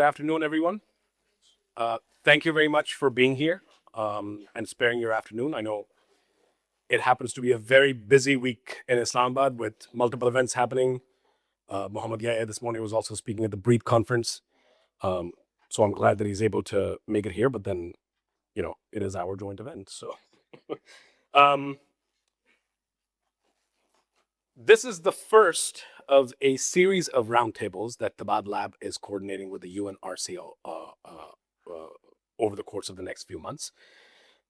good afternoon, everyone. Thank you very much for being here and sparing your afternoon. I know it happens to be a very busy week in Islamabad with multiple events happening. Mohammed Yahya this morning was also speaking at the Breathe conference. Um, so I'm glad that he's able to make it here, but then, it is our joint event. So um, this is the first of a series of roundtables that Tabadlab is coordinating with the UNRCO over the course of the next few months.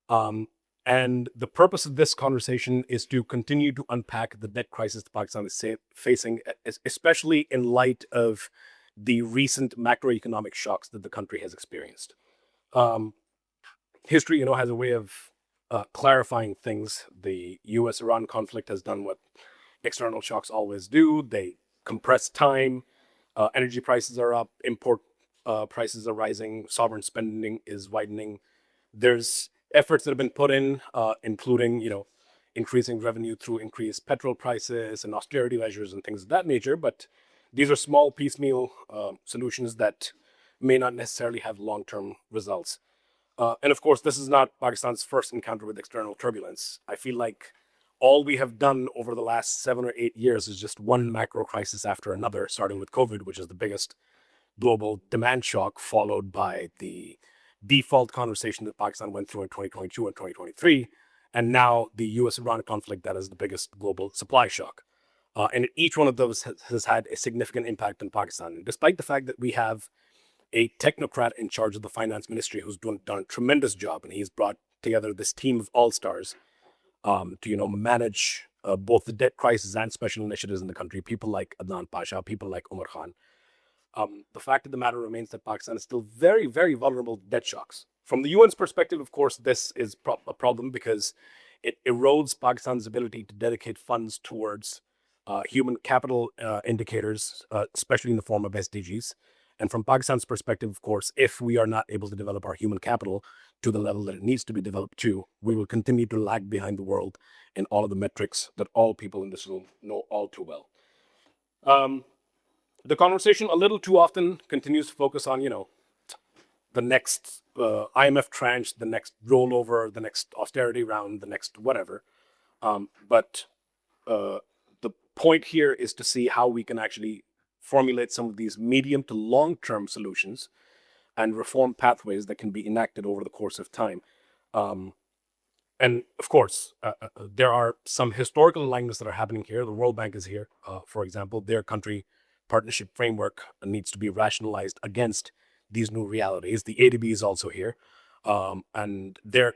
And the purpose of this conversation is to continue to unpack the debt crisis that Pakistan is facing, especially in light of the recent macroeconomic shocks that the country has experienced. History, has a way of clarifying things. The U.S.-Iran conflict has done what external shocks always do. They compress time. Energy prices are up. Import prices are rising. Sovereign spending is widening. There's efforts that have been put in, including, increasing revenue through increased petrol prices and austerity measures and things of that nature. But these are small piecemeal solutions that may not necessarily have long-term results. And of course, this is not Pakistan's first encounter with external turbulence. I feel like all we have done over the last 7 or 8 years is just one macro crisis after another, starting with COVID, which is the biggest global demand shock, followed by the default conversation that Pakistan went through in 2022 and 2023, and now the US-Iran conflict that is the biggest global supply shock. And each one of those has had a significant impact on Pakistan. And despite the fact that we have a technocrat in charge of the finance ministry who's done a tremendous job, and he's brought together this team of all-stars to manage both the debt crisis and special initiatives in the country, people like Adnan Pasha, people like Umar Khan. The fact of the matter remains that Pakistan is still very, very vulnerable to debt shocks. From the UN's perspective, of course, this is a problem because it erodes Pakistan's ability to dedicate funds towards human capital indicators, especially in the form of SDGs. And from Pakistan's perspective, of course, if we are not able to develop our human capital to the level that it needs to be developed to, we will continue to lag behind the world in all of the metrics that all people in this room know all too well. The conversation a little too often continues to focus on, the next IMF tranche, the next rollover, the next austerity round, the next whatever. But the point here is to see how we can actually formulate some of these medium to long-term solutions and reform pathways that can be enacted over the course of time. And of course, there are some historical alignments that are happening here. The World Bank is here, for example. Their country partnership framework needs to be rationalized against these new realities. The ADB is also here, and their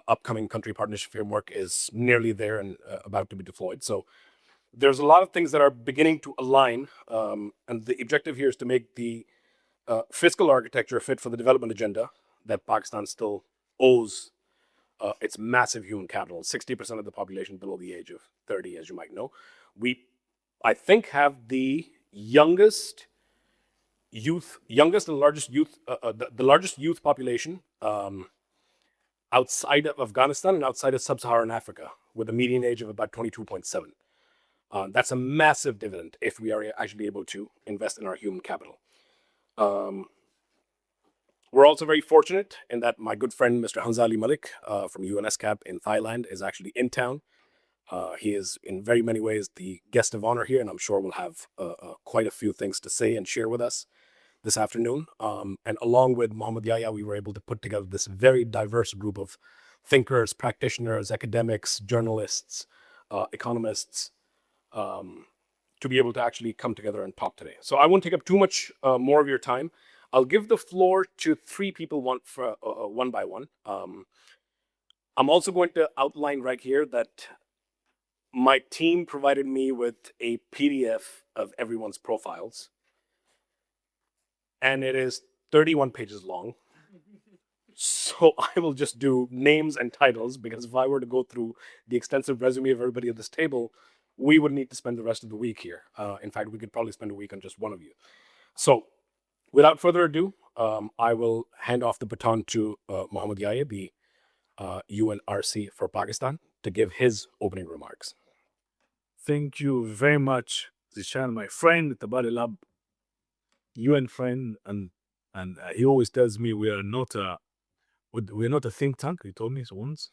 upcoming country partnership framework is nearly there and about to be deployed. So there's a lot of things that are beginning to align, and the objective here is to make the fiscal architecture fit for the development agenda that Pakistan still owes its massive human capital. 60% of the population below the age of 30, as you might know. We, I think, have the youngest and largest youth, the largest youth population outside of Afghanistan and outside of sub-Saharan Africa, with a median age of about 22.7. That's a massive dividend if we are actually able to invest in our human capital. We're also very fortunate in that my good friend, Mr. Hanzali Malik from UNSCAP in Thailand is actually in town. He is in very many ways the guest of honor here, and I'm sure we'll have quite a few things to say and share with us this afternoon. And along with Mohammed Yahya, we were able to put together this very diverse group of thinkers, practitioners, academics, journalists, economists, to be able to actually come together and talk today. So I won't take up too much more of your time. I'll give the floor to three people one by one. I'm also going to outline right here that my team provided me with a PDF of everyone's profiles, and it is 31 pages long. So I will just do names and titles, because if I were to go through the extensive resume of everybody at this table, we would need to spend the rest of the week here. In fact, we could probably spend a week on just one of you. So without further ado, I will hand off the baton to Mohammed Yahya, the UNRC for Pakistan, to give his opening remarks. Thank you very much, Zishan, my friend, Tabadlab, UN friend, and And he always tells me we're not a think tank. He told me so once.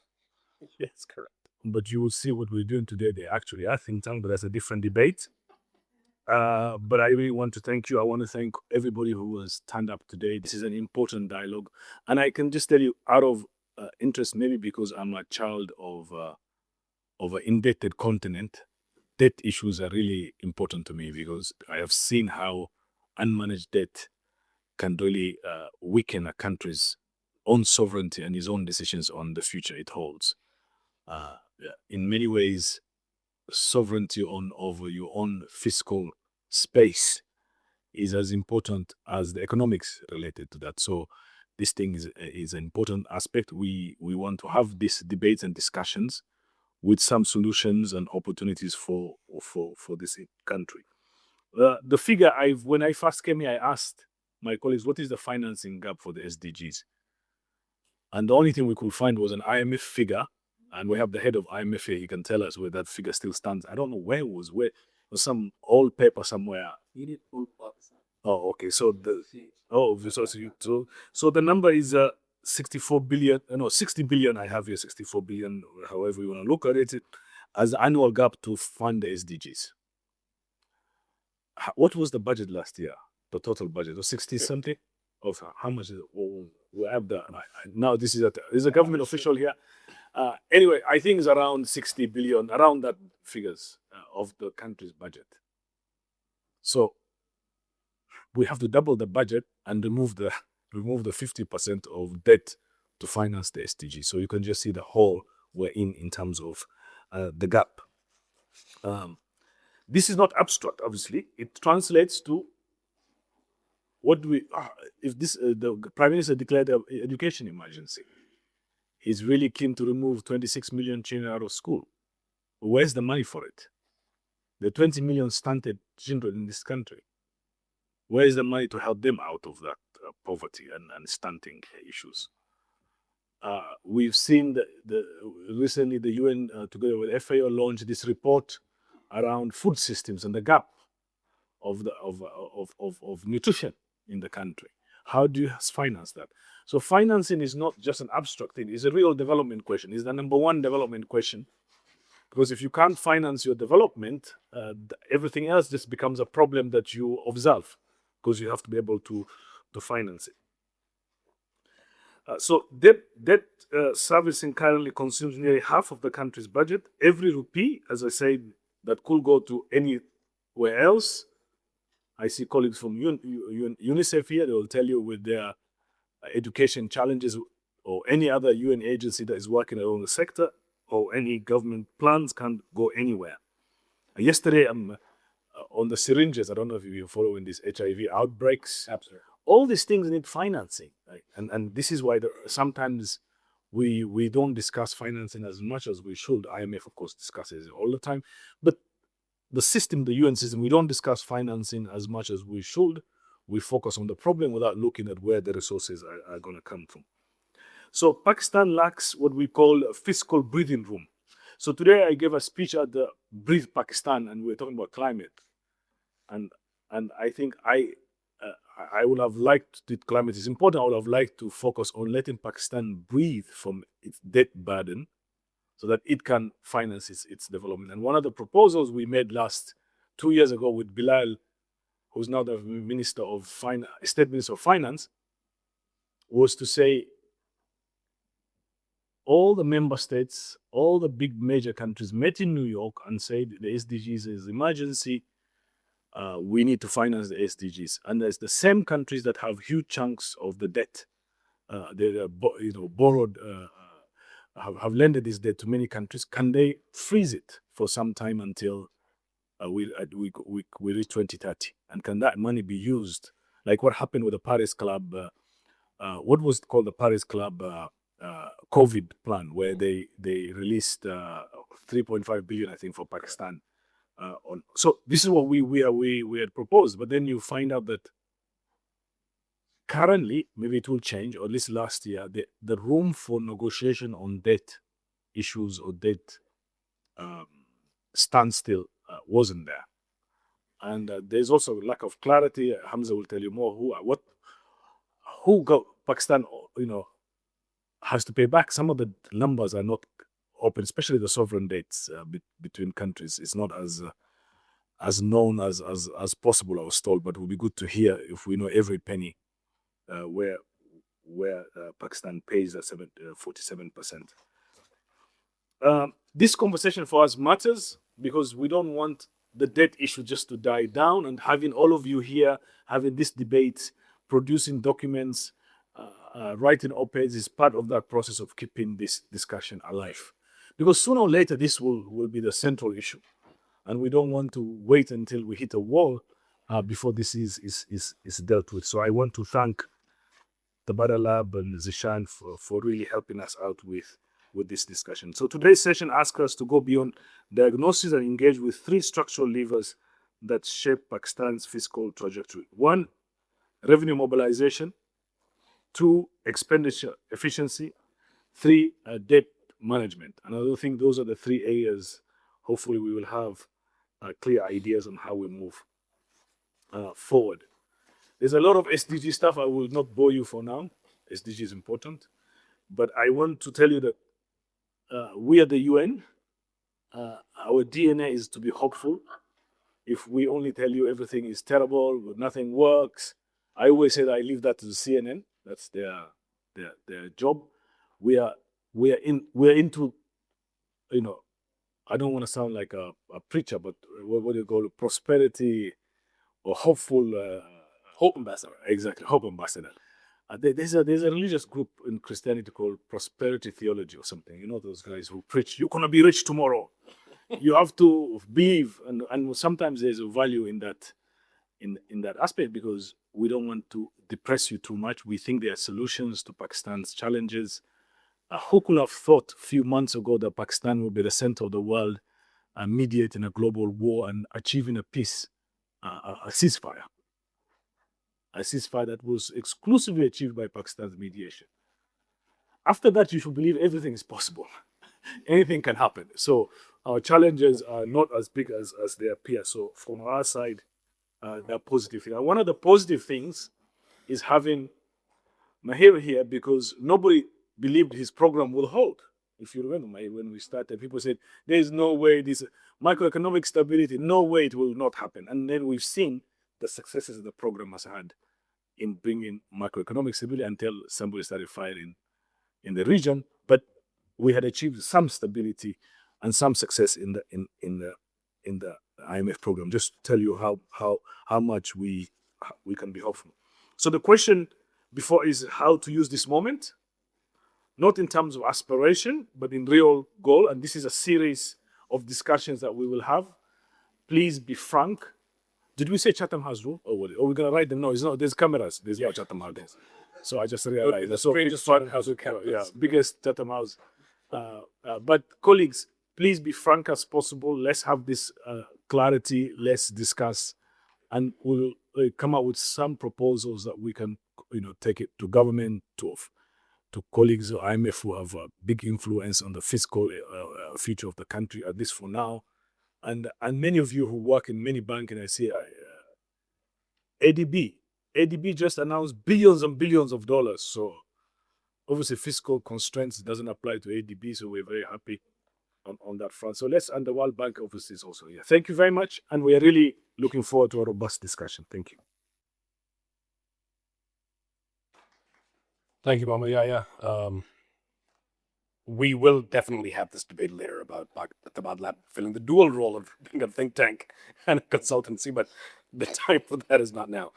Yes, correct. But you will see what we're doing today. They actually are think tank, but that's a different debate. But I really want to thank you. I want to thank everybody who has turned up today. This is an important dialogue. And I can just tell you, out of interest, maybe because I'm a child of an indebted continent, debt issues are really important to me because I have seen how unmanaged debt can really weaken a country's own sovereignty and its own decisions on the future it holds. In many ways, sovereignty over your own fiscal space is as important as the economics related to that. So this thing is an important aspect. We want to have these debates and discussions with some solutions and opportunities for this country. The figure when I first came here, I asked my colleagues, what is the financing gap for the SDGs? And the only thing we could find was an IMF figure. And we have the head of IMF here. He can tell us where that figure still stands. I don't know where it was. Where it was some old paper somewhere. Oh, okay. So so the number is 64 billion. No, 60 billion. I have here 64 billion. However you want to look at it, as the annual gap to fund the SDGs. What was the budget last year? The total budget was 60 something. Of how much is it? Oh, we have the now. This is a government official here. Anyway, I think it's around 60 billion, around that figures of the country's budget. So we have to double the budget and remove the 50% of debt to finance the SDG. So you can just see the hole we're in terms of the gap. This is not abstract, obviously. It translates to what we if this the Prime Minister declared an education emergency. He's really keen to remove 26 million children out of school. Where's the money for it? The 20 million stunted children in this country. Where is the money to help them out of that poverty and stunting issues? We've seen recently the UN, together with FAO, launched this report around food systems and the gap of nutrition in the country. How do you finance that? So financing is not just an abstract thing. It's a real development question. It's the number one development question. Because if you can't finance your development, everything else just becomes a problem that you observe, because you have to be able to finance it. So debt servicing currently consumes nearly half of the country's budget. Every rupee, as I said, that could go to anywhere else. I see colleagues from UNICEF here. They will tell you with their education challenges, or any other UN agency that is working around the sector, or any government plans can't go anywhere. Yesterday, on the syringes, I don't know if you're following these HIV outbreaks. Absolutely. All these things need financing, right? And this is why sometimes we don't discuss financing as much as we should. IMF, of course, discusses it all the time. But the system, the UN system, we don't discuss financing as much as we should. We focus on the problem without looking at where the resources are going to come from. So Pakistan lacks what we call a fiscal breathing room. So today I gave a speech at the Breathe Pakistan, and we were talking about climate. And I think I would have liked that climate is important. I would have liked to focus on letting Pakistan breathe from its debt burden so that it can finance its development. And one of the proposals we made 2 years ago with Bilal, who's now the Minister of State Minister of Finance, was to say all the member states, all the big major countries met in New York and said the SDGs is emergency. We need to finance the SDGs. And there's the same countries that have huge chunks of the debt. They borrowed, have lended this debt to many countries. Can they freeze it for some time until we reach 2030? And can that money be used? Like what happened with the Paris Club, what was called the Paris Club COVID plan, where they released 3.5 billion, I think, for Pakistan. So this is what we had proposed, but then you find out that currently, maybe it will change, or at least last year, the room for negotiation on debt issues or debt standstill wasn't there. And there's also lack of clarity. Hamza will tell you more. Pakistan, has to pay back. Some of the numbers are not open, especially the sovereign dates between countries. It's not as known as possible, I was told, but it would be good to hear if we know every penny where Pakistan pays that 47%. This conversation for us matters because we don't want the debt issue just to die down, and having all of you here, having this debate, producing documents, writing op-eds is part of that process of keeping this discussion alive. Because sooner or later, this will be the central issue. And we don't want to wait until we hit a wall before this is dealt with. So I want to thank Tabadlab and Zishan for really helping us out with this discussion. So today's session asks us to go beyond diagnosis and engage with three structural levers that shape Pakistan's fiscal trajectory. One, revenue mobilization. Two, expenditure efficiency. Three, debt management. And I don't think those are the three areas. Hopefully we will have clear ideas on how we move forward. There's a lot of SDG stuff. I will not bore you for now. SDG is important. But I want to tell you that we at the UN, our DNA is to be hopeful. If we only tell you everything is terrible, nothing works, I always say that I leave that to the CNN. That's their job. We're into, I don't want to sound like a preacher, but what do you call it? Prosperity or hopeful. Hope ambassador. Exactly, hope ambassador. There's a religious group in Christianity called prosperity theology or something. You know those guys who preach, you're going to be rich tomorrow. You have to believe, and sometimes there's a value in that aspect because we don't want to depress you too much. We think there are solutions to Pakistan's challenges. Who could have thought a few months ago that Pakistan would be the center of the world, mediating a global war and achieving a peace, a ceasefire? A ceasefire that was exclusively achieved by Pakistan's mediation. After that, you should believe everything is possible. Anything can happen. So our challenges are not as big as they appear. So from our side, they're positive things. And one of the positive things is having Mahir here because nobody believed his program will hold. If you remember, when we started, people said, there is no way this macroeconomic stability, no way it will not happen. And then we've seen the successes the program has had in bringing macroeconomic stability until somebody started firing in the region. But we had achieved some stability and some success in the IMF program. Just to tell you how much we can be hopeful. So the question before is how to use this moment, not in terms of aspiration, but in real goal. And this is a series of discussions that we will have. Please be frank. Did we say Chatham House rule? Or we're going to write them? No, it's not. There's cameras. There's no Chatham House. So I just realized. The strangest Chatham House with cameras. Yeah, biggest Chatham House. But colleagues, please be frank as possible. Let's have this clarity. Let's discuss. And we'll come up with some proposals that we can, take it to government, to colleagues of IMF who have a big influence on the fiscal future of the country, at least for now. And many of you who work in many banks, and I see ADB just announced billions and billions of dollars. So obviously fiscal constraints doesn't apply to ADB, so we're very happy on that front. So and the World Bank obviously is also here. Thank you very much, and we are really looking forward to a robust discussion. Thank you. Thank you, Mama. Yeah. We will definitely have this debate later about Tabadlab filling the dual role of being a think tank and a consultancy, but the time for that is not now.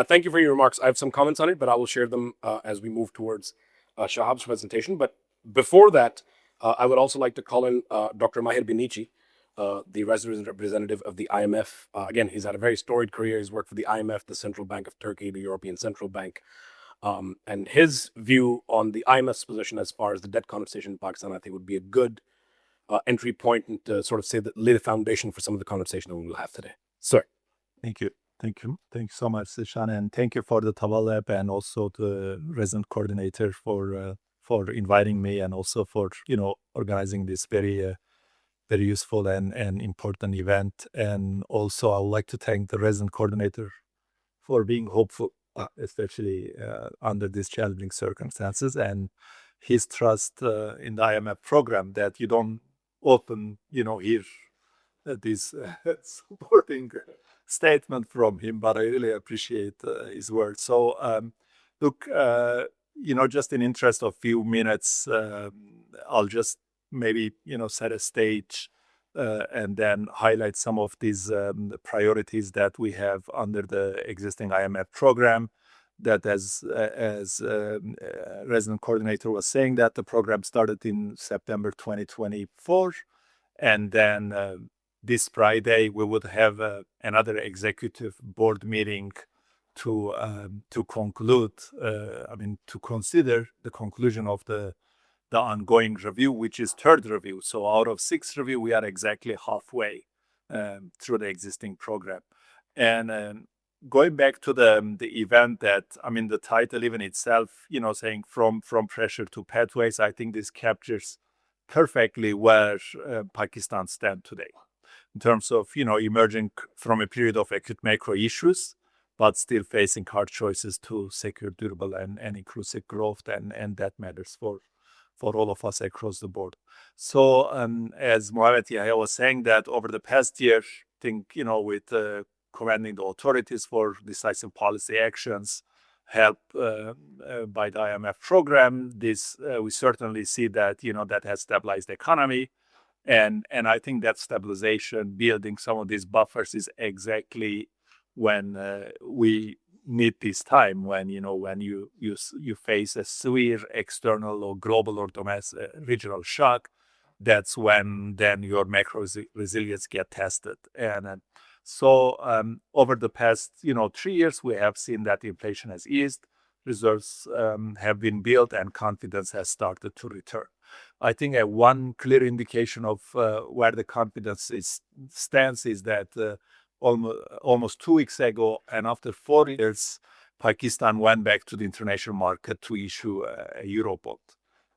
Thank you for your remarks. I have some comments on it, but I will share them as we move towards Shahab's presentation. But before that, I would also like to call in Dr. Mahir Binici, the resident representative of the IMF. Again, he's had a very storied career. He's worked for the IMF, the Central Bank of Turkey, the European Central Bank. And his view on the IMF's position as far as the debt conversation in Pakistan, I think would be a good entry point and to sort of lay the foundation for some of the conversation that we will have today. Sir. Thank you so much, Sishan, and thank you for the Tabadlab and also the resident coordinator for inviting me and also for organizing this very useful and important event. And also I would like to thank the resident coordinator for being hopeful especially under these challenging circumstances, and his trust in the IMF program that you don't often, hear this supporting statement from him, but I really appreciate his words. So, look, just in interest of few minutes, I'll just maybe, set a stage and then highlight some of these priorities that we have under the existing IMF program. That, as resident coordinator was saying, that the program started in September 2024, and then this Friday we would have another executive board meeting to conclude, to consider the conclusion of the ongoing review, which is third review. So out of 6 review, we are exactly halfway through the existing program. And going back to the event, that the title even itself, saying from pressure to pathways, I think this captures perfectly where Pakistan stands today in terms of emerging from a period of acute macro issues, but still facing hard choices to secure durable and inclusive growth, and that matters for all of us across the board. So as Mohamed Yahya was saying, that over the past year, I think with commanding the authorities for decisive policy actions, help by the IMF program, this we certainly see that that has stabilized the economy, and I think that stabilization, building some of these buffers, is exactly when we need this time, when you face a severe external or global or domestic regional shock. That's when then your macro resilience get tested. And so over the past 3 years, we have seen that inflation has eased, reserves have been built, and confidence has started to return. I think one clear indication of where the confidence stands is that almost 2 weeks ago, and after 4 years, Pakistan went back to the international market to issue a Eurobond.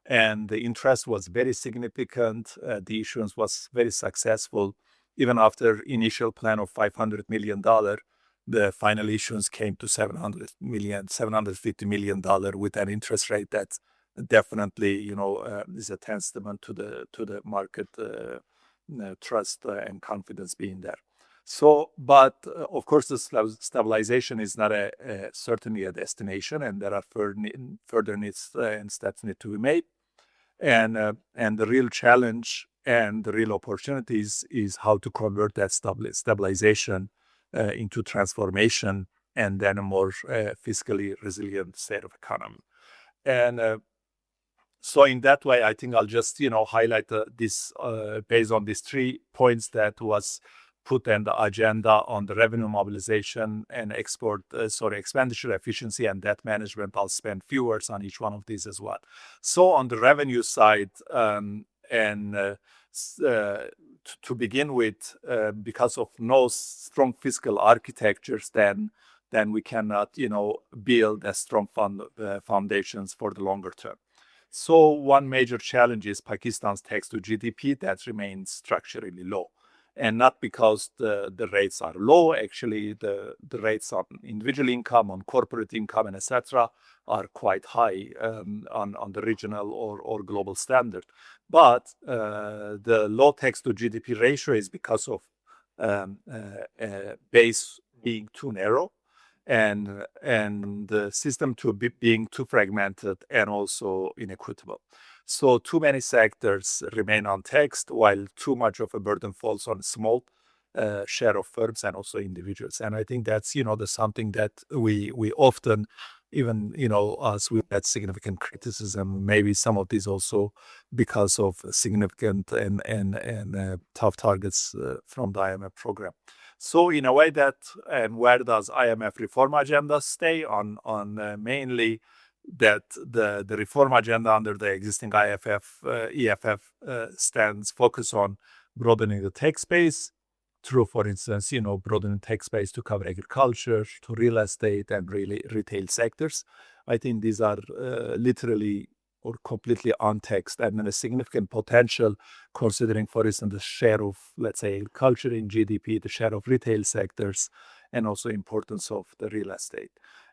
And the interest was very significant. The issuance was very successful. Even after initial plan of $500 million, the final issuance came to $750 million with an interest rate that definitely, is a testament to the market trust and confidence being there. So, but of course, the stabilization is not certainly a destination, and there are further needs and steps need to be made. And the real challenge and the real opportunities is how to convert that stabilization into transformation, and then a more fiscally resilient state of economy. And so in that way, I think I'll just highlight this based on these 3 points that was put in the agenda on the revenue mobilization and expenditure efficiency and debt management. I'll spend few words on each one of these as well. So on the revenue side, to begin with, because of no strong fiscal architectures, then we cannot, build a strong foundations for the longer term. So one major challenge is Pakistan's tax to GDP that remains structurally low. And not because the rates are low, actually the rates on individual income, on corporate income, and etc. are quite high on the regional or global standard. But the low tax to GDP ratio is because of base being too narrow, and the system being too fragmented and also inequitable. So too many sectors remain untaxed, while too much of a burden falls on a small share of firms and also individuals. And I think that's something that we often, even us, we had significant criticism. Maybe some of these also because of significant and tough targets from the IMF program. So in a way that, and where does IMF reform agenda stay on mainly that the reform agenda under the existing EFF stands focus on broadening the tax base through, for instance, broadening tax base to cover agriculture, to real estate, and really retail sectors. I think these are literally or completely untaxed, and a significant potential considering, for instance, the share of, let's say, agriculture in GDP, the share of retail sectors, and also importance of the real estate.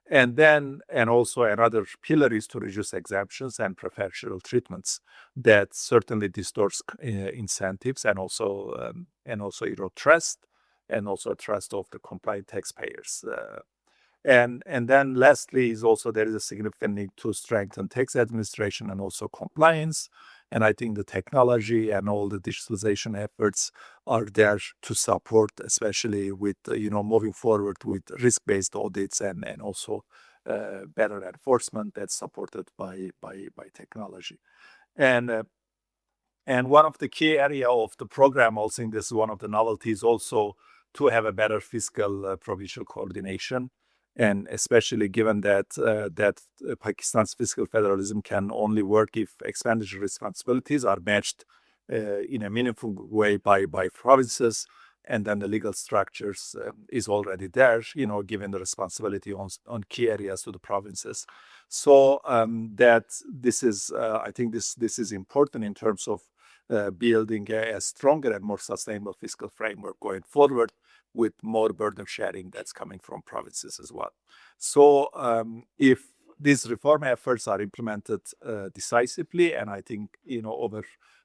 And also another pillar is to reduce exemptions and preferential treatments that certainly distorts incentives and also erode trust and also trust of the compliant taxpayers. And then lastly is also there is a significant need to strengthen tax administration and also compliance. And I think the technology and all the digitalization efforts are there to support, especially with, moving forward with risk-based audits and also better enforcement that's supported by technology. And one of the key area of the program, also in this, one of the novelties also to have a better fiscal provincial coordination. And especially given that Pakistan's fiscal federalism can only work if expenditure responsibilities are matched in a meaningful way by provinces, and then the legal structures is already there, given the responsibility on key areas to the provinces. So that this is, I think this is important in terms of building a stronger and more sustainable fiscal framework going forward, with more burden sharing that's coming from provinces as well. So if these reform efforts are implemented decisively, and I think over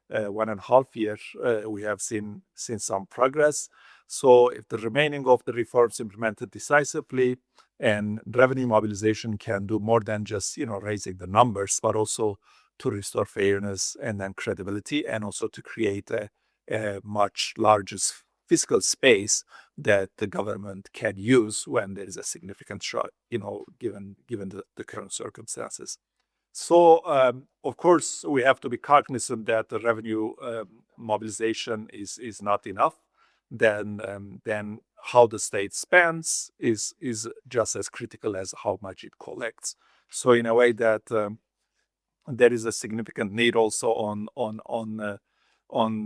1.5 years we have seen some progress. So if the remaining of the reforms implemented decisively, and revenue mobilization can do more than just raising the numbers, but also to restore fairness and then credibility, and also to create a much larger fiscal space that the government can use when there is a significant shock, given the current circumstances. So, of course, we have to be cognizant that the revenue mobilization is not enough. Then how the state spends is just as critical as how much it collects. So, in a way that there is a significant need also on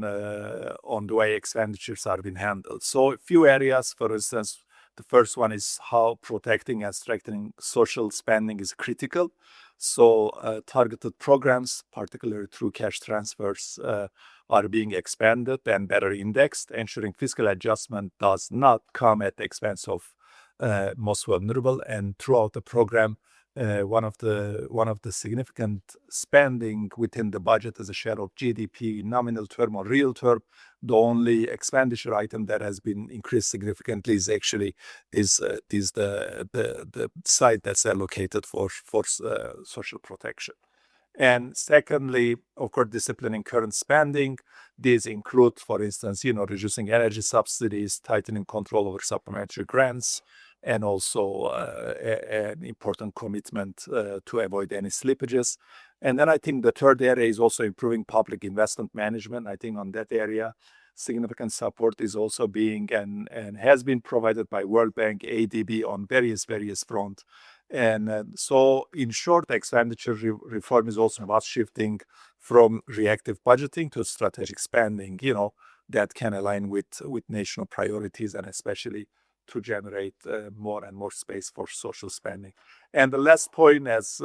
the way expenditures are being handled. So a few areas, for instance, the first one is how protecting and strengthening social spending is critical. So targeted programs, particularly through cash transfers, are being expanded and better indexed, ensuring fiscal adjustment does not come at the expense of most vulnerable. And throughout the program, one of the significant spending within the budget as a share of GDP, nominal term or real term, the only expenditure item that has been increased significantly is actually the side that's allocated for social protection. And secondly, of course, disciplining current spending. These include, for instance, reducing energy subsidies, tightening control over supplementary grants, and also an important commitment to avoid any slippages. And then I think the third area is also improving public investment management. I think on that area, significant support is also being and has been provided by World Bank, ADB on various fronts. And so, in short, expenditure reform is also about shifting from reactive budgeting to strategic spending, that can align with national priorities, and especially to generate more and more space for social spending. And the last point, as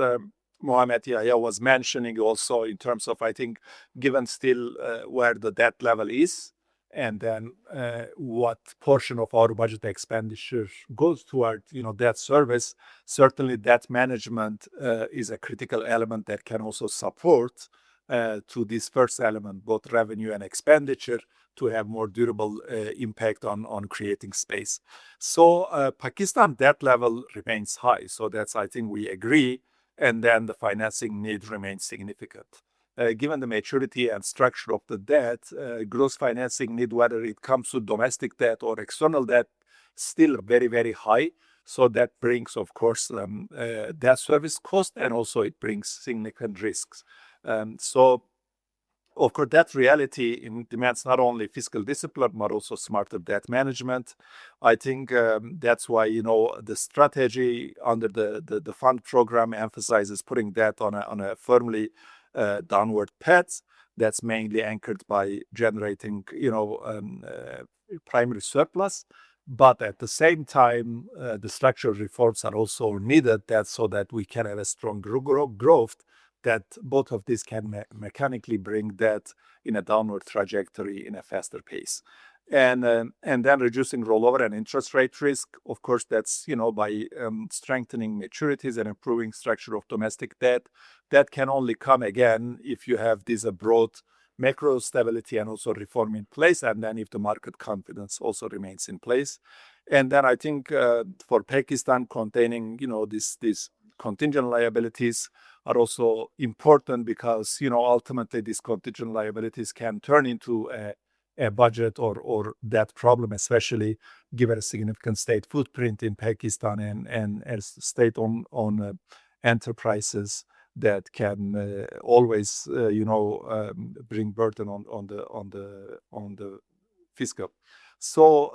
Mohamed Yahya was mentioning also, in terms of, I think, given still where the debt level is, and then what portion of our budget expenditure goes toward debt service, certainly debt management is a critical element that can also support to this first element, both revenue and expenditure, to have more durable impact on creating space. So Pakistan debt level remains high, so that's, I think, we agree, and then the financing need remains significant. Given the maturity and structure of the debt, gross financing need, whether it comes to domestic debt or external debt, still very, very high. So that brings, of course, debt service cost, and also it brings significant risks. So, of course, that reality demands not only fiscal discipline, but also smarter debt management. I think that's why, the strategy under the fund program emphasizes putting debt on a firmly downward path that's mainly anchored by generating, primary surplus. But at the same time, the structural reforms are also needed so that we can have a strong growth that both of these can mechanically bring debt in a downward trajectory in a faster pace. And then reducing rollover and interest rate risk. Of course, that's by strengthening maturities and improving structure of domestic debt. That can only come again if you have this broad macro stability and also reform in place, and then if the market confidence also remains in place. And then I think for Pakistan, containing these contingent liabilities are also important because ultimately these contingent liabilities can turn into a budget or debt problem, especially given a significant state footprint in Pakistan and as state-owned enterprises that can always bring burden on the fiscal. So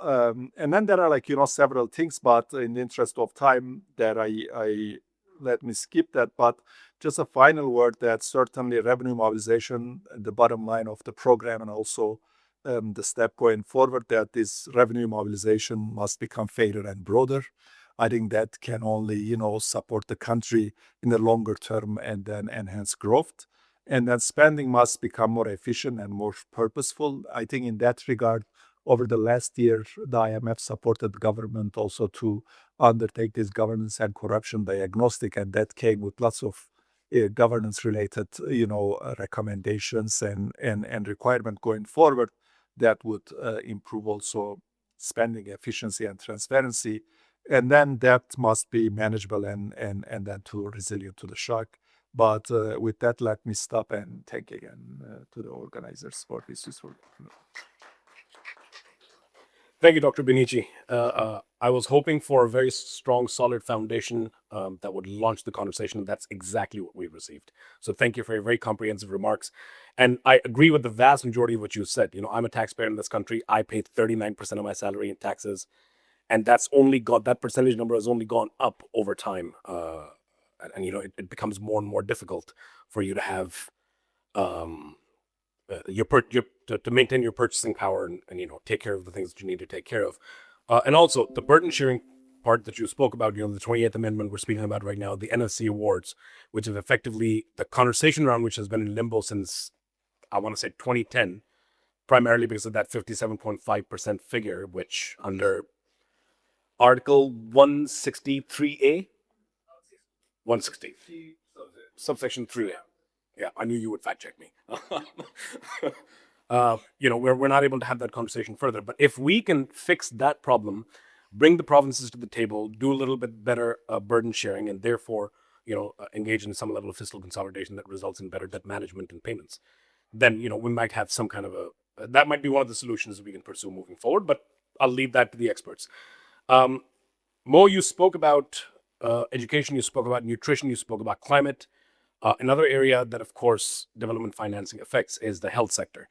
and then there are several things, but in the interest of time, that I let me skip that. But just a final word that certainly revenue mobilization, the bottom line of the program, and also the step going forward, that this revenue mobilization must become fairer and broader. I think that can only, support the country in the longer term and then enhance growth. And then spending must become more efficient and more purposeful. I think in that regard, over the last year, the IMF supported the government also to undertake this governance and corruption diagnostic, and that came with lots of governance-related, recommendations and requirement going forward that would improve also spending efficiency and transparency. And then that must be manageable and then too resilient to the shock. But with that, let me stop and thank again to the organizers for this useful. Thank you, Dr. Benici. I was hoping for a very strong, solid foundation that would launch the conversation. And that's exactly what we've received. So thank you for your very comprehensive remarks. And I agree with the vast majority of what you said. I'm a taxpayer in this country. I pay 39% of my salary in taxes. And that percentage number has only gone up over time. And it becomes more and more difficult for you to have to maintain your purchasing power and take care of the things that you need to take care of. And also the burden sharing part that you spoke about, the 28th Amendment we're speaking about right now, the NFC awards, which is effectively the conversation around which has been in limbo since, I want to say 2010, primarily because of that 57.5% figure, which under Article 163A, 160, subsection 3A. Yeah, I knew you would fact check me. We're not able to have that conversation further. But if we can fix that problem, bring the provinces to the table, do a little bit better burden sharing, and therefore, engage in some level of fiscal consolidation that results in better debt management and payments, then, we might have some kind of that might be one of the solutions we can pursue moving forward. But I'll leave that to the experts. Mo, you spoke about education, you spoke about nutrition, you spoke about climate. Another area that, of course, development financing affects is the health sector.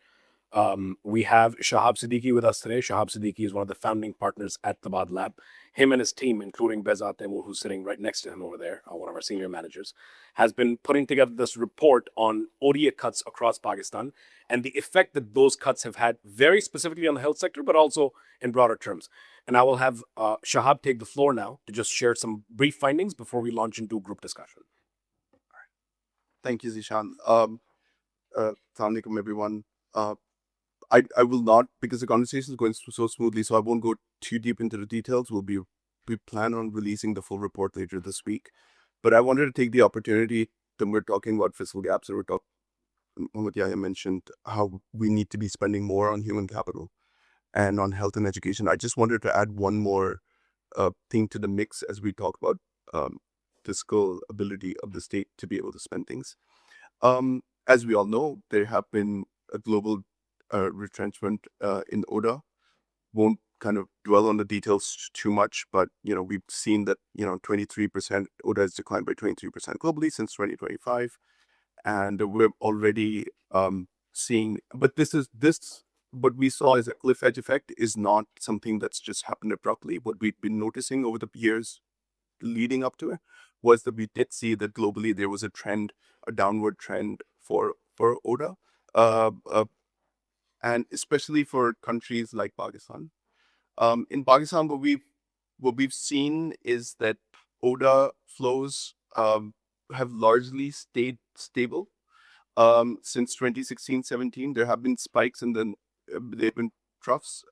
We have Shahab Siddiqui with us today. Shahab Siddiqui is one of the founding partners at Tabadlab. Him and his team, including Bezat Temur, who's sitting right next to him over there, one of our senior managers, has been putting together this report on ODA cuts across Pakistan and the effect that those cuts have had very specifically on the health sector, but also in broader terms. And I will have Shahab take the floor now to just share some brief findings before we launch into group discussion. Thank you, Zishan. Assalamu alaikum, everyone. I will not, because the conversation is going so smoothly, so I won't go too deep into the details. We plan on releasing the full report later this week. But I wanted to take the opportunity, when we're talking about fiscal gaps, or Muhammad Yahya mentioned how we need to be spending more on human capital and on health and education. I just wanted to add one more thing to the mix as we talk about fiscal ability of the state to be able to spend things. As we all know, there have been a global retrenchment in ODA. Won't kind of dwell on the details too much, but we've seen that 23% ODA has declined by 23% globally since 2025, and we're already seeing. But what we saw as a cliff edge effect is not something that's just happened abruptly. What we've been noticing over the years leading up to it was that we did see that globally there was a downward trend for ODA, and especially for countries like Pakistan. In Pakistan, what we've seen is that ODA flows have largely stayed stable. Since 2016-17, there have been spikes and then there have been troughs.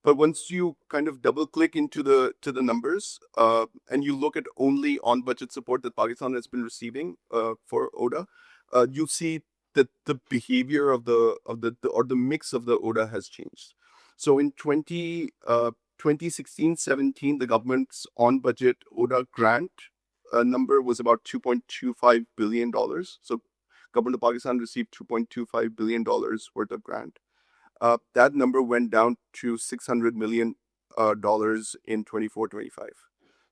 But once you kind of double click into the numbers, and you look at only on budget support that Pakistan has been receiving for ODA, you see that the behavior of the mix of the ODA has changed. So in 2016-17, the government's on budget ODA grant number was about $2.25 billion. So government of Pakistan received $2.25 billion worth of grant. That number went down to $600 million in 24-25.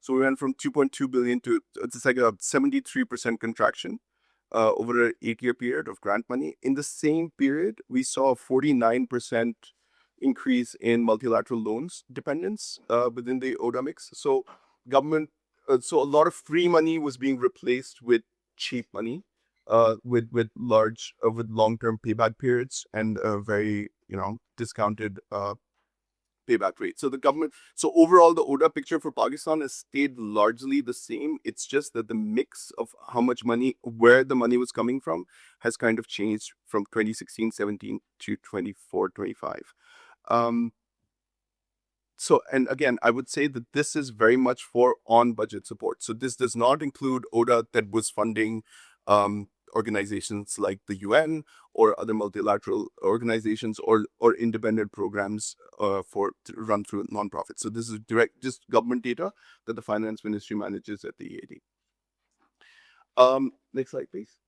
So we went from 2.2 billion to, it's like a 73% contraction over an 8-year period of grant money. In the same period, we saw a 49% increase in multilateral loans dependence within the ODA mix. So so a lot of free money was being replaced with cheap money, with long-term payback periods and very discounted payback rate. So overall, the ODA picture for Pakistan has stayed largely the same. It's just that the mix of how much money, where the money was coming from, has kind of changed from 2016-17 to 24-25. So, and again, I would say that this is very much for on-budget support. So this does not include ODA that was funding organizations like the UN or other multilateral organizations or independent programs run through nonprofits. So this is just government data that the finance ministry manages at the EAD. Next slide, please.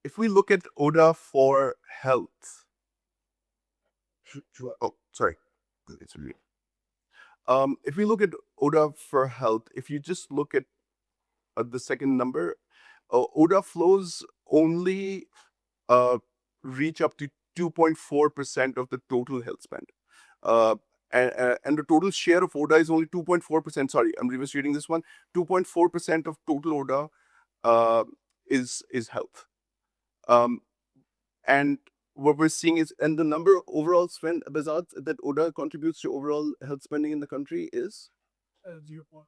If we look at ODA for health, oh, sorry. If we look at ODA for health, if you just look at the second number, ODA flows only reach up to 2.4% of the total health spend. And the total share of ODA is only 2.4%. Sorry, I'm reading this one. 2.4% of total ODA is health. And what we're seeing is, and the number of overall spend, Bazat, that ODA contributes to overall health spending in the country is? 0.9%.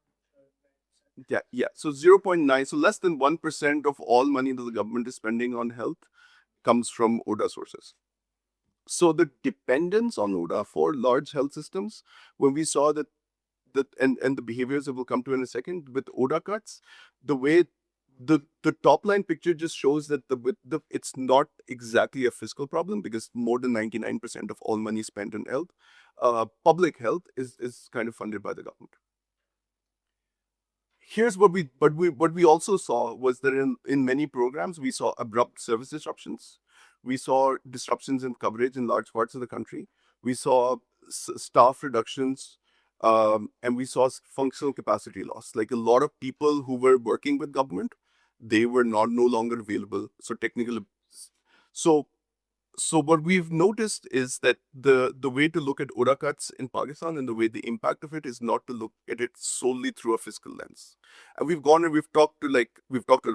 Yeah. So 0.9. So less than 1% of all money that the government is spending on health comes from ODA sources. So the dependence on ODA for large health systems, when we saw that and the behaviors that we'll come to in a second with ODA cuts, the way the top line picture just shows that it's not exactly a fiscal problem, because more than 99% of all money spent in health, public health, is kind of funded by the government. Here's what we also saw was that in many programs we saw abrupt service disruptions. We saw disruptions in coverage in large parts of the country. We saw staff reductions, and we saw functional capacity loss. Like a lot of people who were working with government, they were no longer available. So what we've noticed is that the way to look at ODA cuts in Pakistan and the way the impact of it is not to look at it solely through a fiscal lens. And we've gone and we've talked to the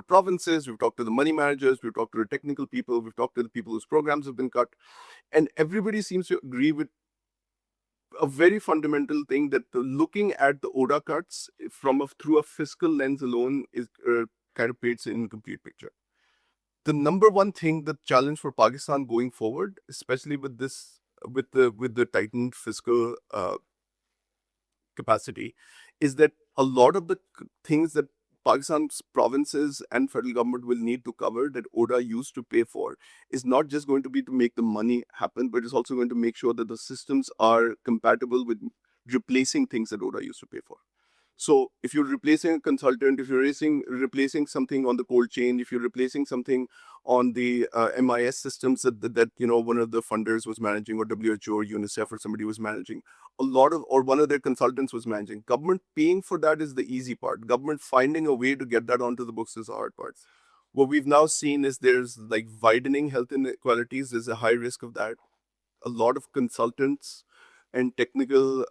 provinces, we've talked to the money managers, we've talked to the technical people, we've talked to the people whose programs have been cut, and everybody seems to agree with a very fundamental thing, that looking at the ODA cuts through a fiscal lens alone is kind of paints an incomplete picture. The number one thing, the challenge for Pakistan going forward, especially with the tightened fiscal capacity, is that a lot of the things that Pakistan's provinces and federal government will need to cover that ODA used to pay for is not just going to be to make the money happen, but it's also going to make sure that the systems are compatible with replacing things that ODA used to pay for. So if you're replacing a consultant, if you're replacing something on the cold chain, if you're replacing something on the MIS systems that one of the funders was managing, or WHO or UNICEF or somebody was managing, or one of their consultants was managing, government paying for that is the easy part. Government finding a way to get that onto the books is the hard part. What we've now seen is there's like widening health inequalities. There's a high risk of that. A lot of consultants and technical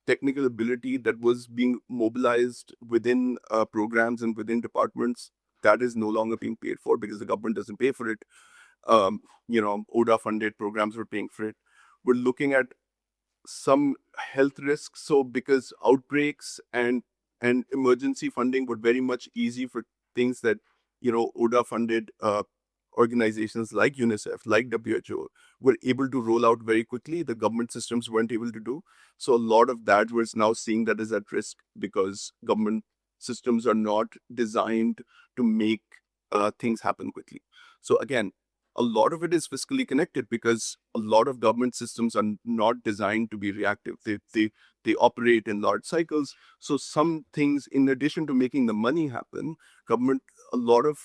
ability that was being mobilized within programs and within departments, that is no longer being paid for because the government doesn't pay for it. ODA funded programs were paying for it. We're looking at some health risks. So because outbreaks and emergency funding were very much easy for things that, ODA funded organizations like UNICEF, like WHO, were able to roll out very quickly, the government systems weren't able to do. So a lot of that we're now seeing that is at risk because government systems are not designed to make things happen quickly. So again, a lot of it is fiscally connected because a lot of government systems are not designed to be reactive. They operate in large cycles. So some things, in addition to making the money happen, a lot of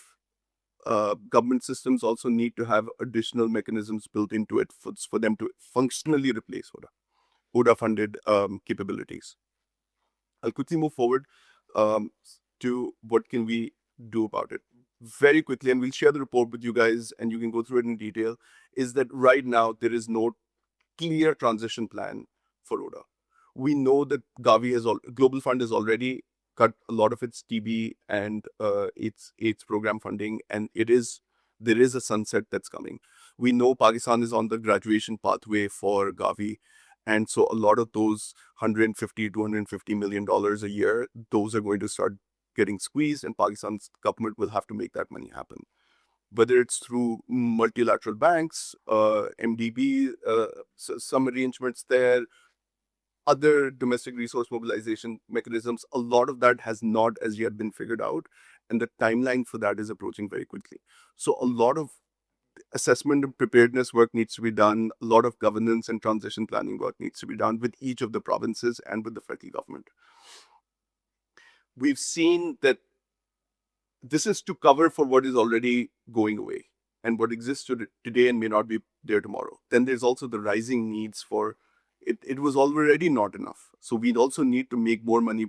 government systems also need to have additional mechanisms built into it for them to functionally replace ODA funded capabilities. I'll quickly move forward to what can we do about it very quickly, and we'll share the report with you guys and you can go through it in detail. Is that right now there is no clear transition plan for ODA. We know that Global Fund has already cut a lot of its TB and its program funding, and there is a sunset that's coming. We know Pakistan is on the graduation pathway for Gavi, and so a lot of those $150 million a year, those are going to start getting squeezed, and Pakistan's government will have to make that money happen. Whether it's through multilateral banks, MDB, some arrangements there, other domestic resource mobilization mechanisms, a lot of that has not as yet been figured out, and the timeline for that is approaching very quickly. So a lot of assessment and preparedness work needs to be done. A lot of governance and transition planning work needs to be done with each of the provinces and with the federal government. We've seen that this is to cover for what is already going away and what exists today and may not be there tomorrow. Then there's also the rising needs for it. It was already not enough. So we'd also need to make more money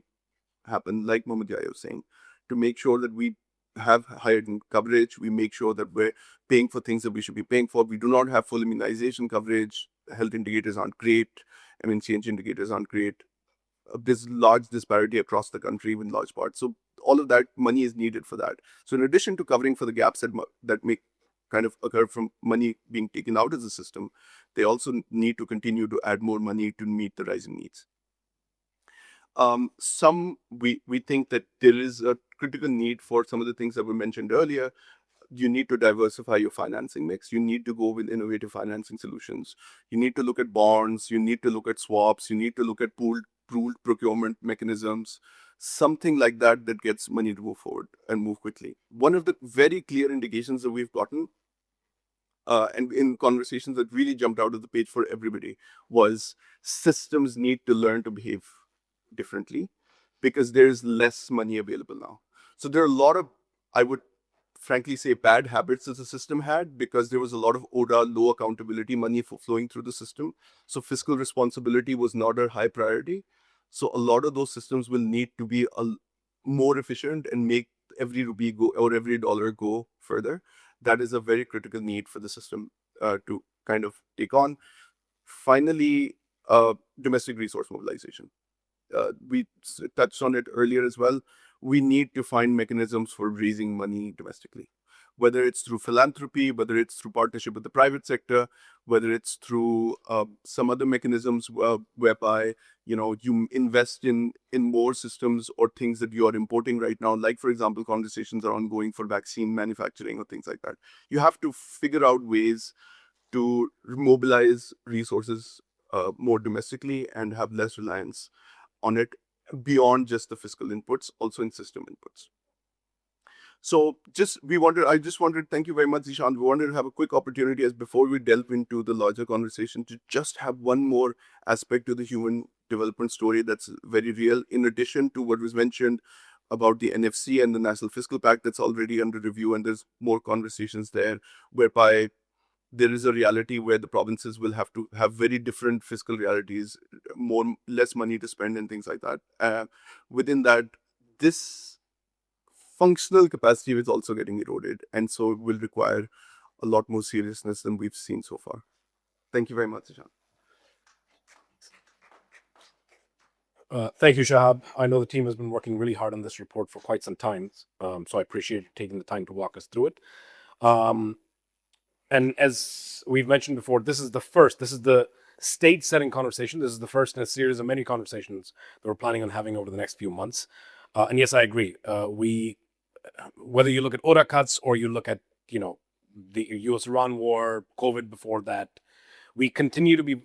happen, like Mohammad Yahya was saying, to make sure that we have higher coverage. We make sure that we're paying for things that we should be paying for. We do not have full immunization coverage. Health indicators aren't great. Change indicators aren't great. There's large disparity across the country in large parts. So all of that money is needed for that. So in addition to covering for the gaps that may kind of occur from money being taken out of the system, they also need to continue to add more money to meet the rising needs. We think that there is a critical need for some of the things that were mentioned earlier. You need to diversify your financing mix. You need to go with innovative financing solutions. You need to look at bonds. You need to look at swaps. You need to look at pooled procurement mechanisms, something like that that gets money to move forward and move quickly. One of the very clear indications that we've gotten and in conversations that really jumped out of the page for everybody was systems need to learn to behave differently because there's less money available now. So there are a lot of, I would frankly say, bad habits that the system had because there was a lot of ODA, low accountability money flowing through the system. So fiscal responsibility was not a high priority. So a lot of those systems will need to be more efficient and make every rupee go or every dollar go further. That is a very critical need for the system to kind of take on. Finally, domestic resource mobilization. We touched on it earlier as well. We need to find mechanisms for raising money domestically, whether it's through philanthropy, whether it's through partnership with the private sector, whether it's through some other mechanisms whereby you invest in more systems or things that you are importing right now. Like, for example, conversations are ongoing for vaccine manufacturing or things like that. You have to figure out ways to mobilize resources more domestically and have less reliance on it beyond just the fiscal inputs, also in system inputs. So I just wanted, thank you very much, Zishan. We wanted to have a quick opportunity as before we delve into the larger conversation to just have one more aspect to the human development story that's very real, in addition to what was mentioned about the NFC and the National Fiscal Pact that's already under review, and there's more conversations there whereby there is a reality where the provinces will have to have very different fiscal realities, less money to spend and things like that. Within that, this functional capacity is also getting eroded, and so it will require a lot more seriousness than we've seen so far. Thank you very much, Ishan. Thank you, Shahab. I know the team has been working really hard on this report for quite some time, so I appreciate you taking the time to walk us through it. And as we've mentioned before, this is the stage-setting conversation. This is the first in a series of many conversations that we're planning on having over the next few months. And yes, I agree. We whether you look at ODA cuts or you look at, the U.S.-Iran war, COVID before that, we continue to be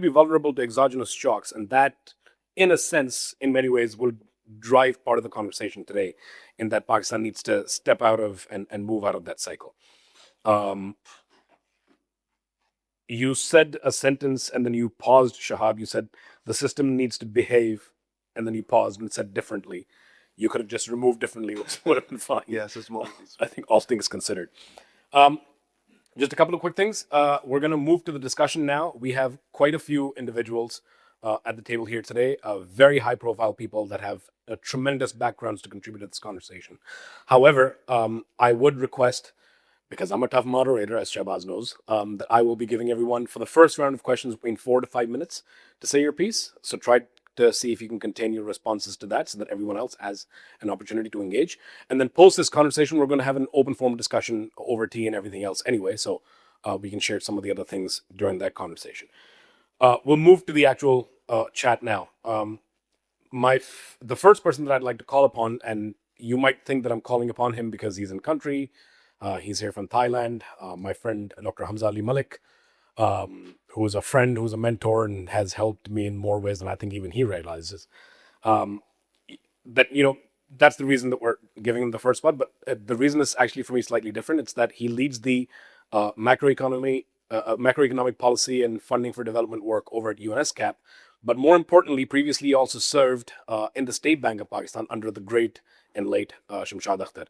vulnerable to exogenous shocks, and that, in a sense, in many ways, will drive part of the conversation today. In that Pakistan needs to step out of and move out of that cycle. You said a sentence and then you paused, Shahab. You said the system needs to behave, and then you paused and said differently. You could have just removed differently, which would have been fine. Yes, it's more. I think all things considered. Just a couple of quick things. We're going to move to the discussion now. We have quite a few individuals at the table here today, very high profile people that have tremendous backgrounds to contribute to this conversation. However, I would request, because I'm a tough moderator, as Shahbaz knows, that I will be giving everyone, for the first round of questions, between 4 to 5 minutes to say your piece. So try to see if you can contain your responses to that so that everyone else has an opportunity to engage. And then post this conversation, we're going to have an open forum discussion over tea and everything else anyway, so we can share some of the other things during that conversation. We'll move to the actual chat now. The first person that I'd like to call upon, and you might think that I'm calling upon him because he's in country, he's here from Thailand, my friend Dr. Hamza Ali Malik, who is a friend, who's a mentor, and has helped me in more ways than I think even he realizes. That's the reason that we're giving him the first spot. But the reason is actually for me slightly different. It's that he leads the macroeconomic policy and funding for development work over at UNSCAP. But more importantly, previously he also served in the State Bank of Pakistan under the great and late Shamshad Akhtar.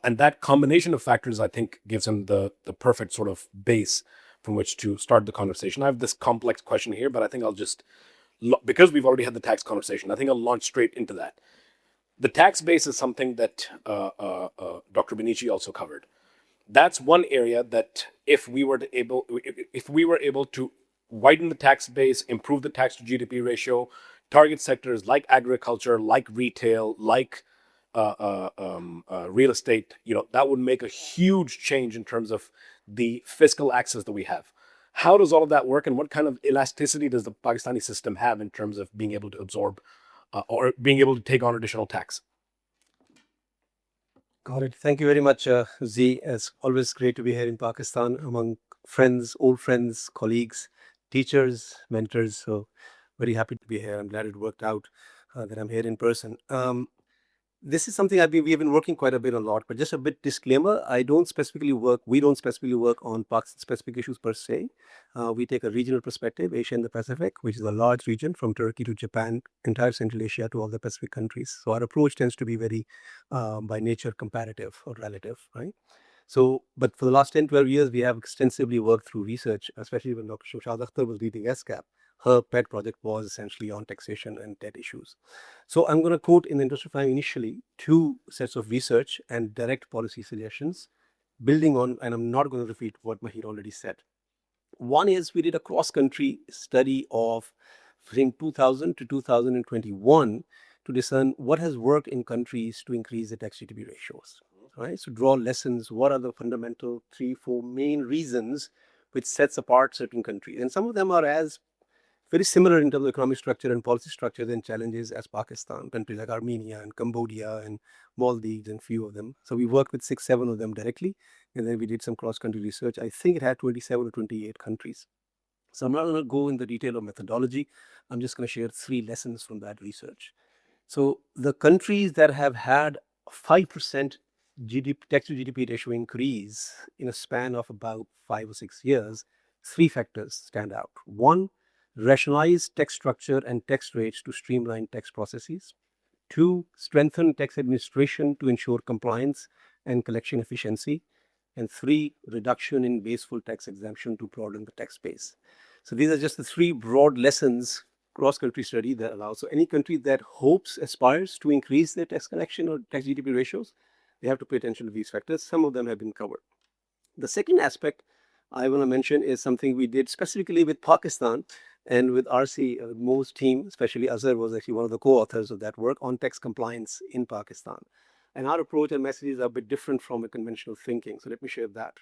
And that combination of factors, I think, gives him the perfect sort of base from which to start the conversation. I have this complex question here, but I think I'll just, because we've already had the tax conversation, I think I'll launch straight into that. The tax base is something that Dr. Benici also covered. That's one area that if we were able to widen the tax base, improve the tax to GDP ratio, target sectors like agriculture, like retail, like real estate, that would make a huge change in terms of the fiscal access that we have. How does all of that work, and what kind of elasticity does the Pakistani system have in terms of being able to absorb or being able to take on additional tax? Got it. Thank you very much, Z. It's always great to be here in Pakistan among friends, old friends, colleagues, teachers, mentors. So very happy to be here. I'm glad it worked out that I'm here in person. This is something we have been working quite a bit a lot, but just a bit disclaimer, we don't specifically work on Pakistan-specific issues per se. We take a regional perspective, Asia and the Pacific, which is a large region from Turkey to Japan, entire Central Asia to all the Pacific countries. So our approach tends to be very, by nature, comparative or relative, right? So, but for the last 10, 12 years, we have extensively worked through research, especially when Dr. Shamshad Akhtar was leading SCAP. Her pet project was essentially on taxation and debt issues. So I'm going to quote in the interest of time initially 2 sets of research and direct policy suggestions, building on, and I'm not going to repeat what Mahir already said. One is we did a cross-country study of from 2000 to 2021 to discern what has worked in countries to increase the tax GDP ratios. Right? So draw lessons, what are the fundamental 3, 4 main reasons which sets apart certain countries. And some of them are as very similar in terms of economic structure and policy structure and challenges as Pakistan, countries like Armenia and Cambodia and Maldives and few of them. So we worked with 6, 7 of them directly, and then we did some cross-country research. I think it had 27 or 28 countries. So I'm not going to go in the detail of methodology. I'm just going to share 3 lessons from that research. So the countries that have had 5% tax to GDP ratio increase in a span of about 5 or 6 years, 3 factors stand out. 1, rationalize tax structure and tax rates to streamline tax processes. 2, strengthen tax administration to ensure compliance and collection efficiency. And 3, reduction in wasteful tax exemption to broaden the tax base. So these are just the 3 broad lessons cross-country study that allows. So any country that aspires to increase their tax collection or tax GDP ratios, they have to pay attention to these factors. Some of them have been covered. The second aspect I want to mention is something we did specifically with Pakistan and with RC, Mo's team, especially Azhar was actually one of the co-authors of that work on tax compliance in Pakistan. And our approach and messages are a bit different from a conventional thinking. So let me share that.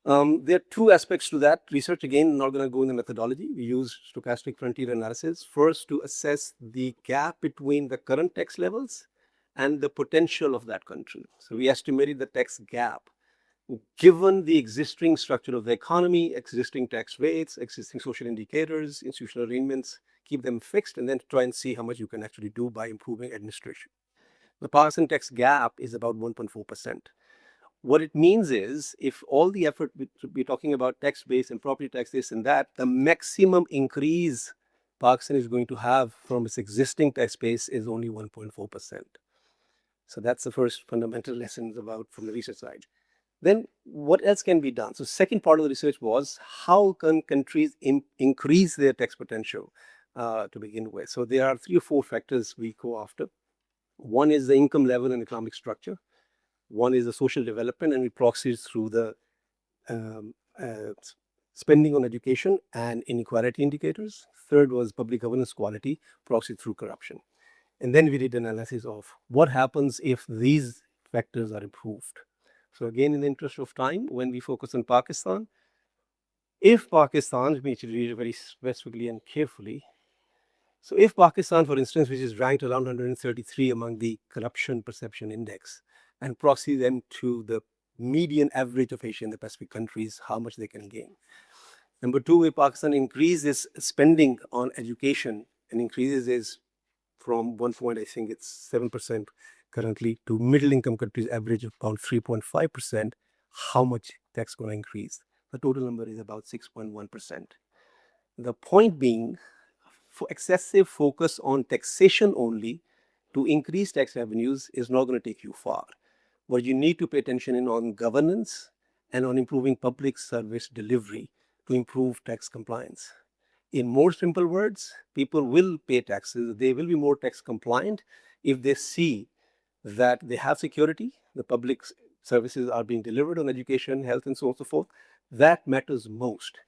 There are 2 aspects to that research. Again, not going to go in the methodology. We use stochastic frontier analysis. First, to assess the gap between the current tax levels and the potential of that country. So we estimated the tax gap given the existing structure of the economy, existing tax rates, existing social indicators, institutional arrangements, keep them fixed, and then try and see how much you can actually do by improving administration. The Pakistan tax gap is about 1.4%. What it means is, if all the effort we're talking about tax base and property tax, this and that, the maximum increase Pakistan is going to have from its existing tax base is only 1.4%. So that's the first fundamental lessons about from the research side. Then what else can be done? So second part of the research was, how can countries increase their tax potential to begin with? So there are 3 or 4 factors we go after. One is the income level and economic structure. One is the social development, and we proxied through the spending on education and inequality indicators. Third was public governance quality, proxied through corruption. And then we did an analysis of what happens if these factors are improved. So again, in the interest of time, when we focus on Pakistan, if Pakistan, we should read it very specifically and carefully. So if Pakistan, for instance, which is ranked around 133 among the corruption perception index, and proxy them to the median average of Asia and the Pacific countries, how much they can gain. Number 2, if Pakistan increases spending on education and increases is from 1 point, I think it's 7% currently, to middle income countries average of about 3.5%, how much tax going to increase? The total number is about 6.1%. The point being, for excessive focus on taxation only to increase tax revenues is not going to take you far. What you need to pay attention in on governance and on improving public service delivery to improve tax compliance. In more simple words, people will pay taxes. They will be more tax compliant if they see that they have security, the public services are being delivered on education, health, and so on and so forth. That matters most.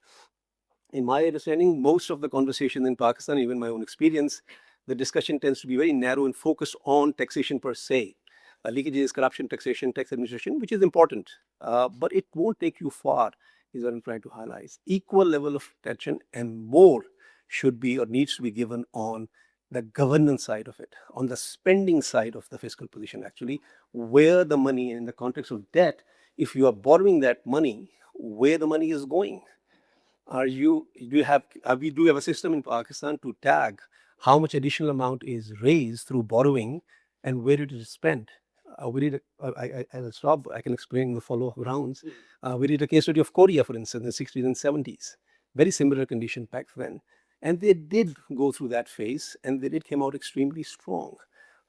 In my understanding, most of the conversation in Pakistan, even my own experience, the discussion tends to be very narrow and focused on taxation per se. Leakages, corruption, taxation, tax administration, which is important, but it won't take you far, is what I'm trying to highlight. Equal level of attention and more should be or needs to be given on the governance side of it, on the spending side of the fiscal position, actually, where the money in the context of debt, if you are borrowing that money, where the money is going. Do you have a system in Pakistan to tag how much additional amount is raised through borrowing and where it is spent? I'll stop. I can explain the follow-up rounds. We did a case study of Korea, for instance, in the 60s and 70s. Very similar condition back then. And they did go through that phase, and they did come out extremely strong.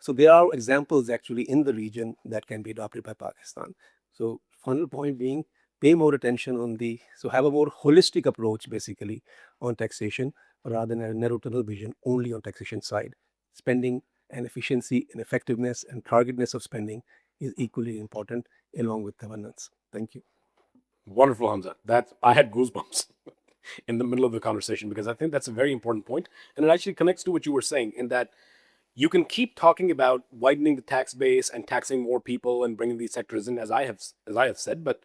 So there are examples actually in the region that can be adopted by Pakistan. So final point being, pay more attention on have a more holistic approach basically on taxation rather than a narrow tunnel vision only on taxation side. Spending and efficiency and effectiveness and targetness of spending is equally important along with governance. Thank you. Wonderful, Hamza. I had goosebumps in the middle of the conversation because I think that's a very important point, and it actually connects to what you were saying in that you can keep talking about widening the tax base and taxing more people and bringing these sectors in, as I have said, but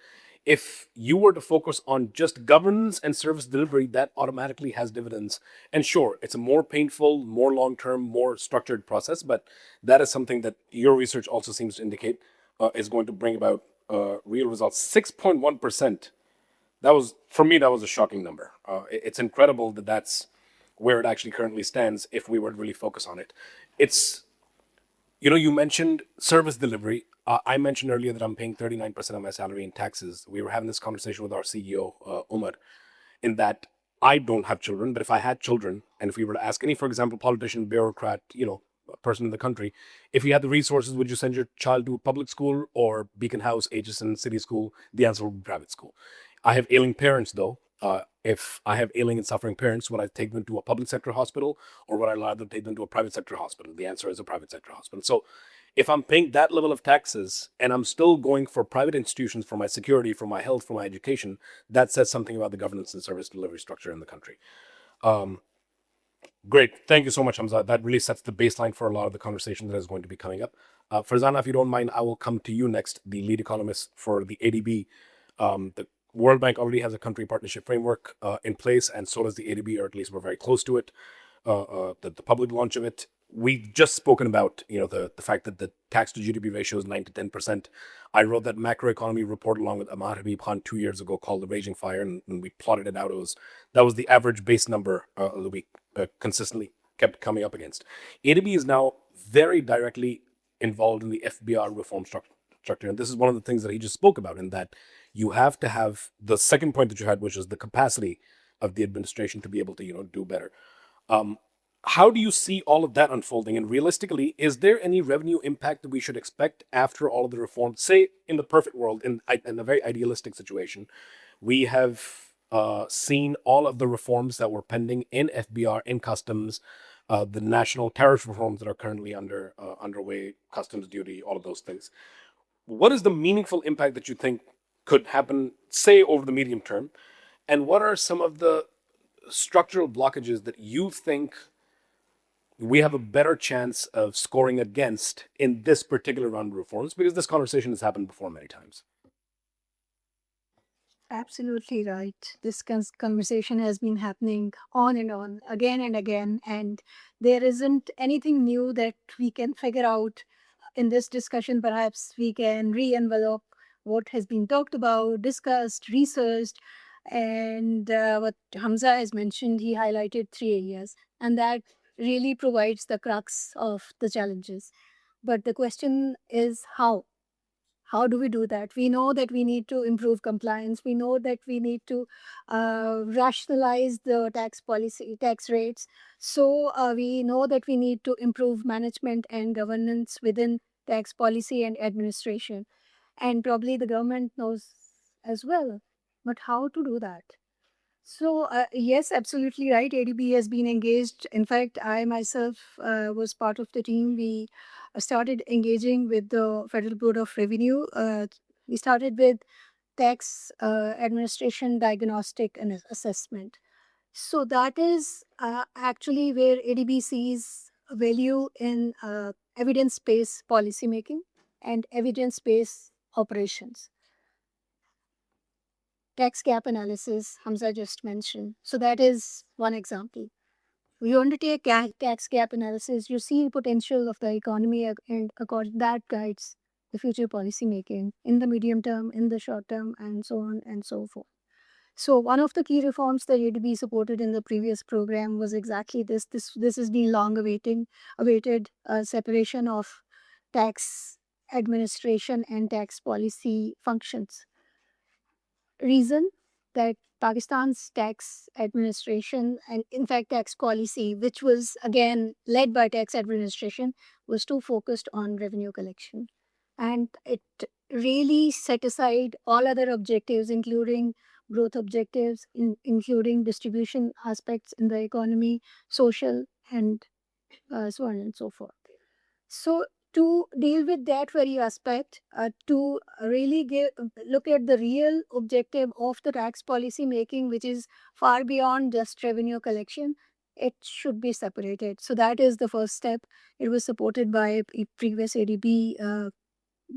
if you were to focus on just governance and service delivery, that automatically has dividends. And sure, it's a more painful, more long-term, more structured process, but that is something that your research also seems to indicate is going to bring about real results. 6.1%. For me, that was a shocking number. It's incredible that that's where it actually currently stands if we were to really focus on it. You mentioned service delivery. I mentioned earlier that I'm paying 39% of my salary in taxes. We were having this conversation with our CEO, Umar, in that I don't have children, but if I had children, and if we were to ask any, for example, politician, bureaucrat, person in the country, if you had the resources, would you send your child to public school or Beacon House, Aitchison City School? The answer would be private school. I have ailing parents, though. If I have ailing and suffering parents, would I take them to a public sector hospital or would I allow them to take them to a private sector hospital? The answer is a private sector hospital. So if I'm paying that level of taxes and I'm still going for private institutions for my security, for my health, for my education, that says something about the governance and service delivery structure in the country. Great. Thank you so much, Hamza. That really sets the baseline for a lot of the conversation that is going to be coming up. Farzana, if you don't mind, I will come to you next, the lead economist for the ADB. The World Bank already has a country partnership framework in place, and so does the ADB, or at least we're very close to it. The public launch of it we've just spoken about, the fact that the tax to GDP ratio is 9 to 10%. I wrote that macroeconomy report along with Amar Habib Khan 2 years ago called The Raging Fire, and we plotted it out. That was the average base number that we consistently kept coming up against. ADB is now very directly involved in the FBR reform structure. And this is one of the things that he just spoke about, in that you have to have the second point that you had, which is the capacity of the administration to be able to, do better. How do you see all of that unfolding? And realistically, is there any revenue impact that we should expect after all of the reforms? Say, in the perfect world, in a very idealistic situation, we have seen all of the reforms that were pending in FBR, in customs, the national tariff reforms that are currently underway, customs duty, all of those things. What is the meaningful impact that you think could happen, say, over the medium term? And what are some of the structural blockages that you think we have a better chance of scoring against in this particular round of reforms? Because this conversation has happened before many times. Absolutely right. This conversation has been happening on and on, again and again, and there isn't anything new that we can figure out in this discussion. Perhaps we can re-envelope what has been talked about, discussed, researched, and what Hamza has mentioned, he highlighted 3 areas, and that really provides the crux of the challenges. But the question is how? How do we do that? We know that we need to improve compliance. We know that we need to rationalize the tax policy, tax rates. So we know that we need to improve management and governance within tax policy and administration. And probably the government knows as well. But how to do that? So, yes, absolutely right. ADB has been engaged. In fact, I myself was part of the team. We started engaging with the Federal Board of Revenue. We started with tax administration diagnostic and assessment. So, that is actually where ADB sees value in evidence based policymaking and evidence based operations. Tax gap analysis, Hamza just mentioned. So that is one example. You undertake tax gap analysis, you see potential of the economy, and according that guides the future policy making in the medium term, in the short term, and so on and so forth. So one of the key reforms that ADB supported in the previous program was exactly this. This has been long awaited separation of tax administration and tax policy functions. Reason that Pakistan's tax administration and in fact tax policy, which was again led by tax administration, was too focused on revenue collection. And it really set aside all other objectives, including growth objectives, including distribution aspects in the economy, social, and so on and so forth. So to deal with that very aspect, to really look at the real objective of the tax policy making, which is far beyond just revenue collection, it should be separated. So that is the first step. It was supported by a previous ADB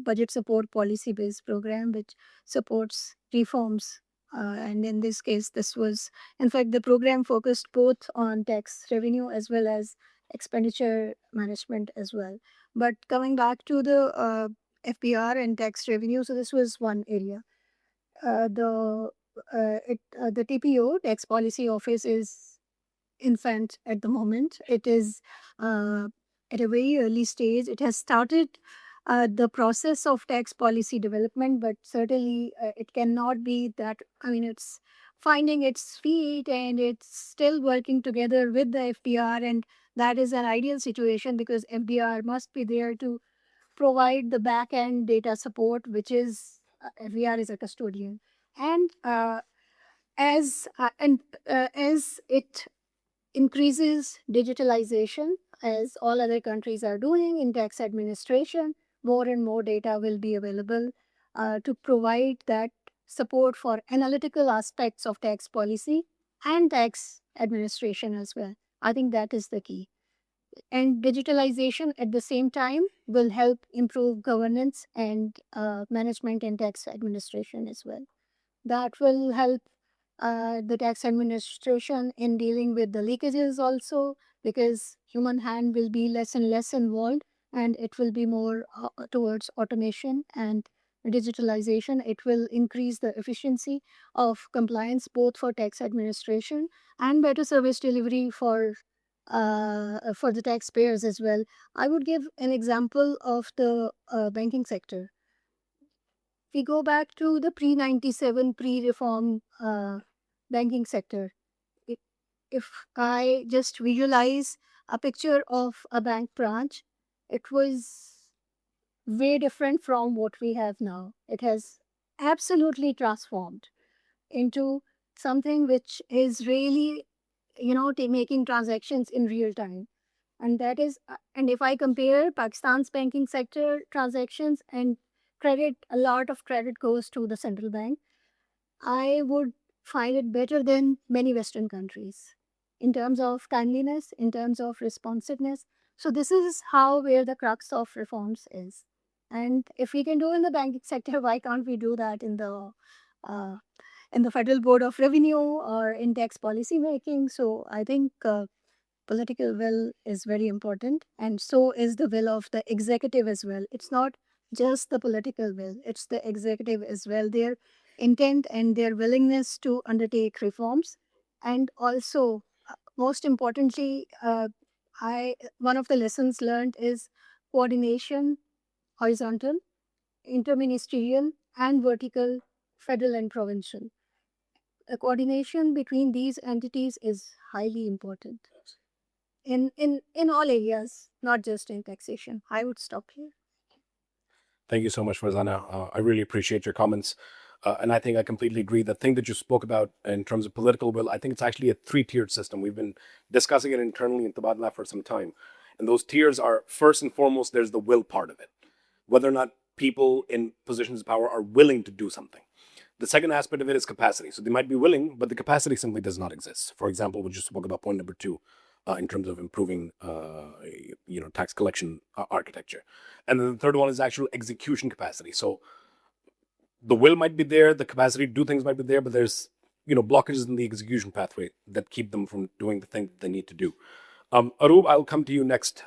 budget support policy based program, which supports reforms. And in this case, this was, in fact, the program focused both on tax revenue as well as expenditure management as well. But coming back to the FBR and tax revenue, so this was one area. The TPO, Tax Policy Office, is infant at the moment. It is at a very early stage. It has started the process of tax policy development, but certainly it cannot be that. I mean, it's finding its feet and it's still working together with the FDR, and that is an ideal situation because FDR must be there to provide the back end data support, which is FDR is a custodian, and as it increases digitalization, as all other countries are doing in tax administration, more and more data will be available to provide that support for analytical aspects of tax policy and tax administration as well. I think that is the key. And digitalization at the same time will help improve governance and management and tax administration as well. That will help the tax administration in dealing with the leakages also, because human hand will be less and less involved, and it will be more towards automation and digitalization. It will increase the efficiency of compliance both for tax administration and better service delivery for the taxpayers as well. I would give an example of the banking sector. We go back to the pre-97, pre-reform banking sector. I- If I just visualize a picture of a bank branch, it was way different from what we have now. It has absolutely transformed into something which is really, making transactions in real time. And that is, and if I compare Pakistan's banking sector transactions and credit, a lot of credit goes to the central bank. I would find it better than many Western countries in terms of timeliness, in terms of responsiveness. So this is how where the crux of reforms is. And if we can do in the banking sector, why can't we do that uh, in the Federal Board of Revenue or in tax policy making? So I think political will is very important, and so is the will of the executive as well. It's not just the political will, it's the executive as well, their intent and their willingness to undertake reforms. And also, most importantly, I one of the lessons learned is coordination, horizontal, interministerial, and vertical, federal and provincial. Coordination between these entities is highly important in all areas, not just in taxation. I would stop here. Thank you so much, Farzana. I really appreciate your comments. And I think I completely agree. The thing that you spoke about in terms of political will, I think it's actually a three-tiered system. We've been discussing it internally in Tabadlab for some time. And those tiers are, first and foremost, there's the will part of it. Whether or not people in positions of power are willing to do something. The second aspect of it is capacity. So they might be willing, but the capacity simply does not exist. For example, we just spoke about point number two, in terms of improving, tax collection architecture. And then the third one is actual execution capacity. So the will might be there, the capacity to do things might be there, but there's blockages in the execution pathway that keep them from doing the thing that they need to do. Arup, I'll come to you next.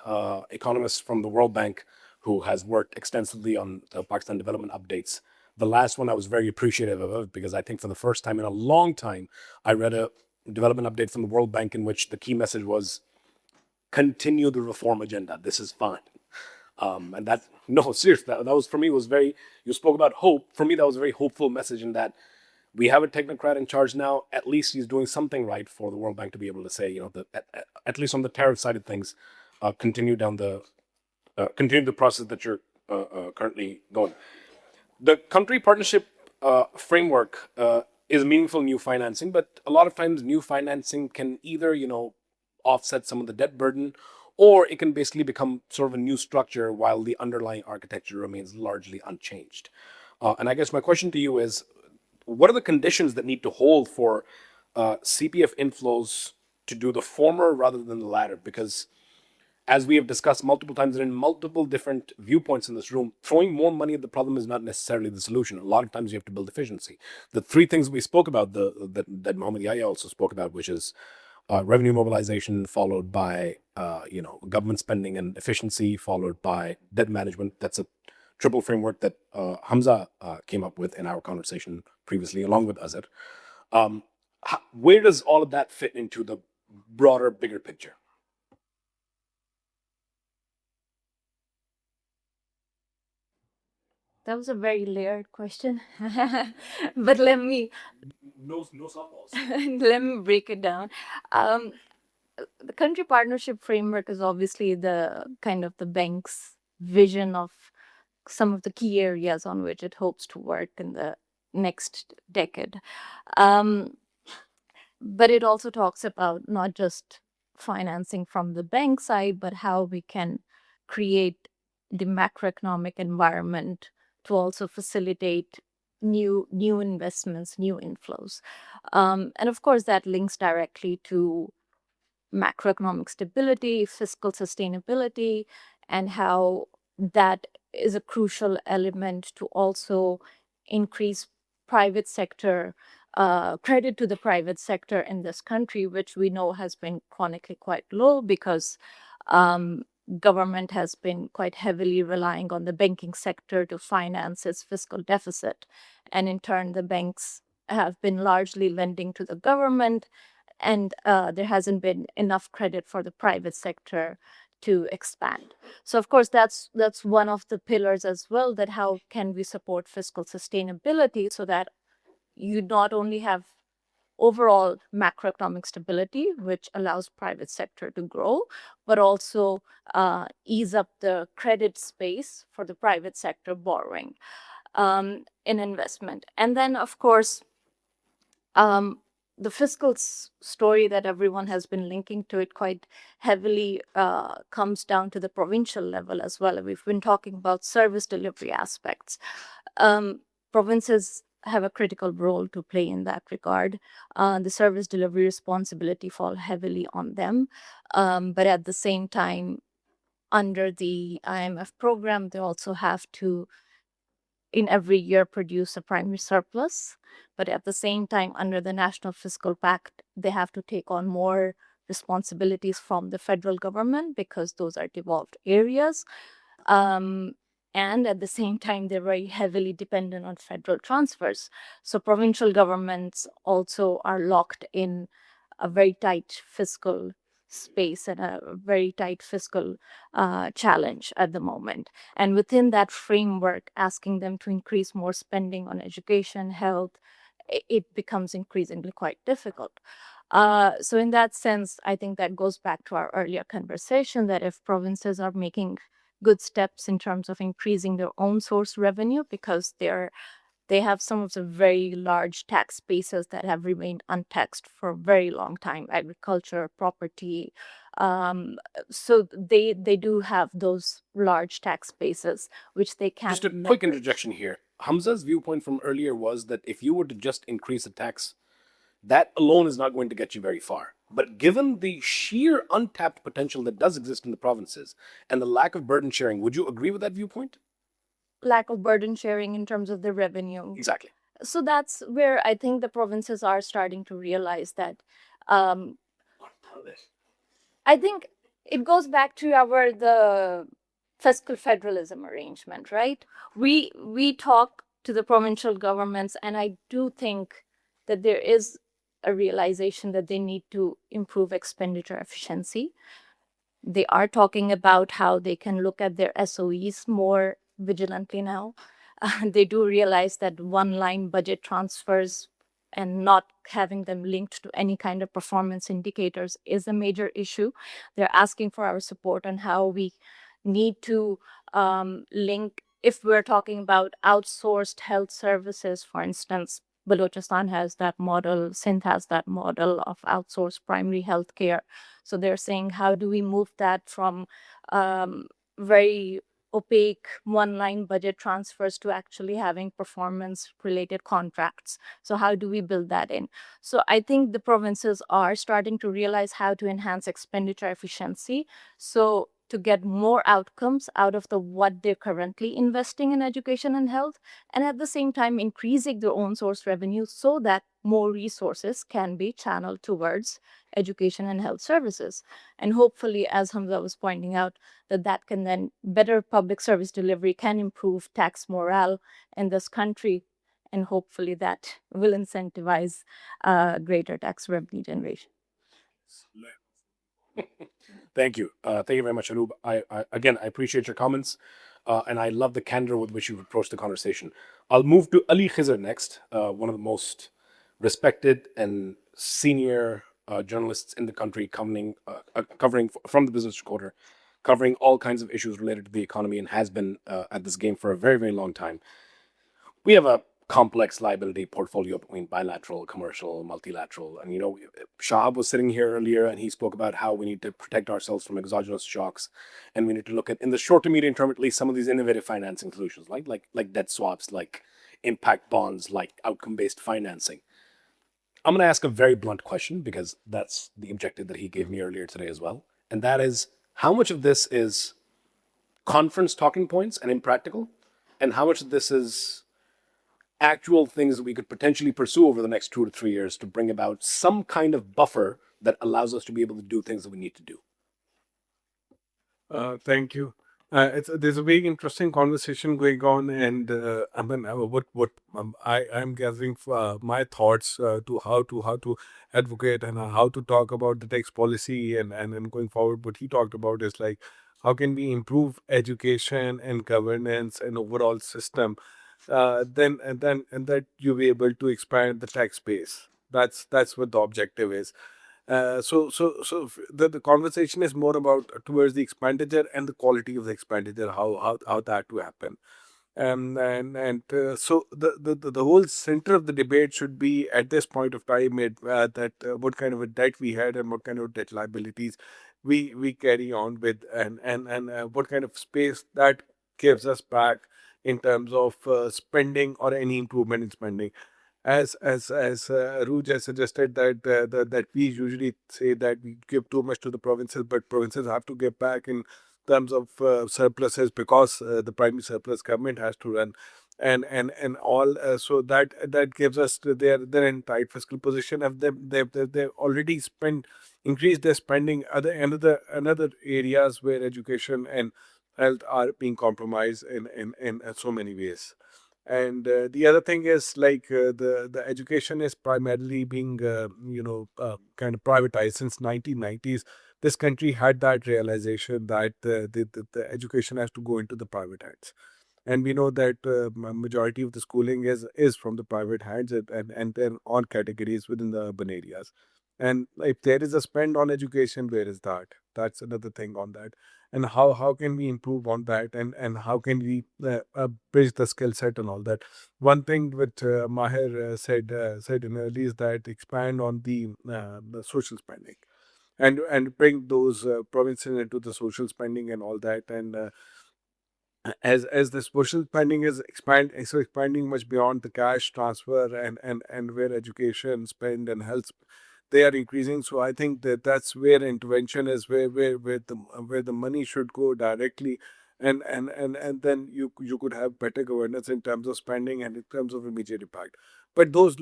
Economist from the World Bank who has worked extensively on the Pakistan development updates. The last one I was very appreciative of because I think for the first time in a long time, I read a development update from the World Bank in which the key message was continue the reform agenda. This is fine. And that, no, seriously, that was for me was very, you spoke about hope. For me, that was a very hopeful message in that we have a technocrat in charge now. At least he's doing something right for the World Bank to be able to say, at least on the tariff side of things, continue the process that you're currently going. The country partnership framework is meaningful new financing, but a lot of times new financing can either, offset some of the debt burden, or it can basically become sort of a new structure while the underlying architecture remains largely unchanged. And I guess my question to you is, what are the conditions that need to hold for CPF inflows to do the former rather than the latter? Because as we have discussed multiple times and in multiple different viewpoints in this room, throwing more money at the problem is not necessarily the solution. A lot of times you have to build efficiency. The three things we spoke about, that Mohammed Yahya also spoke about, which is revenue mobilization, followed by government spending and efficiency, followed by debt management. That's a triple framework that Hamza came up with in our conversation previously, along with Azhar. Where does all of that fit into the broader, bigger picture? That was a very layered question. But let me No softballs. let me break it down. Um, the country partnership framework is obviously the kind of the bank's vision of some of the key areas on which it hopes to work in the next decade. Um, but it also talks about not just financing from the bank side, but how we can create the macroeconomic environment to also facilitate new investments, new inflows. And of course, that links directly to macroeconomic stability, fiscal sustainability, and how that is a crucial element to also increase private sector credit to the private sector in this country, which we know has been chronically quite low because government has been quite heavily relying on the banking sector to finance its fiscal deficit. And in turn, the banks have been largely lending to the government, and there hasn't been enough credit for the private sector to expand. So of course that's one of the pillars as well, that how can we support fiscal sustainability so that you not only have overall macroeconomic stability, which allows private sector to grow, but also ease up the credit space for the private sector borrowing in investment. And then, of course, the fiscal story that everyone has been linking to it quite heavily comes down to the provincial level as well. We've been talking about service delivery aspects. Provinces have a critical role to play in that regard. The service delivery responsibility fall heavily on them. But at the same time, under the IMF program, they also have to, in every year, produce a primary surplus. But at the same time, under the National Fiscal Pact, they have to take on more responsibilities from the federal government because those are devolved areas. And at the same time, they're very heavily dependent on federal transfers. So provincial governments also are locked in a very tight fiscal space and a very tight fiscal challenge at the moment. And within that framework, asking them to increase more spending on education, health, it becomes increasingly quite difficult. So in that sense, I think that goes back to our earlier conversation that if provinces are making good steps in terms of increasing their own source revenue, because they have some of the very large tax bases that have remained untaxed for a very long time, agriculture, property. So they do have those large tax bases, which they can't. Just a quick interjection here. Hamza's viewpoint from earlier was that if you were to just increase the tax, that alone is not going to get you very far. But given the sheer untapped potential that does exist in the provinces and the lack of burden sharing, would you agree with that viewpoint? Lack of burden sharing in terms of the revenue. Exactly. So that's where I think the provinces are starting to realize that. I think it goes back to the fiscal federalism arrangement, right? We talk to the provincial governments, and I do think that there is a realization that they need to improve expenditure efficiency. They are talking about how they can look at their SOEs more vigilantly now. They do realize that one-line budget transfers and not having them linked to any kind of performance indicators is a major issue. They're asking for our support on how we need to link, if we're talking about outsourced health services, for instance, Balochistan has that model, Sindh has that model of outsourced primary health care. So they're saying, how do we move that from very opaque one-line budget transfers to actually having performance-related contracts? So how do we build that in? So I think the provinces are starting to realize how to enhance expenditure efficiency. So to get more outcomes out of what they're currently investing in education and health, and at the same time increasing their own source revenue so that more resources can be channeled towards education and health services. And hopefully, as Hamza was pointing out, that can then better public service delivery can improve tax morale in this country, and hopefully that will incentivize greater tax revenue generation. Thank you. Thank you very much, Anoop. I appreciate your comments, and I love the candor with which you've approached the conversation. I'll move to Ali Khizr next, one of the most respected and senior journalists in the country, covering from the Business Recorder, covering all kinds of issues related to the economy, and has been at this game for a very, very long time. We have a complex liability portfolio between bilateral, commercial, multilateral. And, Shahab was sitting here earlier and he spoke about how we need to protect ourselves from exogenous shocks. And we need to look at, in the short to medium term, at least some of these innovative financing solutions, like debt swaps, like impact bonds, like outcome-based financing. I'm going to ask a very blunt question because that's the objective that he gave me earlier today as well. And that is, how much of this is conference talking points and impractical? And how much of this is actual things that we could potentially pursue over the next 2 to 3 years to bring about some kind of buffer that allows us to be able to do things that we need to do. Thank you. There's a very interesting conversation going on, and I mean, what I'm gathering my thoughts to how to advocate and how to talk about the tax policy and going forward. What he talked about is like how can we improve education and governance and overall system. Then that you'll be able to expand the tax base. That's what the objective is. The conversation is more about towards the expenditure and the quality of the expenditure, how that to happen. So the whole center of the debate should be at this point of time that what kind of a debt we had and what kind of debt liabilities we carry on with, and what kind of space that gives us back in terms of spending or any improvement in spending. As Ruj has suggested that we usually say that we give too much to the provinces, but provinces have to give back in terms of surpluses because the primary surplus government has to run, and all. So that gives us they're in tight fiscal position. If they've already increased their spending, another areas where education and health are being compromised in so many ways. And the other thing is like the education is primarily being kind of privatized since 1990s. This country had that realization that the education has to go into the private hands, and we know that majority of the schooling is from the private hands, and then on categories within the urban areas. And if there is a spend on education, where is that? That's another thing on that. And how can we improve on that, and how can we bridge the skill set and all that. One thing which Maher said in early is that expand on the social spending, and bring those provinces into the social spending and all that. And as the social spending is expanding much beyond the cash transfer, and where education spend and health, they are increasing. So I think that's where intervention is, where the money should go directly, and then you could have better governance in terms of spending and in terms of immediate impact. But those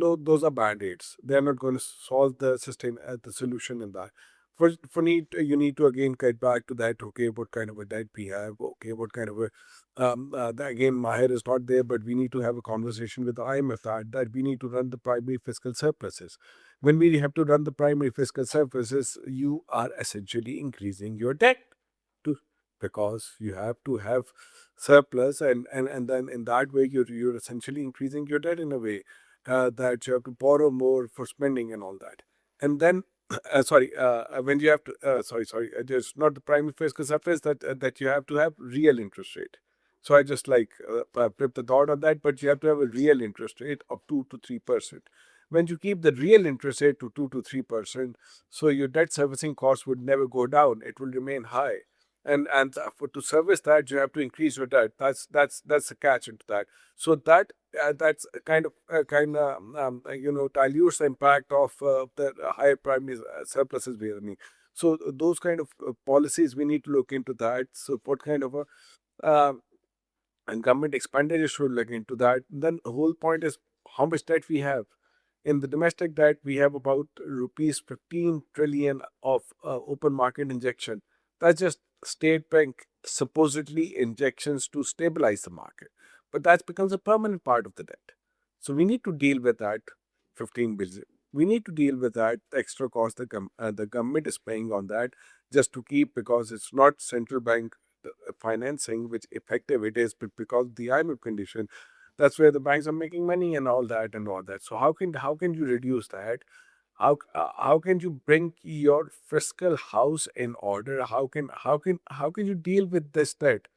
are band-aids. They're not going to solve the solution in that. You need to again get back to that. Okay, what kind of a debt we have? Okay, what kind of a again, Maher is not there, but we need to have a conversation with the IMF that we need to run the primary fiscal surpluses. When we have to run the primary fiscal surpluses, you are essentially increasing your debt to, because you have to have surplus, and then in that way you're essentially increasing your debt in a way that you have to borrow more for spending and all that. And then when you have to just not the primary fiscal surplus, that you have to have real interest rate. So I just flip the thought on that, but you have to have a real interest rate of 2 to 3%. When you keep the real interest rate to 2 to 3%, so your debt servicing costs would never go down; it will remain high. And for to service that, you have to increase your debt. That's the catch into that. So that's dilutes the impact of the higher primary surpluses we are running. So those kind of policies we need to look into that. So what kind of a uh, and government expenditure should look into that. Then the whole point is how much debt we have. In the domestic debt, we have about rupees 15 trillion of open market injection. That's just state bank supposedly injections to stabilize the market, but that becomes a permanent part of the debt. So we need to deal with that 15 billion. We need to deal with that extra cost the government is paying on that just to keep, because it's not central bank financing which effective it is, but because of the IMF condition, that's where the banks are making money and all that and all that. So how can you reduce that? How can you bring your fiscal house in order? How can you deal with this debt?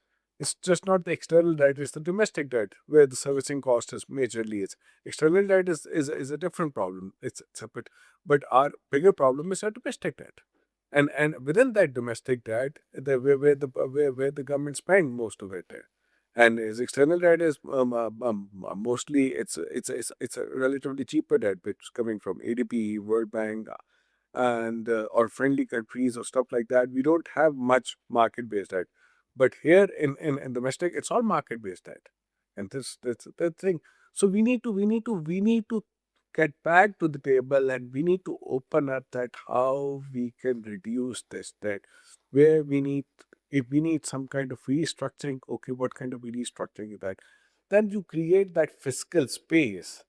It's just not the external debt; it's the domestic debt where the servicing cost is majorly is. External debt is a different problem. It's separate, but our bigger problem is our domestic debt, and within that domestic debt, where the government spend most of it. And his external debt is mostly it's a relatively cheaper debt, which is coming from ADB, World Bank, and or friendly countries or stuff like that. We don't have much market based debt, but here in domestic, it's all market based debt, and this that's the thing. So we need to get back to the table, and we need to open up that how we can reduce this debt, where we need, if we need some kind of restructuring, okay, what kind of restructuring is that? Then you create that fiscal space,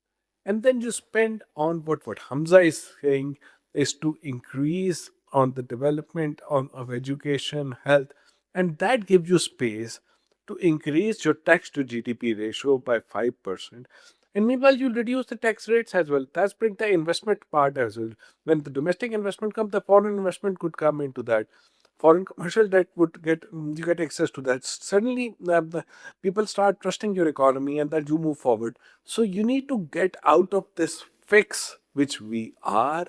and then you spend on what Hamza is saying is to increase on the development of education, health, and that gives you space to increase your tax to GDP ratio by 5%. And meanwhile, you'll reduce the tax rates as well. That's bring the investment part as well. When the domestic investment comes, the foreign investment could come into that. Foreign commercial debt would get, you get access to that. Suddenly, the people start trusting your economy, and that you move forward. So you need to get out of this fix which we are,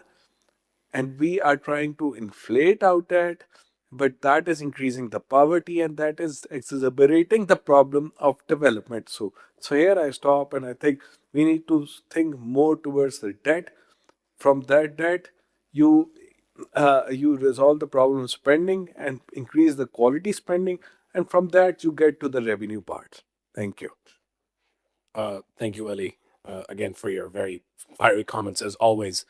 and we are trying to inflate out that, but that is increasing the poverty, and that is exacerbating the problem of development. So here I stop, and I think we need to think more towards the debt. From that debt, you you resolve the problem of spending and increase the quality spending, and from that you get to the revenue part. Thank you. Thank you, Ali, again for your very fiery comments as always.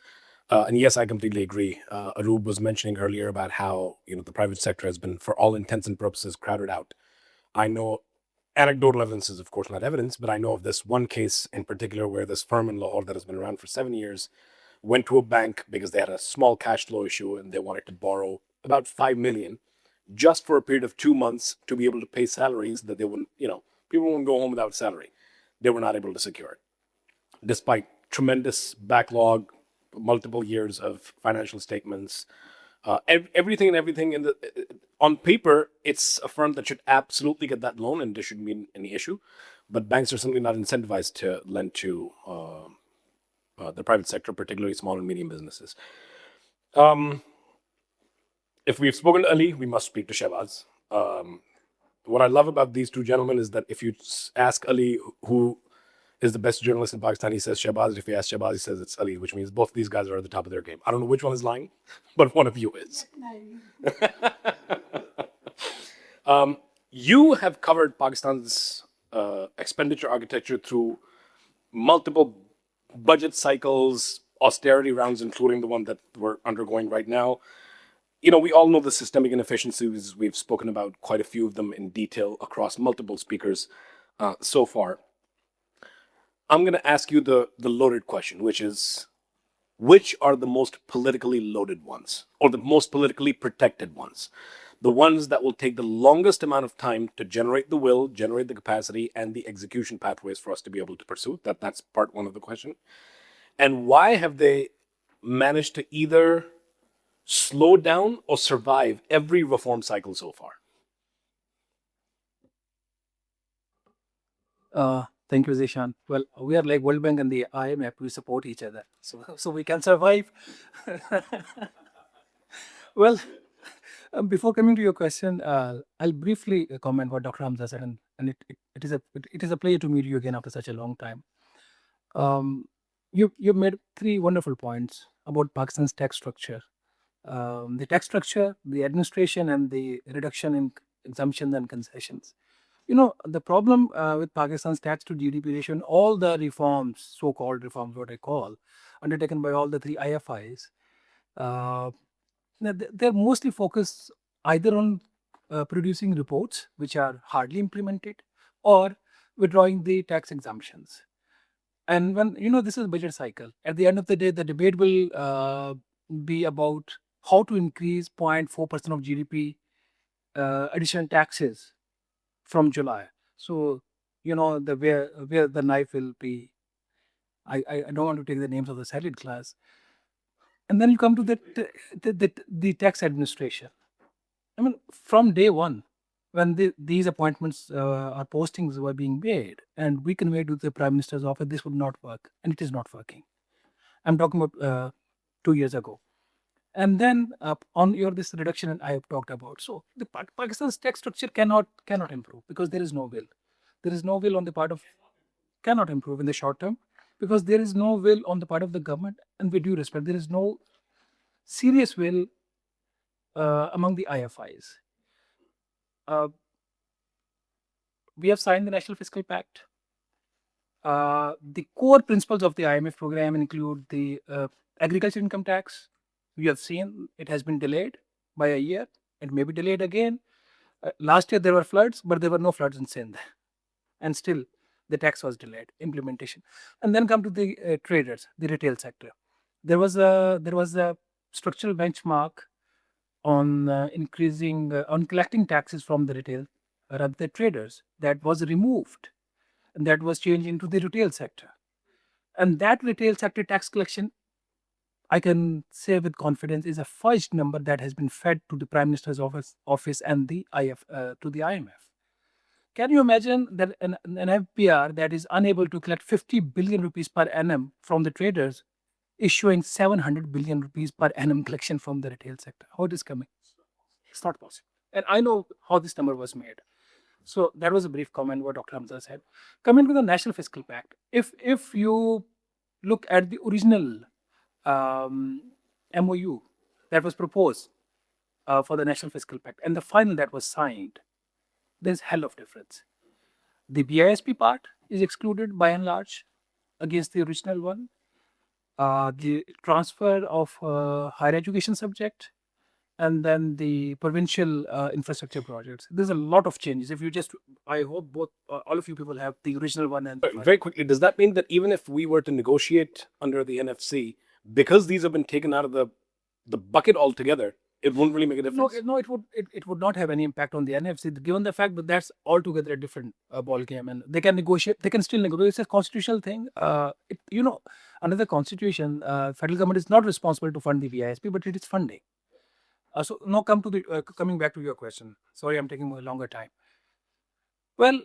And yes, I completely agree. Arub was mentioning earlier about how the private sector has been, for all intents and purposes, crowded out. I know anecdotal evidence is, of course, not evidence, but I know of this one case in particular where this firm in Lahore that has been around for 7 years went to a bank because they had a small cash flow issue and they wanted to borrow about 5 million just for a period of 2 months to be able to pay salaries that they wouldn't, people wouldn't go home without salary. They were not able to secure it, despite tremendous backlog, multiple years of financial statements, everything and everything in the on paper, it's a firm that should absolutely get that loan, and there shouldn't be any issue. But banks are simply not incentivized to lend to the private sector, particularly small and medium businesses. If we've spoken to Ali, we must speak to Shehbaz. What I love about these two gentlemen is that if you ask Ali who is the best journalist in Pakistan, he says Shehbaz. If you ask Shehbaz, he says it's Ali, which means both of these guys are at the top of their game. I don't know which one is lying, but one of you is. You have covered Pakistan's expenditure architecture through multiple budget cycles, austerity rounds, including the one that we're undergoing right now. We all know the systemic inefficiencies. We've spoken about quite a few of them in detail across multiple speakers so far. I'm going to ask you the loaded question, which is, which are the most politically loaded ones, or the most politically protected ones? The ones that will take the longest amount of time to generate the will, generate the capacity, and the execution pathways for us to be able to pursue. That's part one of the question. And why have they managed to either slow down or survive every reform cycle so far? Thank you, Zishan. Well, we are like World Bank and the IMF. We support each other, so we can survive. Well, before coming to your question, I'll briefly comment what Dr. Hamza said, and it is a pleasure to meet you again after such a long time. You made three wonderful points about Pakistan's tax structure. The tax structure, the administration, and the reduction in exemptions and concessions. The problem with Pakistan's tax to GDP ratio and all the reforms, so-called reforms, what I call, undertaken by all the three IFIs, they're mostly focused either on producing reports which are hardly implemented or withdrawing the tax exemptions. And when, this is budget cycle, at the end of the day, the debate will be about how to increase 0.4% of GDP additional taxes from July. So, where the knife will be. I don't want to take the names of the salad class. And then you come to the tax administration. I mean, from day one, when these appointments or postings were being made, and we conveyed to the Prime Minister's office, this would not work, and it is not working. I'm talking about 2 years ago. And then on this reduction I have talked about. So the Pakistan's tax structure cannot improve because there is no will. There is no will on the part of, cannot improve in the short term because there is no will on the part of the government. And with due respect, there is no serious will among the IFIs. We have signed the National Fiscal Pact. The core principles of the IMF program include the agriculture income tax. We have seen it has been delayed by a year. It may be delayed again. Last year there were floods, but there were no floods in Sindh, and still the tax was delayed implementation. And then come to the traders, the retail sector. There was a structural benchmark on on collecting taxes from the retail, rather the traders, that was removed, and that was changed into the retail sector. And that retail sector tax collection, I can say with confidence, is a fudged number that has been fed to the Prime Minister's office and the to the IMF. Can you imagine that an FPR that is unable to collect 50 billion rupees per annum from the traders issuing 700 billion rupees per annum collection from the retail sector? How it is coming? It's not possible. And I know how this number was made. So that was a brief comment what Dr. Hamza said. Coming to the National Fiscal Pact, if you look at the original MOU that was proposed for the National Fiscal Pact and the final that was signed, there's hell of difference. The BISP part is excluded by and large against the original one. The transfer of higher education subject, and then the provincial infrastructure projects. There's a lot of changes. If you just, I hope both, all of you people have the original one and Very quickly, does that mean that even if we were to negotiate under the NFC, because these have been taken out of the bucket altogether, it won't really make a difference? No, it would not have any impact on the NFC, given the fact that that's altogether a different ball game, and they can negotiate. They can still negotiate. It's a constitutional thing. Under the constitution, federal government is not responsible to fund the VISP, but it is funding. So now coming back to your question. Sorry, I'm taking a longer time. Well,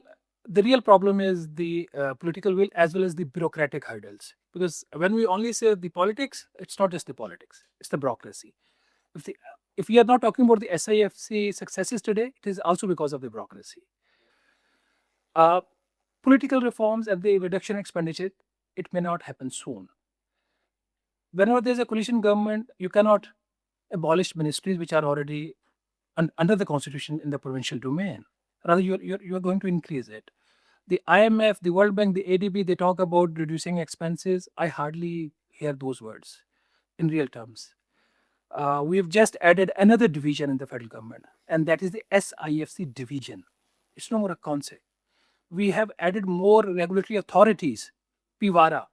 the real problem is the political will as well as the bureaucratic hurdles. Because when we only say the politics, it's not just the politics; it's the bureaucracy. If we are not talking about the SIFC successes today, it is also because of the bureaucracy. Political reforms and the reduction in expenditure, it may not happen soon. Whenever there's a coalition government, you cannot abolish ministries which are already under the constitution in the provincial domain. Rather, you're going to increase it. The IMF, the World Bank, the ADB, they talk about reducing expenses. I hardly hear those words in real terms. We have just added another division in the federal government, and that is the SIFC division. It's no more a concept. We have added more regulatory authorities, PIVARA,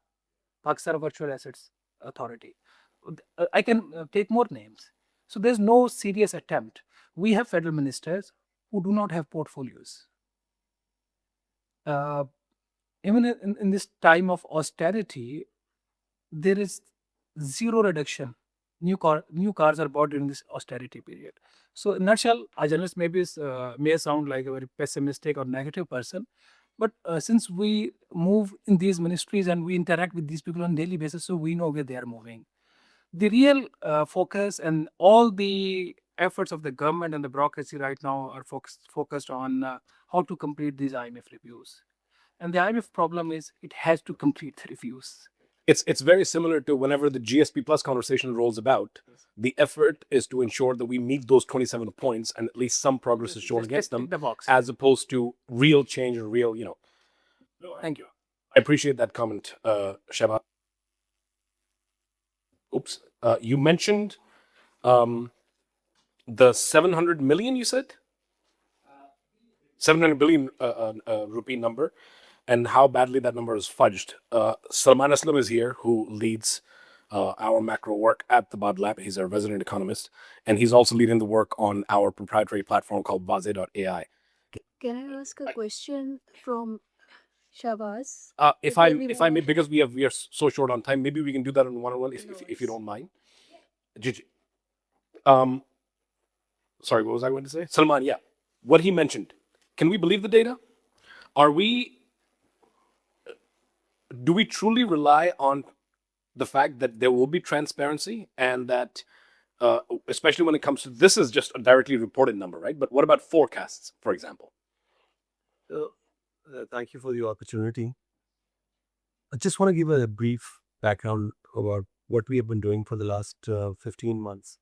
Pakistan Virtual Assets Authority. I can take more names. So there's no serious attempt. We have federal ministers who do not have portfolios. Even in this time of austerity, there is zero reduction. New cars are bought during this austerity period. So in a nutshell, a journalist may sound like a very pessimistic or negative person, but since we move in these ministries and we interact with these people on a daily basis, so we know where they are moving. The real focus and all the efforts of the government and the bureaucracy right now are focused on how to complete these IMF reviews. And the IMF problem is it has to complete the reviews. It's very similar to whenever the GSP Plus conversation rolls about. The effort is to ensure that we meet those 27 points and at least some progress is shown against them, as opposed to real change or real, Thank you. I appreciate that comment, Shaba. Oops. You mentioned the 700 million, you said? 700 billion rupee number, and how badly that number is fudged. Salman Aslam is here, who leads our macro work at the Tabadlab. He's our resident economist, and he's also leading the work on our proprietary platform called Baze.ai. Can I ask a question from Shabaz? If I may, because we are so short on time, maybe we can do that on one-on-one if you don't mind. Gigi. Sorry, what was I going to say? Salman, yeah. What he mentioned. Can we believe the data? Do we truly rely on the fact that there will be transparency and that, especially when it comes to, this is just a directly reported number, right? But what about forecasts, for example? Thank you for the opportunity. I just want to give a brief background about what we have been doing for the last 15 months.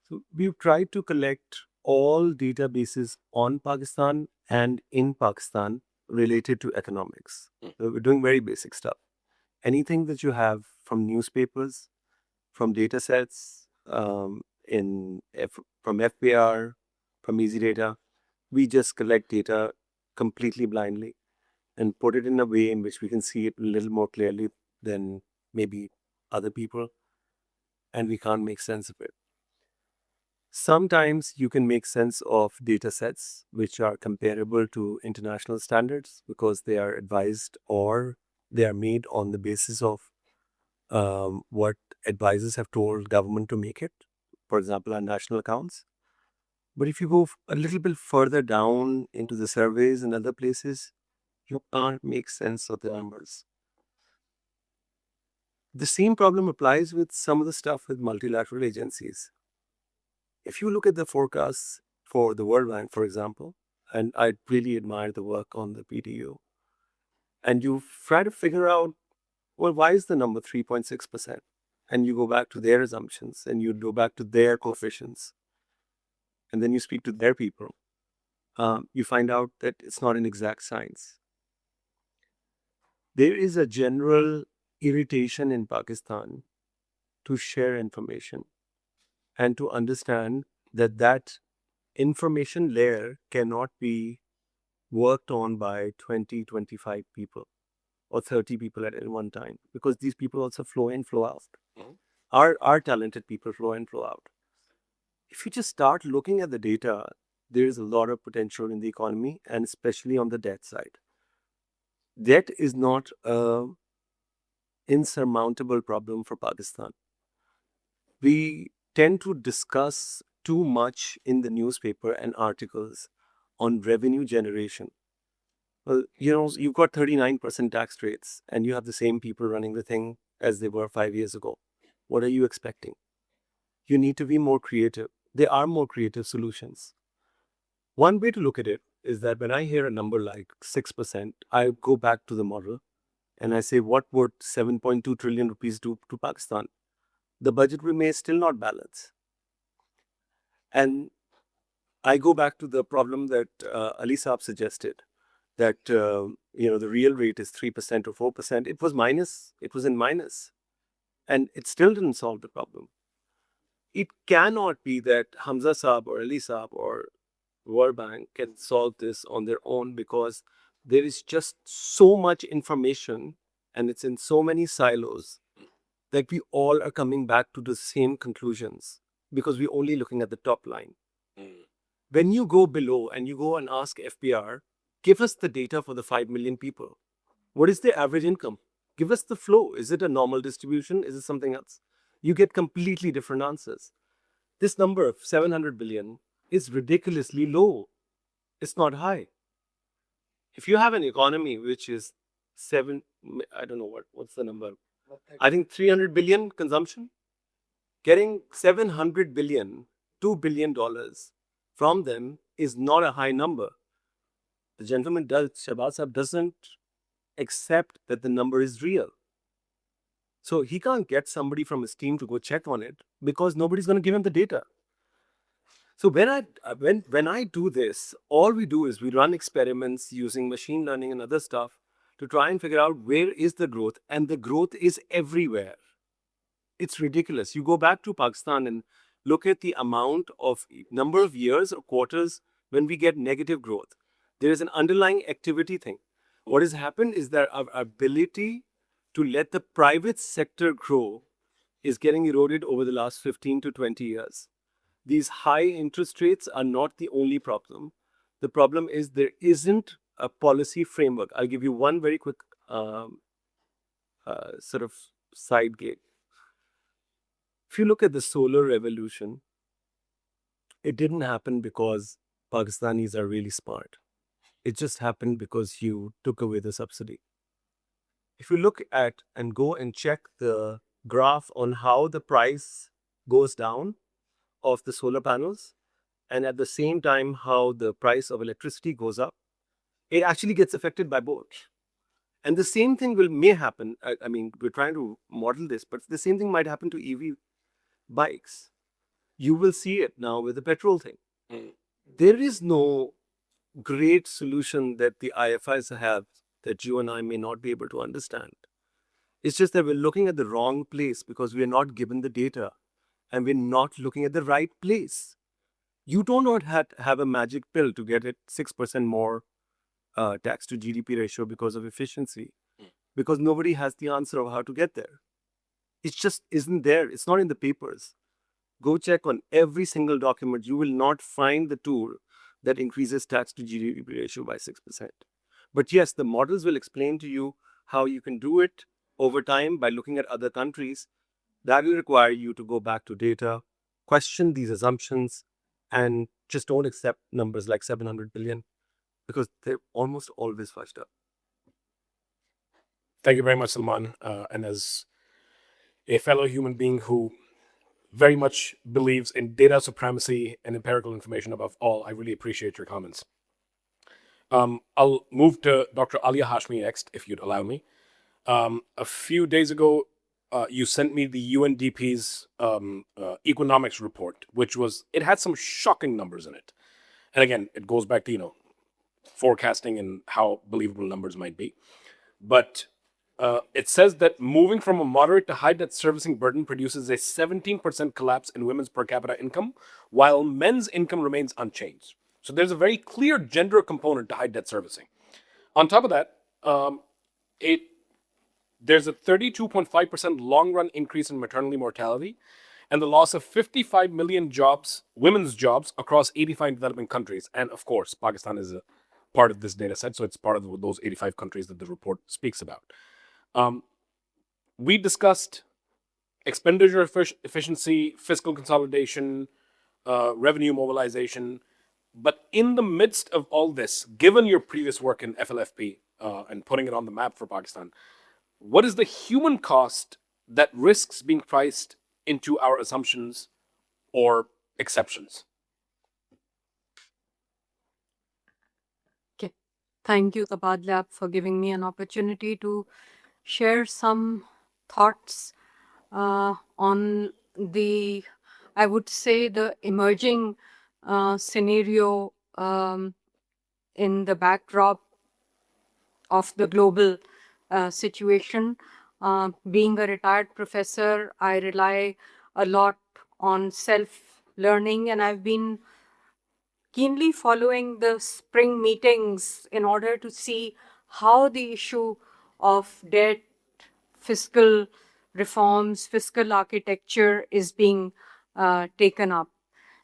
So we've tried to collect all databases on Pakistan and in Pakistan related to economics. So we're doing very basic stuff. Anything that you have from newspapers, from data sets, from FPR, from Easy Data, we just collect data completely blindly and put it in a way in which we can see it a little more clearly than maybe other people, and we can't make sense of it. Sometimes you can make sense of data sets which are comparable to international standards because they are advised or they are made on the basis of what advisors have told government to make it. For example, our national accounts. But if you go a little bit further down into the surveys and other places, you can't make sense of the numbers. The same problem applies with some of the stuff with multilateral agencies. If you look at the forecasts for the World Bank, for example, and I really admire the work on the PDU, and you try to figure out, well, why is the number 3.6%? And you go back to their assumptions and you go back to their coefficients, and then you speak to their people, you find out that it's not an exact science. There is a general irritation in Pakistan to share information and to understand that that information layer cannot be worked on by 20, 25 people or 30 people at one time, because these people also flow in, flow out. Our talented people flow in, flow out. If you just start looking at the data, there is a lot of potential in the economy, and especially on the debt side. Debt is not an insurmountable problem for Pakistan. We tend to discuss too much in the newspaper and articles on revenue generation. Well, you've got 39% tax rates and you have the same people running the thing as they were 5 years ago. What are you expecting? You need to be more creative. There are more creative solutions. One way to look at it is that when I hear a number like 6%, I go back to the model and I say, what would 7.2 trillion rupees do to Pakistan? The budget may still not balance. And I go back to the problem that Ali Saab suggested, that the real rate is 3% or 4%. It was minus. It was in minus. And it still didn't solve the problem. It cannot be that Hamza Saab or Ali Saab or World Bank can solve this on their own, because there is just so much information and it's in so many silos that we all are coming back to the same conclusions because we're only looking at the top line. When you go below and you go and ask FPR, give us the data for the 5 million people. What is their average income? Give us the flow. Is it a normal distribution? Is it something else? You get completely different answers. This number of 700 billion is ridiculously low. It's not high. If you have an economy which is I don't know what's the number. I think 300 billion consumption. Getting 700 billion, $2 billion from them is not a high number. The gentleman Shahbaz Saab doesn't accept that the number is real. So he can't get somebody from his team to go check on it because nobody's going to give him the data. So when I do this, all we do is we run experiments using machine learning and other stuff to try and figure out where is the growth, and the growth is everywhere. It's ridiculous. You go back to Pakistan and look at the amount of number of years or quarters when we get negative growth. There is an underlying activity thing. What has happened is that our ability to let the private sector grow is getting eroded over the last 15 to 20 years. These high interest rates are not the only problem. The problem is there isn't a policy framework. I'll give you one very quick sort of side gig. If you look at the solar revolution, it didn't happen because Pakistanis are really smart. It just happened because you took away the subsidy. If you look at and go and check the graph on how the price goes down of the solar panels, and at the same time how the price of electricity goes up, it actually gets affected by both. And the same thing may happen. I mean, we're trying to model this, but the same thing might happen to EV bikes. You will see it now with the petrol thing. There is no great solution that the IFIs have that you and I may not be able to understand. It's just that we're looking at the wrong place because we're not given the data and we're not looking at the right place. You do not have a magic pill to get it 6% more tax to GDP ratio because of efficiency, because nobody has the answer of how to get there. It just isn't there. It's not in the papers. Go check on every single document. You will not find the tool that increases tax to GDP ratio by 6%. But yes, the models will explain to you how you can do it over time by looking at other countries. That will require you to go back to data, question these assumptions, and just don't accept numbers like 700 billion because they're almost always fudged up. Thank you very much, Salman. And as a fellow human being who very much believes in data supremacy and empirical information above all, I really appreciate your comments. I'll move to Dr. Alia Hashmi next, if you'd allow me. A few days ago, you sent me the UNDP's economics report, it had some shocking numbers in it. And again, it goes back to, forecasting and how believable numbers might be. But it says that moving from a moderate to high debt servicing burden produces a 17% collapse in women's per capita income, while men's income remains unchanged. So there's a very clear gender component to high debt servicing. On top of that, there's a 32.5% long-run increase in maternity mortality and the loss of 55 million jobs, women's jobs, across 85 developing countries. And of course, Pakistan is a part of this data set, so it's part of those 85 countries that the report speaks about. We discussed expenditure efficiency, fiscal consolidation, revenue mobilization. But in the midst of all this, given your previous work in FLFP and putting it on the map for Pakistan, what is the human cost that risks being priced into our assumptions or exceptions? Okay. Thank you, Tabadlab, for giving me an opportunity to share some thoughts on the, I would say, the emerging scenario in the backdrop of the global situation. Being a retired professor, I rely a lot on self-learning, and I've been keenly following the spring meetings in order to see how the issue of debt, fiscal reforms, fiscal architecture is being taken up.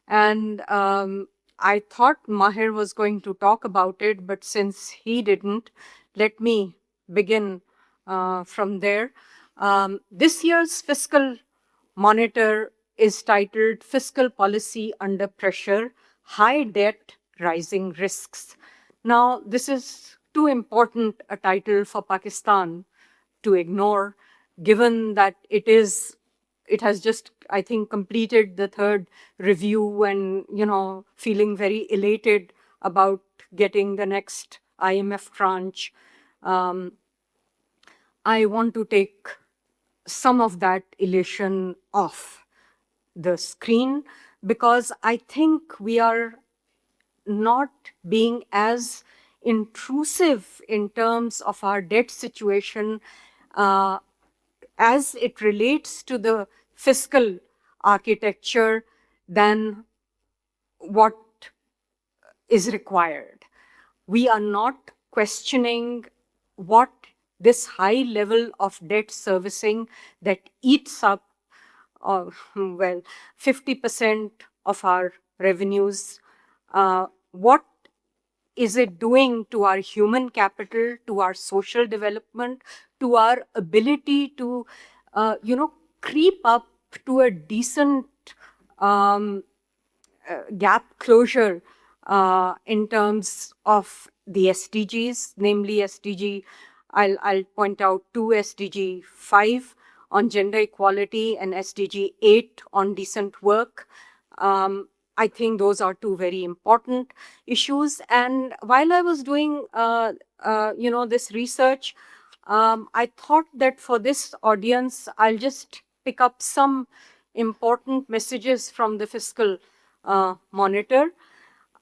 And I thought Mahir was going to talk about it, but since he didn't, let me begin from there. This year's fiscal monitor is titled Fiscal Policy Under Pressure, High Debt, Rising Risks. Now, this is too important a title for Pakistan to ignore, given that it has just, I think, completed the third review and, feeling very elated about getting the next IMF tranche. I want to take some of that elation off the screen because I think we are not being as intrusive in terms of our debt situation as it relates to the fiscal architecture than what is required. We are not questioning what this high level of debt servicing that eats up, 50% of our revenues, what is it doing to our human capital, to our social development, to our ability to, creep up to a decent gap closure in terms of the SDGs, namely SDG, I'll point out two, SDG 5 on gender equality and SDG 8 on decent work. I think those are two very important issues. And while I was doing, this research, I thought that for this audience, I'll just pick up some important messages from the fiscal monitor.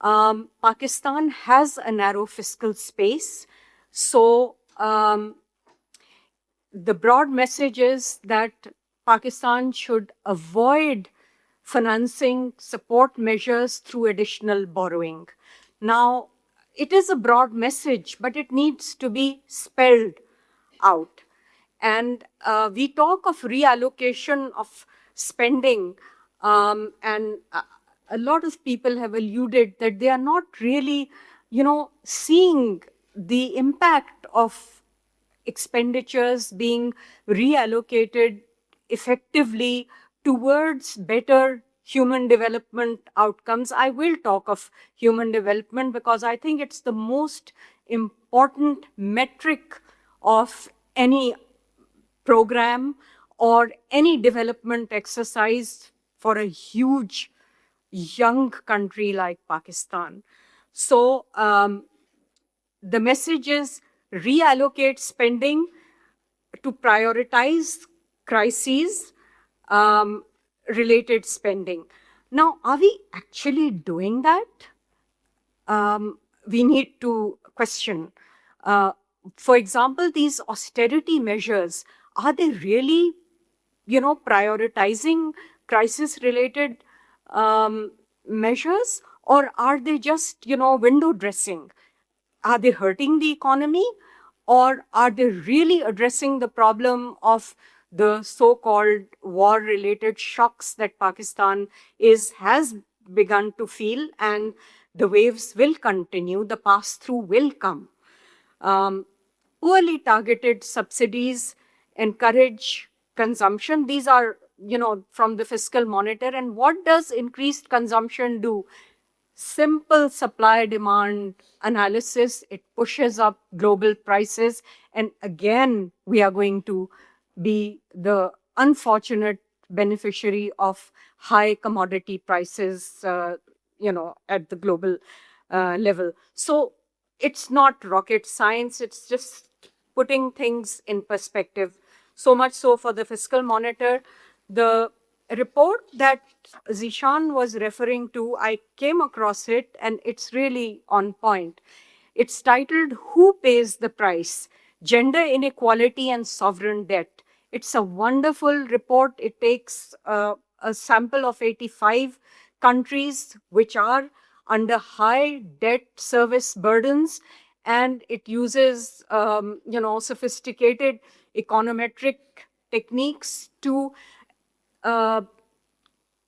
Pakistan has a narrow fiscal space. So the broad message is that Pakistan should avoid financing support measures through additional borrowing. Now, it is a broad message, but it needs to be spelled out. And we talk of reallocation of spending, and a lot of people have alluded that they are not really, seeing the impact of expenditures being reallocated effectively towards better human development outcomes. I will talk of human development because I think it's the most important metric of any program or any development exercise for a huge young country like Pakistan. So the message is reallocate spending to prioritize crises related spending. Now, are we actually doing that? We need to question. For example, these austerity measures, are they really, prioritizing crisis-related measures, or are they just, window dressing? Are they hurting the economy, or are they really addressing the problem of the so-called war-related shocks that Pakistan has begun to feel, and the waves will continue, the pass-through will come. Poorly targeted subsidies encourage consumption. These are, from the fiscal monitor. And what does increased consumption do? Simple supply-demand analysis, it pushes up global prices. And again, we are going to be the unfortunate beneficiary of high commodity prices, at the global level. So it's not rocket science, it's just putting things in perspective. So much so for the fiscal monitor. The report that Zishan was referring to, I came across it and it's really on point. It's titled, Who Pays the Price? Gender Inequality and Sovereign Debt. It's a wonderful report. It takes a sample of 85 countries which are under high debt service burdens, and it uses sophisticated econometric techniques to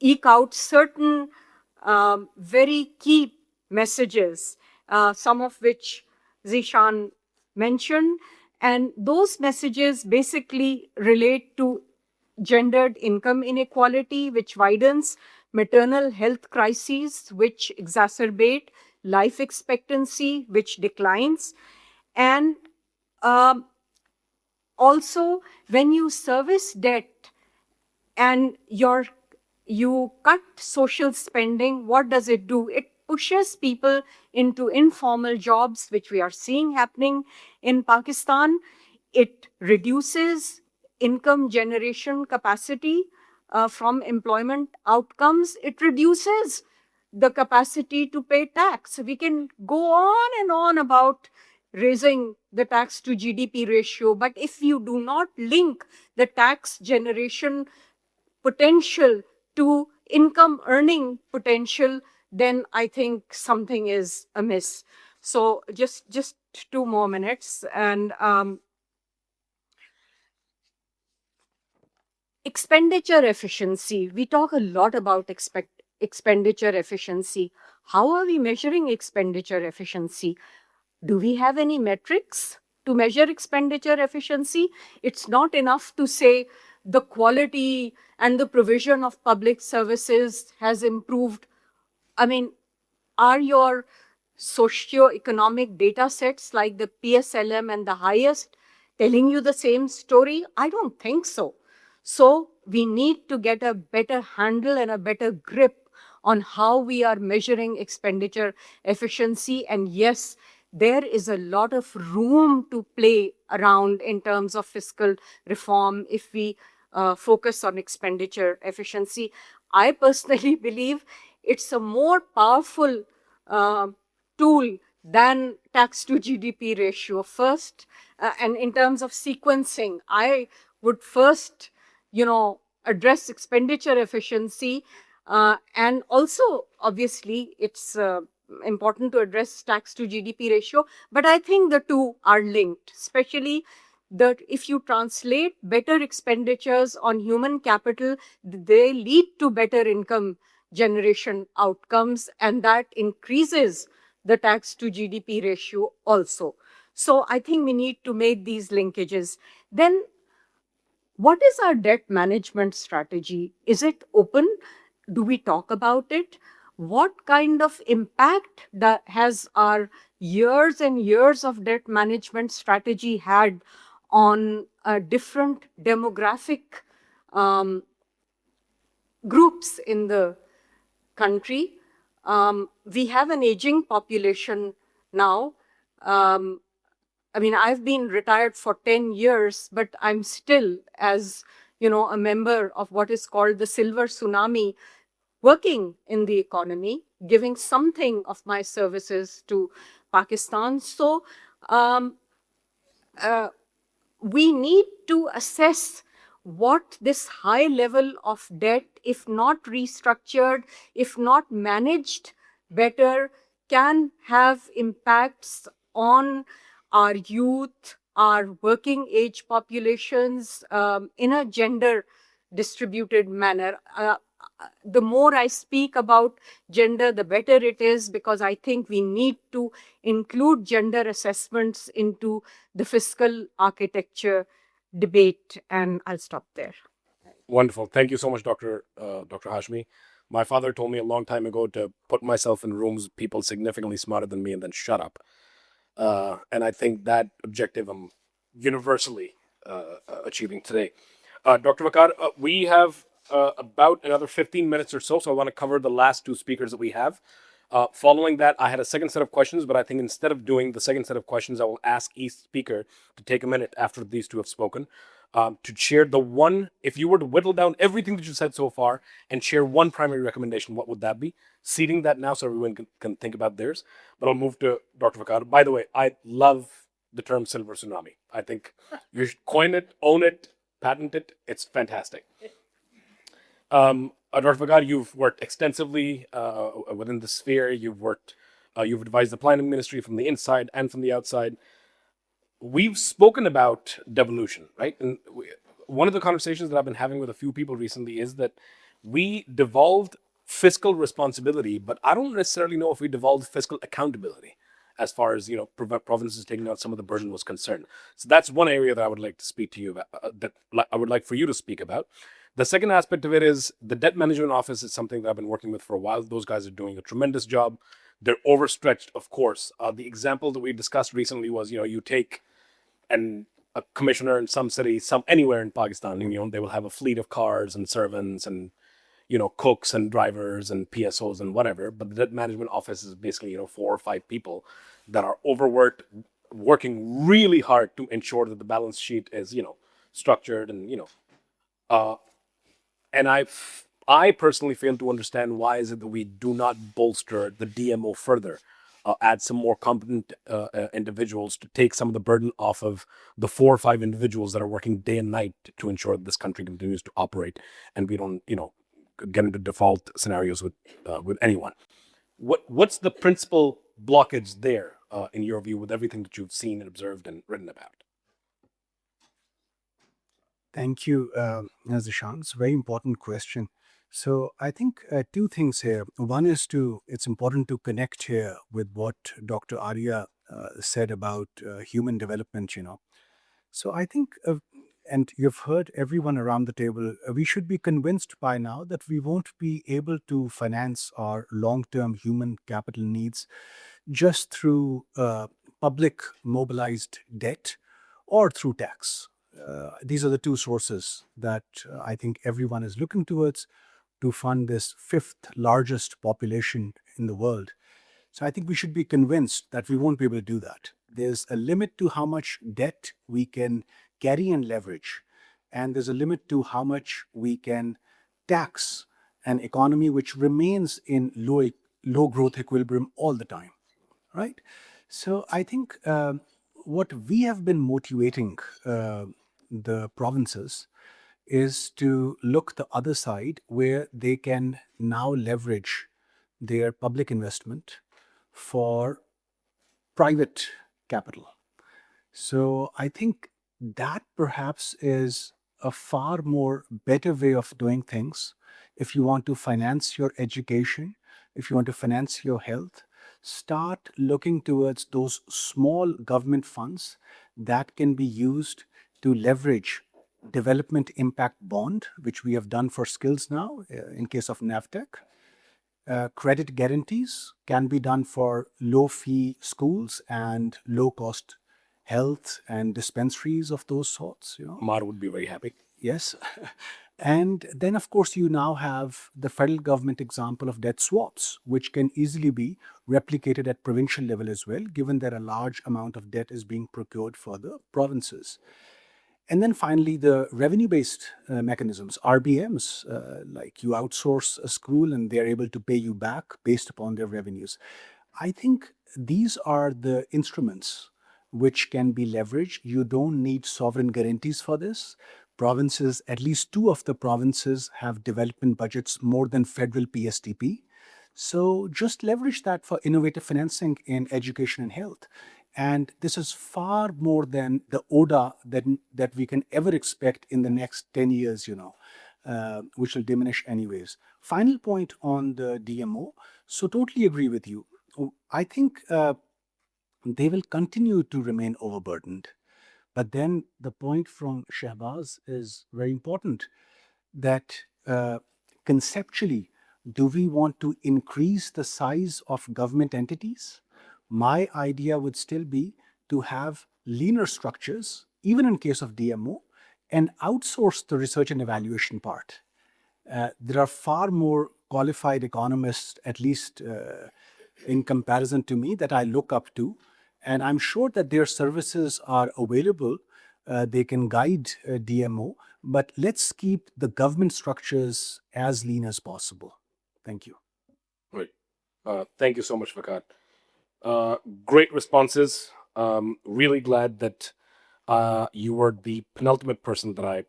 eke out certain very key messages, some of which Zishan mentioned. And those messages basically relate to gendered income inequality, which widens, maternal health crises, which exacerbate, life expectancy, which declines. And also, when you service debt and you cut social spending, what does it do? It pushes people into informal jobs, which we are seeing happening in Pakistan. It reduces income generation capacity from employment outcomes. It reduces the capacity to pay tax. We can go on and on about raising the tax to GDP ratio, but if you do not link the tax generation potential to income earning potential, then I think something is amiss. So just 2 more minutes. And expenditure efficiency. We talk a lot about expenditure efficiency. How are we measuring expenditure efficiency? Do we have any metrics to measure expenditure efficiency? It's not enough to say the quality and the provision of public services has improved. I mean, are your socio-economic data sets like the PSLM and the highest telling you the same story? I don't think so. So we need to get a better handle and a better grip on how we are measuring expenditure efficiency. And yes, there is a lot of room to play around in terms of fiscal reform if we focus on expenditure efficiency. I personally believe it's a more powerful tool than tax to GDP ratio. First, and in terms of sequencing, I would first, address expenditure efficiency, and also, obviously, it's important to address tax to GDP ratio. But I think the two are linked, especially that if you translate better expenditures on human capital, they lead to better income generation outcomes, and that increases the tax to GDP ratio also. So I think we need to make these linkages. Then, what is our debt management strategy? Is it open? Do we talk about it? What kind of impact has our years and years of debt management strategy had on different demographic groups in the country? We have an aging population now. I've been retired for 10 years, but I'm still, as a member of what is called the silver tsunami, working in the economy, giving something of my services to Pakistan. So we need to assess what this high level of debt, if not restructured, if not managed better, can have impacts on our youth, our working age populations, in a gender distributed manner. The more I speak about gender, the better it is, because I think we need to include gender assessments into the fiscal architecture debate. And I'll stop there. Wonderful. Thank you so much, Dr. Hashmi. My father told me a long time ago to put myself in rooms with people significantly smarter than me and then shut up. And I think that objective I'm universally achieving today. Dr. Vakar, we have about another 15 minutes or so I want to cover the last two speakers that we have. Following that, I had a second set of questions, but I think instead of doing the second set of questions, I will ask each speaker to take a minute after these two have spoken to share the one, if you were to whittle down everything that you said so far and share one primary recommendation, what would that be? Seeding that now so everyone can think about theirs. But I'll move to Dr. Vakar. By the way, I love the term silver tsunami. I think you should coin it, own it, patent it. It's fantastic. Dr. Vakar, you've worked extensively within the sphere. You've advised the planning ministry from the inside and from the outside. We've spoken about devolution, right? And one of the conversations that I've been having with a few people recently is that we devolved fiscal responsibility, but I don't necessarily know if we devolved fiscal accountability as far as, provinces taking out some of the burden was concerned. So that's one area that I would like to speak to you about, that I would like for you to speak about. The second aspect of it is the debt management office is something that I've been working with for a while. Those guys are doing a tremendous job. They're overstretched, of course. The example that we discussed recently was, you take a commissioner in some city, anywhere in Pakistan, they will have a fleet of cars and servants and, cooks and drivers and PSOs and whatever. But the debt management office is basically, 4 or 5 people that are overworked, working really hard to ensure that the balance sheet is, structured and, and I personally fail to understand why is it that we do not bolster the DMO further, add some more competent individuals to take some of the burden off of the 4 or 5 individuals that are working day and night to ensure that this country continues to operate and we don't, get into default scenarios with anyone. What's the principal blockage there, in your view, with everything that you've seen and observed and written about? Thank you, Zishan. It's a very important question. So I think 2 things here. One is it's important to connect here with what Dr. Arya said about human development, So I think, and you've heard everyone around the table, we should be convinced by now that we won't be able to finance our long-term human capital needs just through public mobilized debt or through tax. These are the 2 sources that I think everyone is looking towards to fund this 5th largest population in the world. So I think we should be convinced that we won't be able to do that. There's a limit to how much debt we can carry and leverage, and there's a limit to how much we can tax an economy which remains in low low growth equilibrium all the time, right? So I think what we have been motivating the provinces is to look the other side where they can now leverage their public investment for private capital. So I think that perhaps is a far more better way of doing things. If you want to finance your education, if you want to finance your health, start looking towards those small government funds that can be used to leverage development impact bond, which we have done for skills now in case of NAVTEC. Credit guarantees can be done for low fee schools and low cost health and dispensaries of those sorts. Mar would be very happy. Yes. And then, of course, you now have the federal government example of debt swaps, which can easily be replicated at provincial level as well, given that a large amount of debt is being procured for the provinces. And then finally, the revenue-based mechanisms, RBMs, like you outsource a school and they're able to pay you back based upon their revenues. I think these are the instruments which can be leveraged. You don't need sovereign guarantees for this. Provinces, at least 2 of the provinces have development budgets more than federal PSTP. So just leverage that for innovative financing in education and health. And this is far more than the ODA that we can ever expect in the next 10 years, which will diminish anyways. Final point on the DMO. So totally agree with you. I think they will continue to remain overburdened. But then the point from Shehbaz is very important, that conceptually, do we want to increase the size of government entities? My idea would still be to have leaner structures, even in case of DMO, and outsource the research and evaluation part. There are far more qualified economists, at least in comparison to me, that I look up to. And I'm sure that their services are available. They can guide DMO, but let's keep the government structures as lean as possible. Thank you. Right. Thank you so much, Fakat. Great responses. Really glad that you were the penultimate person that I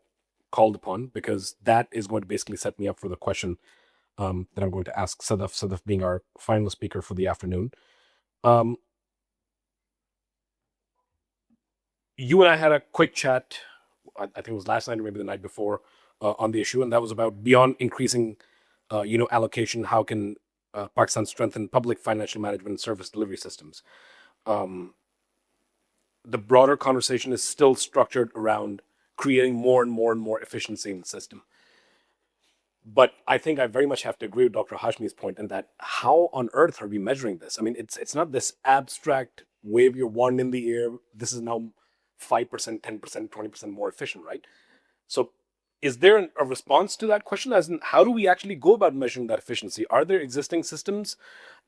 called upon, because that is going to basically set me up for the question that I'm going to ask Sadaf. Sadaf being our final speaker for the afternoon. You and I had a quick chat, I think it was last night or maybe the night before, on the issue, and that was about beyond increasing, allocation, how can Pakistan strengthen public financial management and service delivery systems. The broader conversation is still structured around creating more and more efficiency in the system. But I think I very much have to agree with Dr. Hashmi's point in that how on earth are we measuring this? I mean, it's not this abstract wave your wand in the air. This is now 5%, 10%, 20% more efficient, right? So is there a response to that question? As in, how do we actually go about measuring that efficiency? Are there existing systems?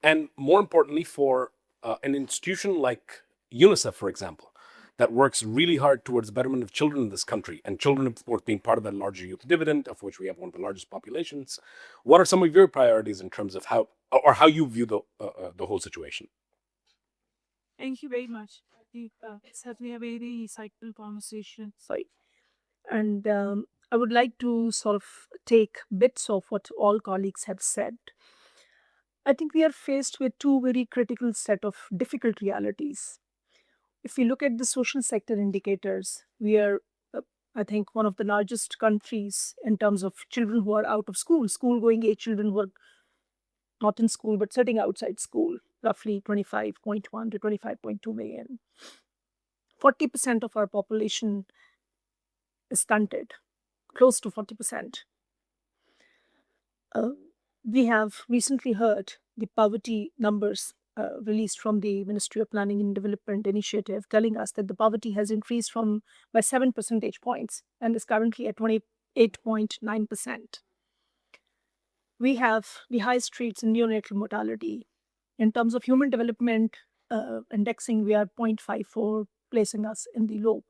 And more importantly, for an institution like UNICEF, for example, that works really hard towards the betterment of children in this country, and children, of course, being part of that larger youth dividend, of which we have one of the largest populations. What are some of your priorities in terms of how you view the whole situation? Thank you very much. I think it's certainly a very insightful conversation. Sorry. And I would like to sort of take bits of what all colleagues have said. I think we are faced with 2 very critical set of difficult realities. If we look at the social sector indicators, we are, I think, one of the largest countries in terms of children who are out of school, school-going age children who are not in school but sitting outside school, roughly 25.1 to 25.2 million. 40% of our population is stunted, close to 40%. We have recently heard the poverty numbers released from the Ministry of Planning and Development initiative, telling us that the poverty has increased by 7 percentage points and is currently at 28.9%. We have the highest rates in neonatal mortality. In terms of human development indexing, we are 0.54, placing us in the low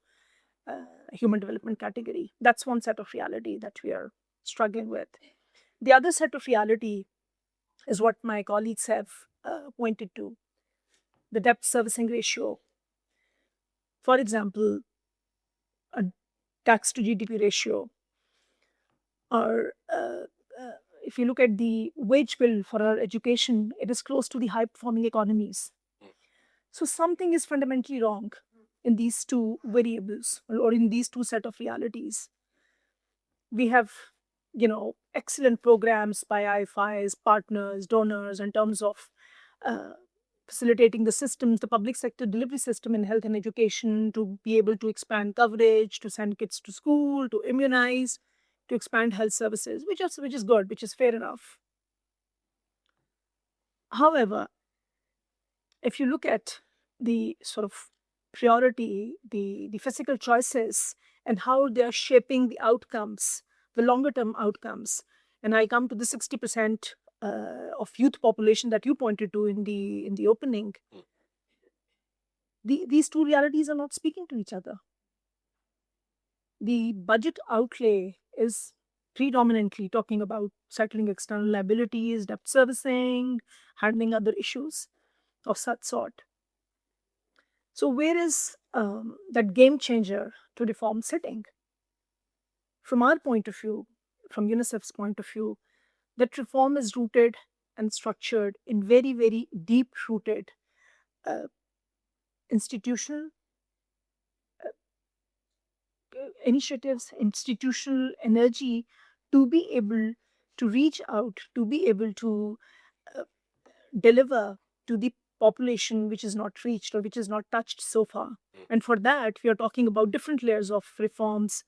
human development category. That's one set of reality that we are struggling with. The other set of reality is what my colleagues have pointed to. The debt servicing ratio, for example, a tax to GDP ratio, or if you look at the wage bill for our education, it is close to the high performing economies. So something is fundamentally wrong in these two variables or in these two set of realities. We have, excellent programs by IFIs, partners, donors in terms of facilitating the systems, the public sector delivery system in health and education to be able to expand coverage, to send kids to school, to immunize, to expand health services, which is good, which is fair enough. However, if you look at the sort of priority, the physical choices and how they are shaping the outcomes, the longer term outcomes, and I come to the 60% of youth population that you pointed to in the opening, these two realities are not speaking to each other. The budget outlay is predominantly talking about settling external liabilities, debt servicing, handling other issues of such sort. So where is that game changer to reform sitting? From our point of view, from UNICEF's point of view, that reform is rooted and structured in very, very deep-rooted institutional initiatives, institutional energy to be able to reach out, to be able to deliver to the population which is not reached or which is not touched so far. And for that, we are talking about different layers of reforms,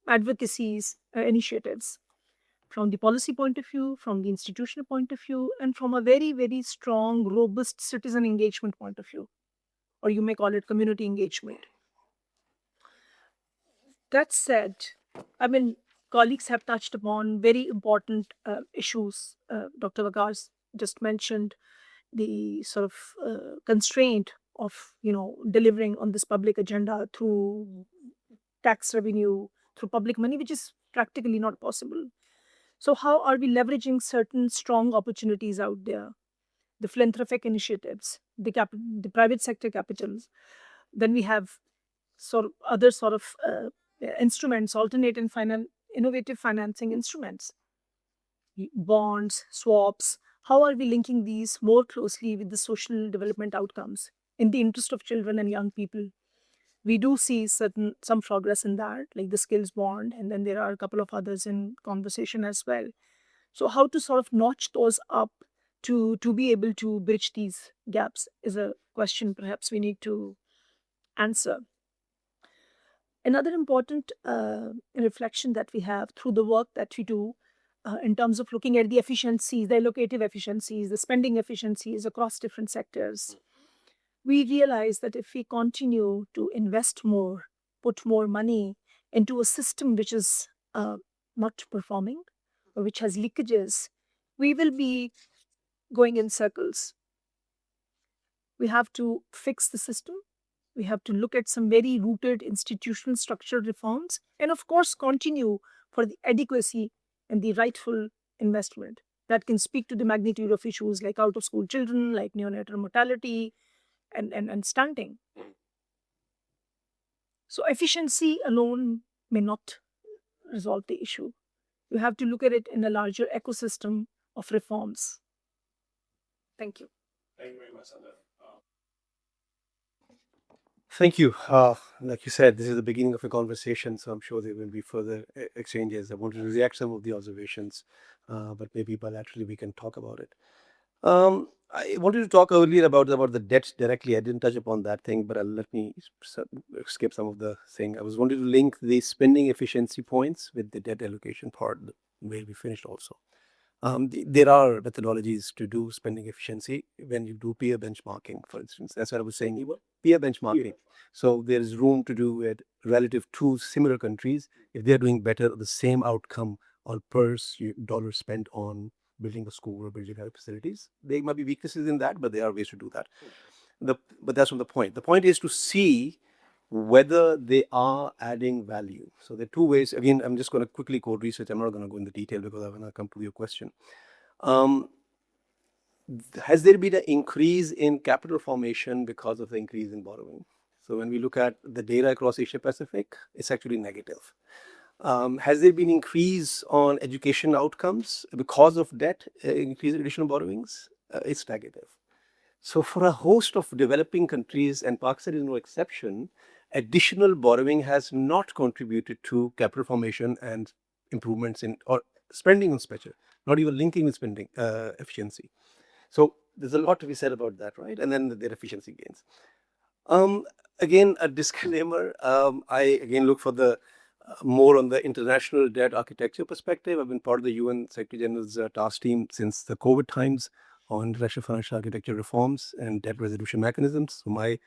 advocacies, initiatives from the policy point of view, from the institutional point of view, and from a very, very strong, robust citizen engagement point of view, or you may call it community engagement. That said, I mean, colleagues have touched upon very important issues. Dr. Vagas just mentioned the sort of constraint of delivering on this public agenda through tax revenue, through public money, which is practically not possible. So how are we leveraging certain strong opportunities out there, the philanthropic initiatives, the private sector capitals? Then we have other sort of instruments, alternative innovative financing instruments, bonds, swaps. How are we linking these more closely with the social development outcomes in the interest of children and young people? We do see some progress in that, like the skills bond, and then there are a couple of others in conversation as well. So how to sort of notch those up to be able to bridge these gaps is a question perhaps we need to answer. Another important reflection that we have through the work that we do in terms of looking at the efficiencies, the allocative efficiencies, the spending efficiencies across different sectors, we realize that if we continue to invest more, put more money into a system which is not performing or which has leakages, we will be going in circles. We have to fix the system. We have to look at some very rooted institutional structural reforms, and of course, continue for the adequacy and the rightful investment that can speak to the magnitude of issues like out of school children, like neonatal mortality, and stunting. So, efficiency alone may not resolve the issue. You have to look at it in a larger ecosystem of reforms. Thank you. Thank you very much, Sandra. Thank you. Like you said, this is the beginning of a conversation, so I'm sure there will be further exchanges. I wanted to react some of the observations, but maybe bilaterally we can talk about it. I wanted to talk earlier about the debt directly. I didn't touch upon that thing, but let me skip some of the thing. I was wanting to link the spending efficiency points with the debt allocation part, where we finished also. There are methodologies to do spending efficiency when you do peer benchmarking, for instance. That's what I was saying. Peer benchmarking. So there is room to do it relative to similar countries. If they're doing better, the same outcome on per dollar spent on building a school or building health facilities. There might be weaknesses in that, but there are ways to do that. But that's not the point. The point is to see whether they are adding value. So there are two ways. Again, I'm just going to quickly quote research. I'm not going to go into detail because I'm going to come to your question. has there been an increase in capital formation because of the increase in borrowing? So when we look at the data across Asia Pacific, it's actually negative. Has there been increase on education outcomes because of debt, increase in additional borrowings? It's negative. So for a host of developing countries, and Pakistan is no exception, additional borrowing has not contributed to capital formation and improvements in or spending on spending, not even linking with spending efficiency. So there's a lot to be said about that, right? And then their efficiency gains. Again, a disclaimer. I again look for the more on the international debt architecture perspective. I've been part of the UN Secretary General's task team since the COVID times on international financial architecture reforms and debt resolution mechanisms. So my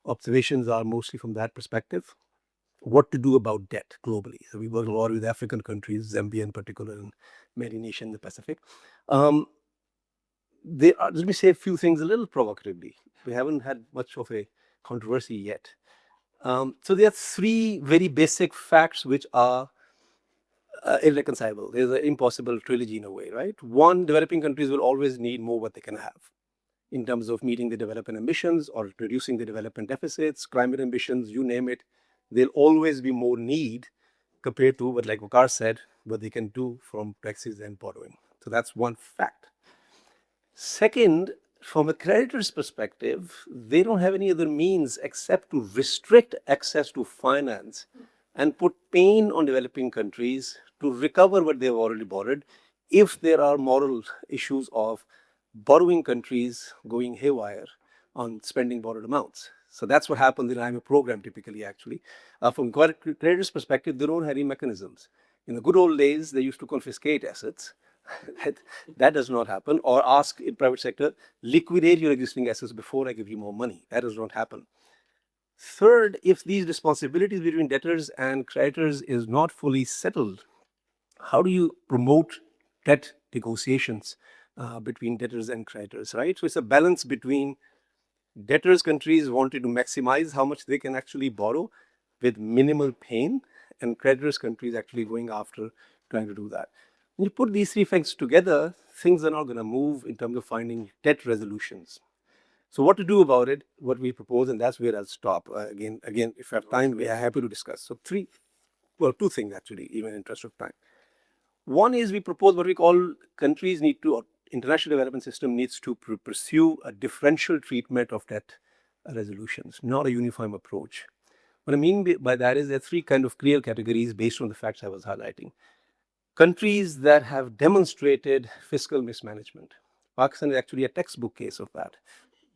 observations are mostly from that perspective. What to do about debt globally. So we work a lot with African countries, Zambia in particular, and many nations in the Pacific. Let me say a few things a little provocatively. We haven't had much of a controversy yet. So there are three very basic facts which are irreconcilable. There's an impossible trilogy in a way, right? One, developing countries will always need more what they can have in terms of meeting the development ambitions or reducing the development deficits, climate ambitions, you name it. There'll always be more need compared to what, like Wakar said, what they can do from taxes and borrowing. So that's one fact. Second, from a creditor's perspective, they don't have any other means except to restrict access to finance and put pain on developing countries to recover what they've already borrowed if there are moral issues of borrowing countries going haywire on spending borrowed amounts. So that's what happens in IMF program typically, actually. From creditors' perspective, they don't have any mechanisms. In the good old days, they used to confiscate assets. That does not happen. Or ask in private sector, liquidate your existing assets before I give you more money. That does not happen. Third, if these responsibilities between debtors and creditors is not fully settled, how do you promote debt negotiations between debtors and creditors, right? So it's a balance between debtors countries wanting to maximize how much they can actually borrow with minimal pain, and creditors countries actually going after trying to do that. When you put these three things together, things are not going to move in terms of finding debt resolutions. So what to do about it, what we propose, and that's where I'll stop. Again, if I have time, we are happy to discuss. So two things actually, even in interest of time. One is we propose what we call countries need to, or international development system needs to pursue a differential treatment of debt resolutions, not a uniform approach. What I mean by that is there are three kind of clear categories based on the facts I was highlighting. Countries that have demonstrated fiscal mismanagement. Pakistan is actually a textbook case of that.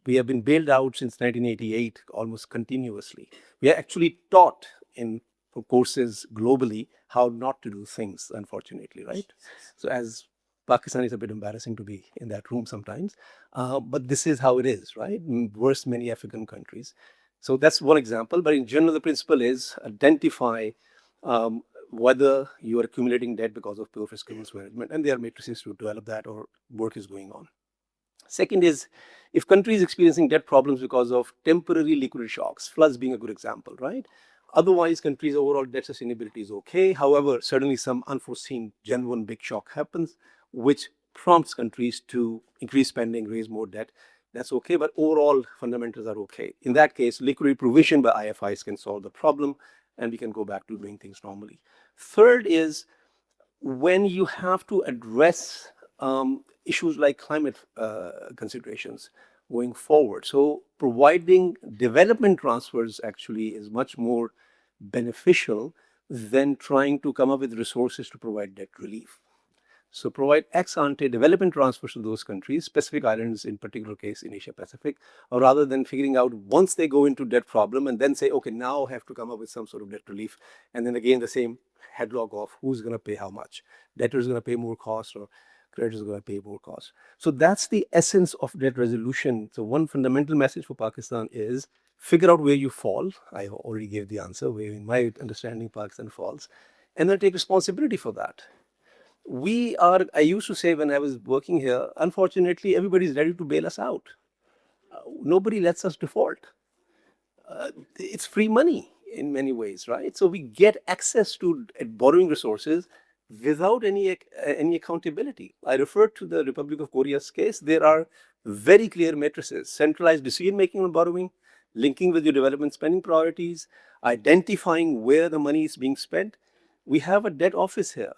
We have been bailed out since 1988, almost continuously. We are actually taught in courses globally how not to do things, unfortunately, right? So as Pakistan is a bit embarrassing to be in that room sometimes, but this is how it is, right? Worse many African countries. So that's one example, but in general, the principle is identify whether you are accumulating debt because of poor fiscal mismanagement, and there are matrices to develop that or work is going on. Second is, if countries experiencing debt problems because of temporary liquidity shocks, floods being a good example, right? Otherwise, countries' overall debt sustainability is okay. However, certainly some unforeseen, genuine big shock happens, which prompts countries to increase spending, raise more debt. That's okay, but overall fundamentals are okay. In that case, liquidity provision by IFIs can solve the problem, and we can go back to doing things normally. Third is when you have to address issues like climate considerations going forward. So providing development transfers actually is much more beneficial than trying to come up with resources to provide debt relief. So provide ex ante development transfers to those countries, specific islands in particular case in Asia Pacific, or rather than figuring out once they go into debt problem and then say, okay, now I have to come up with some sort of debt relief. And then again, the same headlock of who's going to pay how much. Debtor is going to pay more cost or creditors are going to pay more cost. So that's the essence of debt resolution. So one fundamental message for Pakistan is figure out where you fall. I already gave the answer, where in my understanding Pakistan falls, and then take responsibility for that. I used to say when I was working here, unfortunately, everybody's ready to bail us out. Nobody lets us default. It's free money in many ways, right? So we get access to borrowing resources without any accountability. I refer to the Republic of Korea's case. There are very clear matrices: centralized decision making on borrowing, linking with your development spending priorities, identifying where the money is being spent. We have a debt office here,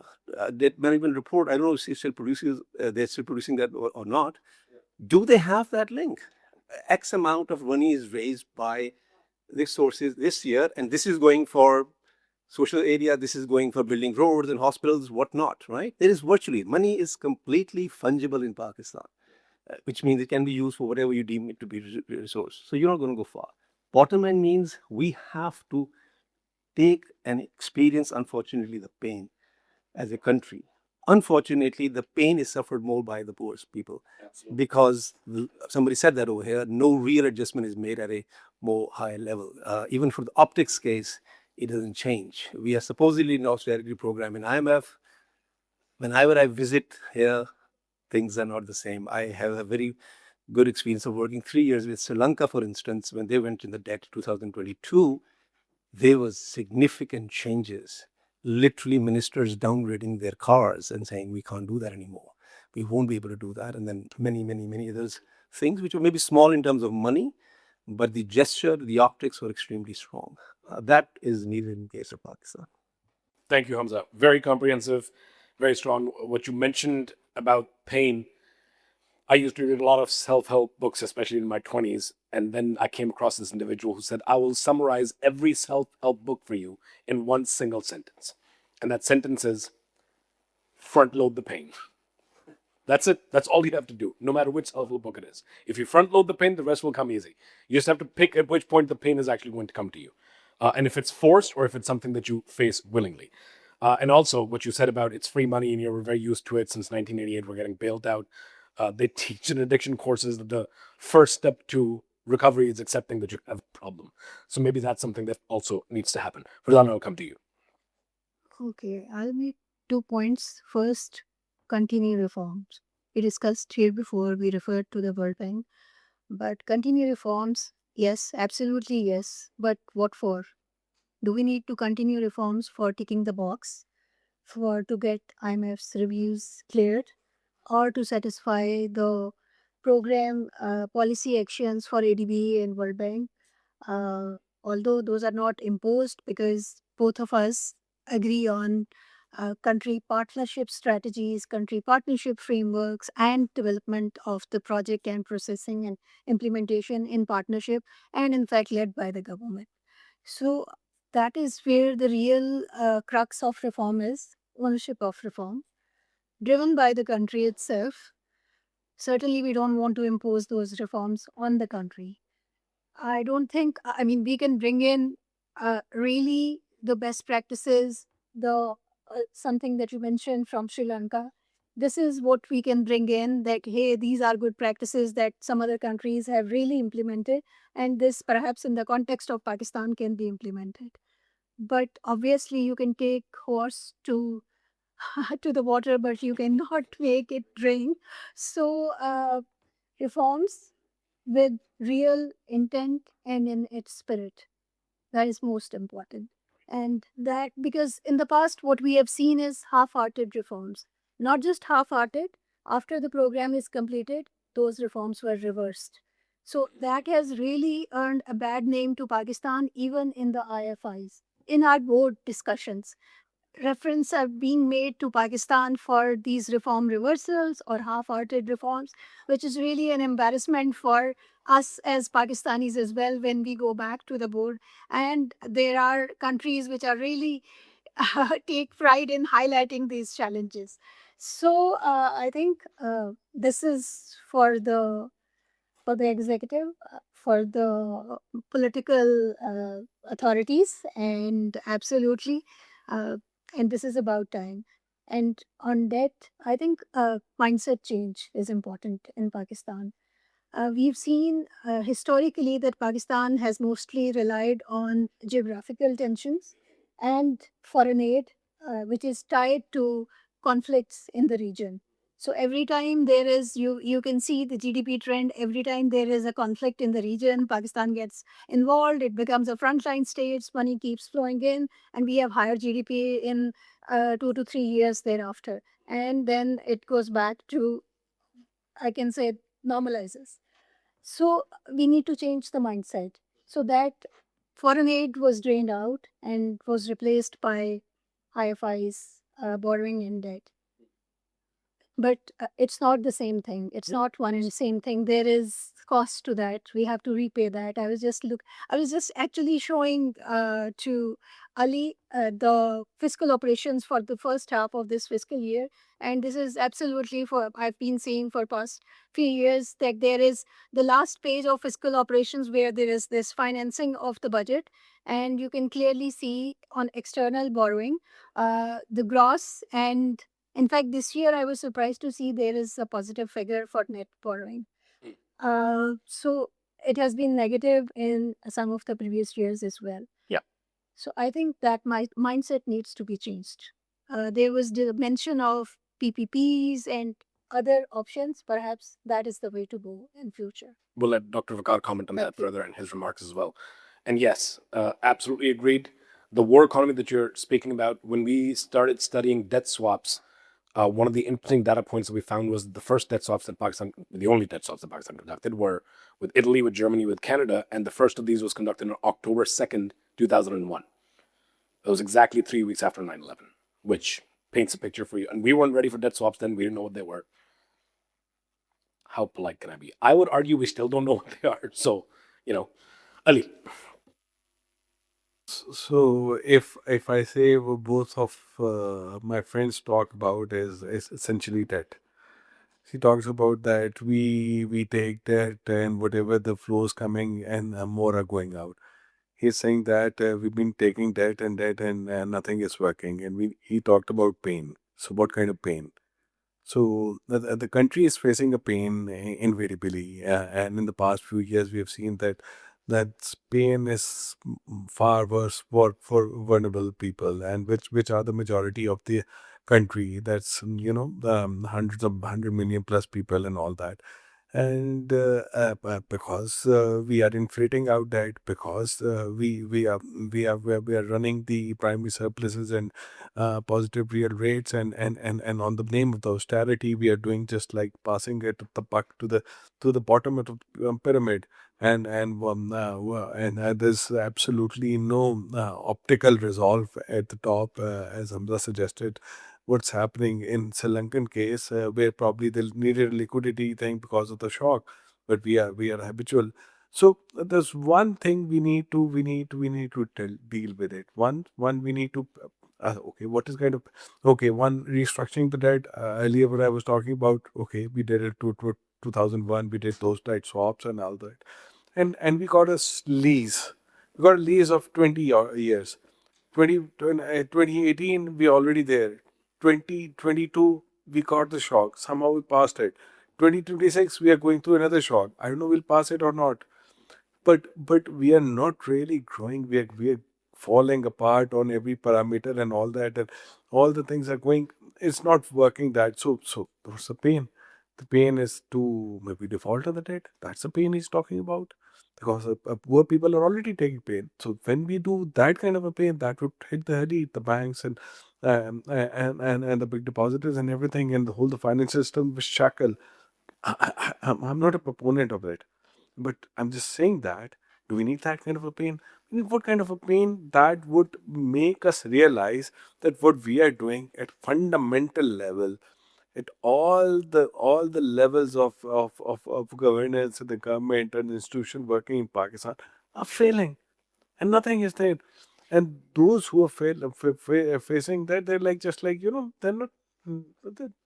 debt management report. I don't know if they're still producing that or not. Do they have that link? X amount of money is raised by these sources this year, and this is going for social area, this is going for building roads and hospitals, whatnot, right? There is virtually, money is completely fungible in Pakistan, which means it can be used for whatever you deem it to be resource. So you're not going to go far. Bottom line means we have to take and experience, unfortunately, the pain as a country. Unfortunately, the pain is suffered more by the poorest people. Absolutely. Because somebody said that over here, no real adjustment is made at a more higher level. Even for the optics case, it doesn't change. We are supposedly in austerity program in IMF. Whenever I visit here, things are not the same. I have a very good experience of working 3 years with Sri Lanka, for instance. When they went in the debt 2022, there was significant changes. Literally ministers downgrading their cars and saying, we can't do that anymore. We won't be able to do that. And then many others things which were maybe small in terms of money, but the gesture, the optics were extremely strong. That is needed in the case of Pakistan. Thank you, Hamza. Very comprehensive, very strong. What you mentioned about pain, I used to read a lot of self-help books, especially in my 20s. And then I came across this individual who said, I will summarize every self-help book for you in one single sentence. And that sentence is, front load the pain. That's it. That's all you have to do, no matter which self-help book it is. If you front load the pain, the rest will come easy. You just have to pick at which point the pain is actually going to come to you. And if it's forced or if it's something that you face willingly. And also what you said about it's free money and you're very used to it since 1988, we're getting bailed out. They teach in addiction courses that the first step to recovery is accepting that you have a problem. So maybe that's something that also needs to happen. Fardana, I'll come to you. Okay, I'll make 2 points. First, continue reforms. We discussed here before, we referred to the World Bank. But continue reforms, yes, absolutely yes. But what for? Do we need to continue reforms for ticking the box, for to get IMF's reviews cleared, or to satisfy the program policy actions for ADB and World Bank? Although those are not imposed because both of us agree on country partnership strategies, country partnership frameworks, and development of the project and processing and implementation in partnership, and in fact led by the government. So that is where the real crux of reform is: ownership of reform, driven by the country itself. Certainly, we don't want to impose those reforms on the country. I don't think, I mean, we can bring in really the best practices, the something that you mentioned from Sri Lanka. This is what we can bring in, that, hey, these are good practices that some other countries have really implemented. And this perhaps in the context of Pakistan can be implemented. But obviously you can take horse to to the water, but you cannot make it drink. So reforms with real intent and in its spirit. That is most important. And that, because in the past, what we have seen is half hearted reforms. Not just half hearted, after the program is completed, those reforms were reversed. So that has really earned a bad name to Pakistan, even in the IFIs. In our board discussions, reference are being made to Pakistan for these reform reversals or half-hearted reforms, which is really an embarrassment for us as Pakistanis as well when we go back to the board. And there are countries which are really take pride in highlighting these challenges. So I think this is for the executive, for the political authorities, and absolutely, and this is about time. And on debt, I think mindset change is important in Pakistan. We've seen historically that Pakistan has mostly relied on geographical tensions and foreign aid, which is tied to conflicts in the region. So every time there is, you can see the GDP trend. Every time there is a conflict in the region, Pakistan gets involved. It becomes a frontline state. Money keeps flowing in, and we have higher GDP in 2 to 3 years thereafter. And then it goes back to, I can say, normalizes. So we need to change the mindset so that foreign aid was drained out and was replaced by IFIs, borrowing and debt. But it's not the same thing. It's not one and the same thing. There is cost to that. We have to repay that. I was just actually showing to Ali the fiscal operations for the first half of this fiscal year, and this is absolutely for I've been seeing for past few years that there is the last page of fiscal operations where there is this financing of the budget, and you can clearly see on external borrowing the gross. And in fact, this year I was surprised to see there is a positive figure for net borrowing. So it has been negative in some of the previous years as well. Yeah. So I think that my mindset needs to be changed. There was the mention of PPPs and other options. Perhaps that is the way to go in future. We'll let Dr. Vakar comment on that further in his remarks as well. And yes, absolutely agreed. The war economy that you're speaking about, when we started studying debt swaps, one of the interesting data points that we found was the first debt swaps that Pakistan, the only debt swaps that Pakistan conducted, were with Italy, with Germany, with Canada, and the first of these was conducted on October 2nd, 2001. It was exactly 3 weeks after 9/11, which paints a picture for you. And we weren't ready for debt swaps then. We didn't know what they were. How polite can I be? I would argue we still don't know what they are. So, Ali. So if I say what both of my friends talk about is essentially debt. She talks about that we take debt and whatever the flows coming and more are going out. He's saying that we've been taking debt and nothing is working. And he talked about pain. So what kind of pain? So the country is facing a pain invariably, and in the past few years we have seen that pain is far worse for vulnerable people, and which are the majority of the country. That's hundreds of 100 million plus people and all that. And because we are inflating out debt, because we are running the primary surpluses and positive real rates, and on the name of the austerity, we are doing just like passing it the buck to the bottom of the pyramid, and there's absolutely no optical resolve at the top, as Hamza suggested. What's happening in Sri Lankan case, where probably they needed a liquidity thing because of the shock, but we are habitual. So there's one thing we need to deal with it. One we need to okay, what is kind of okay? One, restructuring the debt. Earlier, what I was talking about. Okay, we did it to 2001. We did those debt swaps and all that, and we got a lease. We got a lease of 20 years. 2018, we already there. 2022, we got the shock. Somehow we passed it. 2026, we are going through another shock. I don't know we'll pass it or not. But we are not really growing. We are falling apart on every parameter and all that, and all the things are going. It's not working that. So what's the pain? The pain is to maybe default on the debt. That's the pain he's talking about, because poor people are already taking pain. So when we do that kind of a pain, that would hit the banks and the big depositors and everything, and the whole the finance system was shackle. I'm not a proponent of it, but I'm just saying that, do we need that kind of a pain? We need what kind of a pain that would make us realize that what we are doing at fundamental level, at all the levels of governance and the government and institution working in Pakistan are failing, and nothing is there. And those who are facing that, they're like just like they're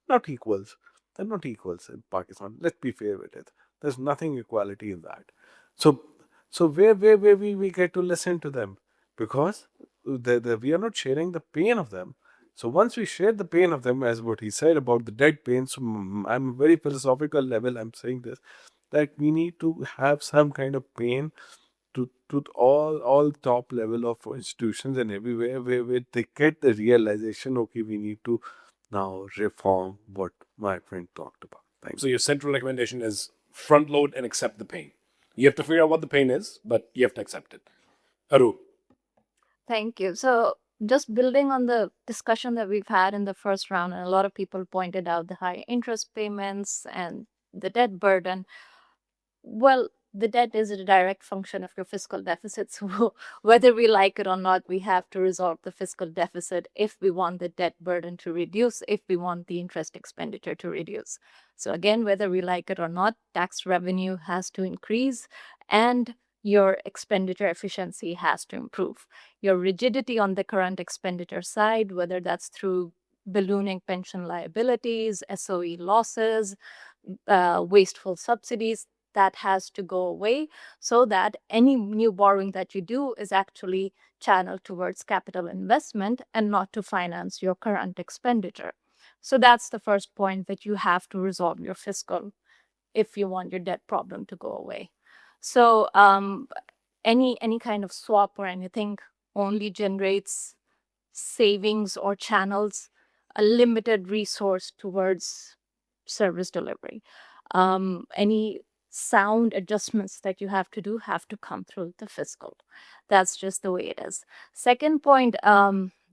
not equals. They're not equals in Pakistan. Let's be fair with it. There's nothing equality in that. So where we get to listen to them, because we are not sharing the pain of them. So once we share the pain of them, as what he said about the dead pain, so I'm very philosophical level. I'm saying this, that we need to have some kind of pain to all top level of institutions and everywhere, where they get the realization, okay, we need to now reform what my friend talked about. Thank So your central recommendation is front load and accept the pain. You have to figure out what the pain is, but you have to accept it. Aru. Thank you. So, just building on the discussion that we've had in the first round, and a lot of people pointed out the high interest payments and the debt burden. Well, the debt is a direct function of your fiscal deficit. So, whether we like it or not, we have to resolve the fiscal deficit if we want the debt burden to reduce, if we want the interest expenditure to reduce. So, again, whether we like it or not, tax revenue has to increase and your expenditure efficiency has to improve. Your rigidity on the current expenditure side, whether that's through ballooning pension liabilities, SOE losses, wasteful subsidies, that has to go away so that any new borrowing that you do is actually channeled towards capital investment and not to finance your current expenditure. So that's the first point, that you have to resolve your fiscal if you want your debt problem to go away. So any kind of swap or anything only generates savings or channels a limited resource towards service delivery. Any sound adjustments that you have to do have to come through the fiscal. That's just the way it is. Second point,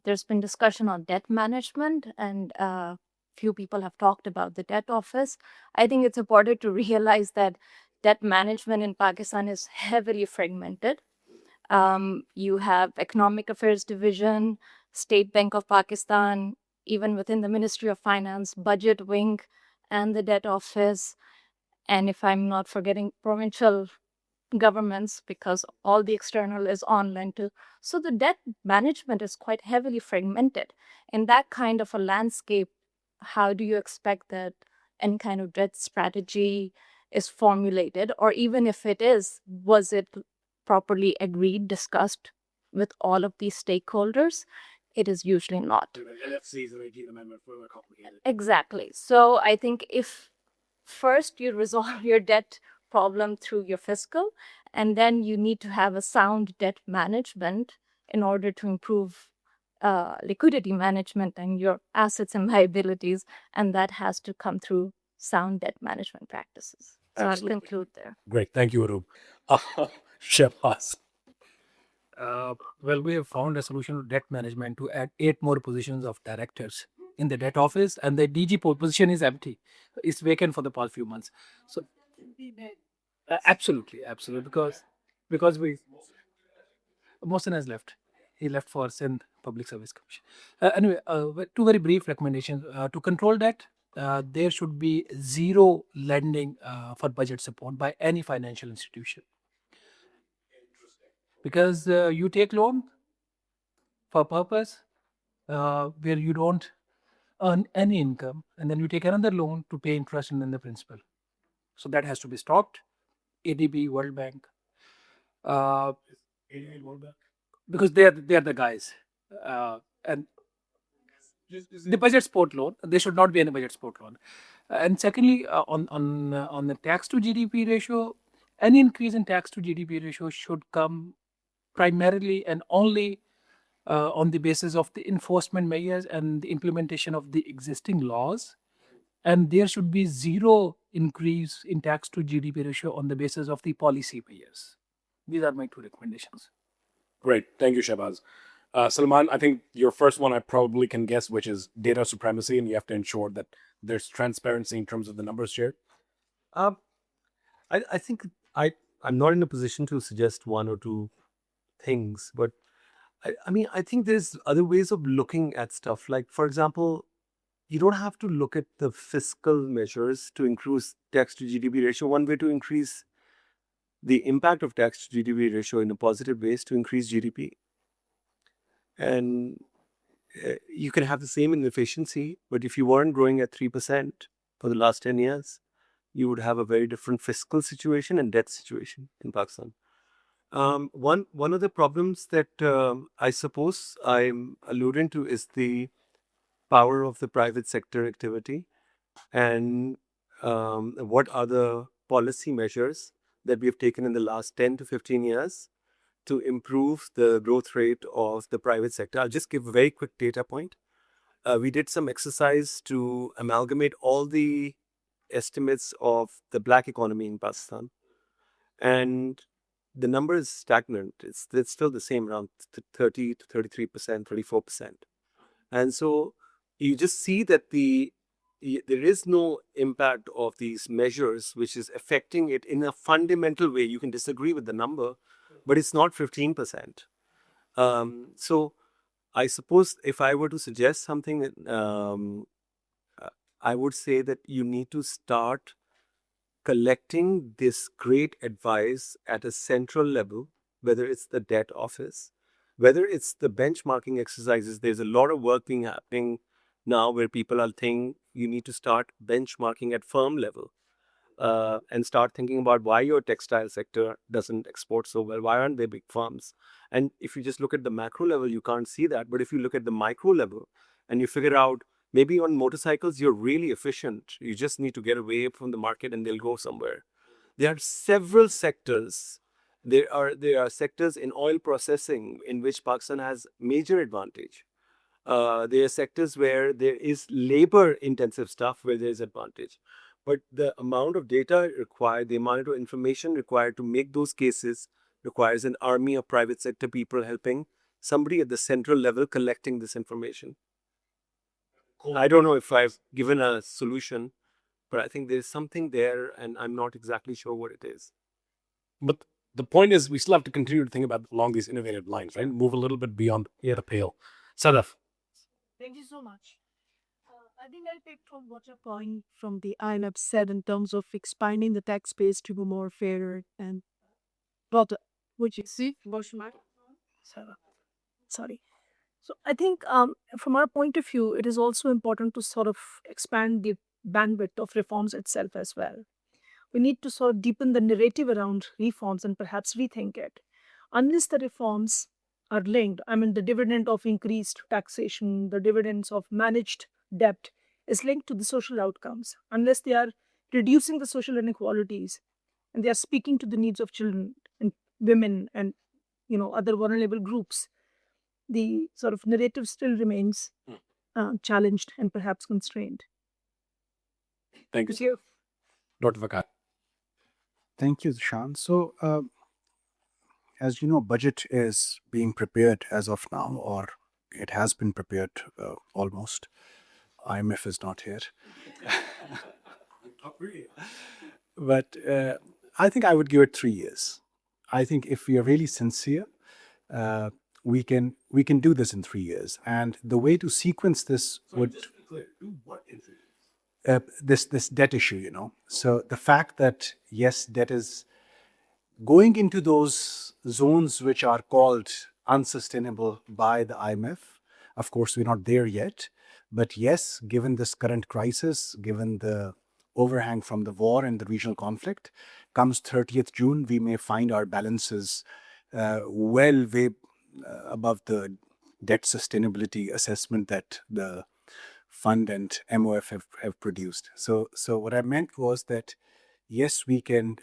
there's been discussion on debt management, and few people have talked about the debt office. I think it's important to realize that debt management in Pakistan is heavily fragmented. You have Economic Affairs Division, State Bank of Pakistan, even within the Ministry of Finance, Budget Wing, and the Debt Office. And if I'm not forgetting, provincial governments, because all the external is online too. So the debt management is quite heavily fragmented. In that kind of a landscape, how do you expect that any kind of debt strategy is formulated? Or even if it is, was it properly agreed, discussed with all of these stakeholders? It is usually not. LFCs and 18th Amendment further complicated. Exactly. So I think if first you resolve your debt problem through your fiscal, and then you need to have a sound debt management in order to improve liquidity management and your assets and liabilities, and that has to come through sound debt management practices. So Absolutely. I'll conclude there. Great. Thank you, Aru. Shehbaz. Well, we have found a solution to debt management to add 8 more positions of directors in the debt office, and the DG position is empty. It's vacant for the past few months. So, absolutely, because we Mohsen has left. He left for Sindh Public Service Commission. Anyway, two very brief recommendations. To control debt, there should be zero lending for budget support by any financial institution. Because you take loan for purpose where you don't earn any income, and then you take another loan to pay interest and then the principal. So that has to be stopped. ADB, World Bank, because they are the guys, and the budget support loan. There should not be any budget support loan. And secondly, on the tax to GDP ratio, any increase in tax to GDP ratio should come primarily and only on the basis of the enforcement measures and the implementation of the existing laws. And there should be zero increase in tax to GDP ratio on the basis of the policy measures. These are my 2 recommendations. Great. Thank you, Shehbaz. Salman, I think your first one I probably can guess, which is data supremacy, and you have to ensure that there's transparency in terms of the numbers shared. I think I'm not in a position to suggest 1 or 2 things, but I mean, I think there's other ways of looking at stuff. Like, for example, you don't have to look at the fiscal measures to increase tax to GDP ratio. One way to increase the impact of tax to GDP ratio in a positive way is to increase GDP. And you can have the same inefficiency, but if you weren't growing at 3% for the last 10 years, you would have a very different fiscal situation and debt situation in Pakistan. One of the problems that I suppose I'm alluding to is the power of the private sector activity, and what are the policy measures that we have taken in the last 10 to 15 years to improve the growth rate of the private sector. I'll just give a very quick data point. we did some exercise to amalgamate all the estimates of the black economy in Pakistan, and the number is stagnant. It's still the same, around 30 to 33%, 34%. And so you just see that there is no impact of these measures which is affecting it in a fundamental way. You can disagree with the number, but it's not 15%. So I suppose if I were to suggest something, I would say that you need to start collecting this great advice at a central level, whether it's the debt office, whether it's the benchmarking exercises. There's a lot of work being happening now where people are thinking you need to start benchmarking at firm level. And start thinking about why your textile sector doesn't export so well. Why aren't they big firms? And if you just look at the macro level, you can't see that. But if you look at the micro level and you figure out maybe on motorcycles, you're really efficient. You just need to get away from the market and they'll go somewhere. There are several sectors. There are sectors in oil processing in which Pakistan has major advantage. There are sectors where there is labor intensive stuff where there is advantage. But the amount of data required, the amount of information required to make those cases requires an army of private sector people helping somebody at the central level collecting this information. I don't know if I've given a solution, but I think there's something there and I'm not exactly sure what it is. But the point is, we still have to continue to think about along these innovative lines, right? Move a little bit beyond the pale. Sadaf. Thank you so much. I think I'll take from what your point from the IMF said in terms of expanding the tax base to be more fairer and broader. Which is sorry. So I think from our point of view, it is also important to sort of expand the bandwidth of reforms itself as well. We need to sort of deepen the narrative around reforms and perhaps rethink it. Unless the reforms are linked, I mean, the dividend of increased taxation, the dividends of managed debt is linked to the social outcomes. Unless they are reducing the social inequalities and they are speaking to the needs of children and women and other vulnerable groups, the sort of narrative still remains challenged and perhaps constrained. Thank you. Dr. Vakar. Thank you, Zishan. So, as you know, budget is being prepared as of now, or it has been prepared almost. IMF is not here. But I think I would give it 3 years. I think if we are really sincere, we can do this in 3 years. And the way to sequence this would this debt issue, So the fact that yes, debt is going into those zones which are called unsustainable by the IMF. Of course, we're not there yet. But yes, given this current crisis, given the overhang from the war and the regional conflict, comes 30th June, we may find our balances way above the debt sustainability assessment that the fund and MOF have produced. So what I meant was that, yes, we can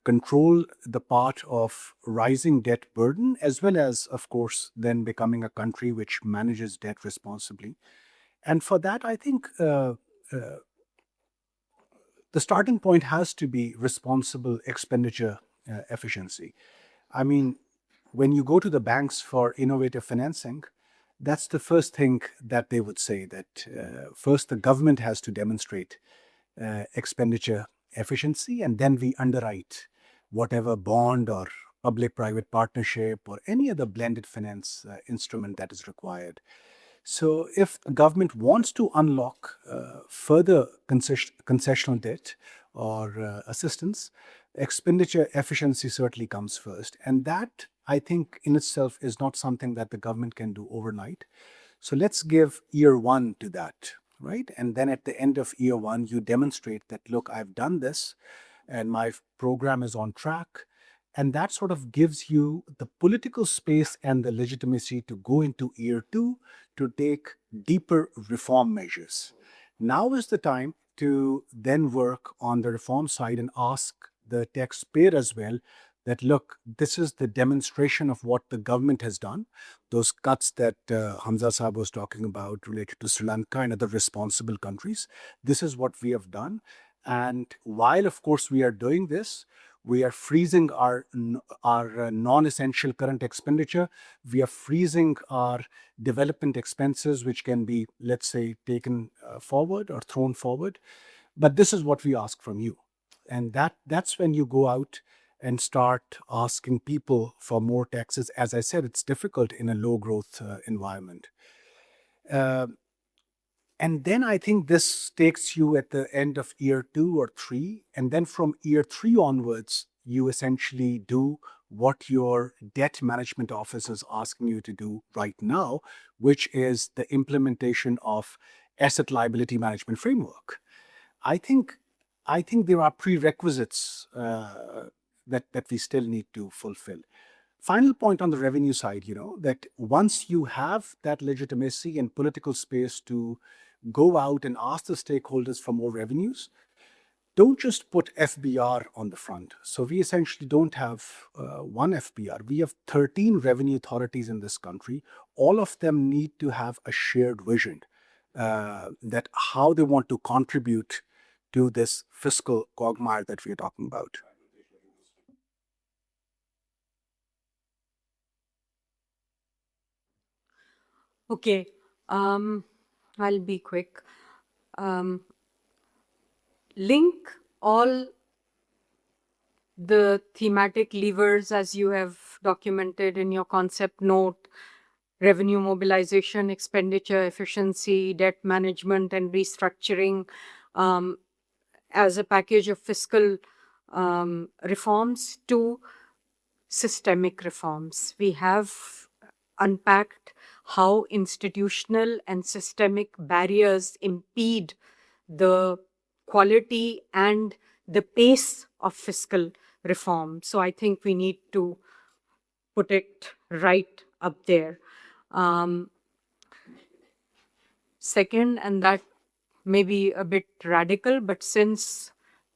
control the part of rising debt burden, as well as, of course, then becoming a country which manages debt responsibly. And for that, I think the starting point has to be responsible expenditure efficiency. I mean, when you go to the banks for innovative financing, that's the first thing that they would say, that first the government has to demonstrate expenditure efficiency, and then we underwrite whatever bond or public-private partnership or any other blended finance instrument that is required. So if the government wants to unlock further concessional debt or assistance, expenditure efficiency certainly comes first. And that, I think, in itself is not something that the government can do overnight. So let's give year one to that, right? And then at the end of year one, you demonstrate that, look, I've done this and my program is on track. And that sort of gives you the political space and the legitimacy to go into year two to take deeper reform measures. Now is the time to then work on the reform side and ask the taxpayer as well, that, look, this is the demonstration of what the government has done. Those cuts that Hamza Saab was talking about related to Sri Lanka and other responsible countries, this is what we have done. And while, of course, we are doing this, we are freezing our non-essential current expenditure. We are freezing our development expenses, which can be, let's say, taken forward or thrown forward. But this is what we ask from you. And that's when you go out and start asking people for more taxes. As I said, it's difficult in a low growth environment. And then I think this takes you at the end of year 2 or 3. And then from year 3 onwards, you essentially do what your debt management office is asking you to do right now, which is the implementation of asset liability management framework. I think there are prerequisites that we still need to fulfill. Final point on the revenue side, that once you have that legitimacy and political space to go out and ask the stakeholders for more revenues, don't just put FBR on the front. So we essentially don't have one FBR. We have 13 revenue authorities in this country. All of them need to have a shared vision that how they want to contribute to this fiscal quagmire that we are talking about. Okay, I'll be quick. Link all the thematic levers as you have documented in your concept note: revenue mobilization, expenditure efficiency, debt management, and restructuring as a package of fiscal reforms to systemic reforms. We have unpacked how institutional and systemic barriers impede the quality and the pace of fiscal reform. So I think we need to put it right up there. Second, and that may be a bit radical, but since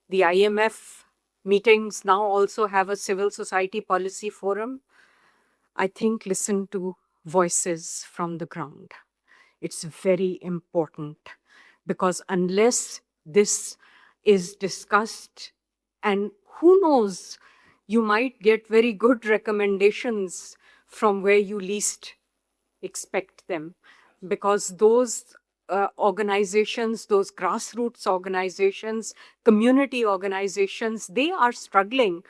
the IMF meetings now also have a civil society policy forum, I think listen to voices from the ground. It's very important, because unless this is discussed, and who knows, you might get very good recommendations from where you least expect them, because those organizations, those grassroots organizations, community organizations, they are struggling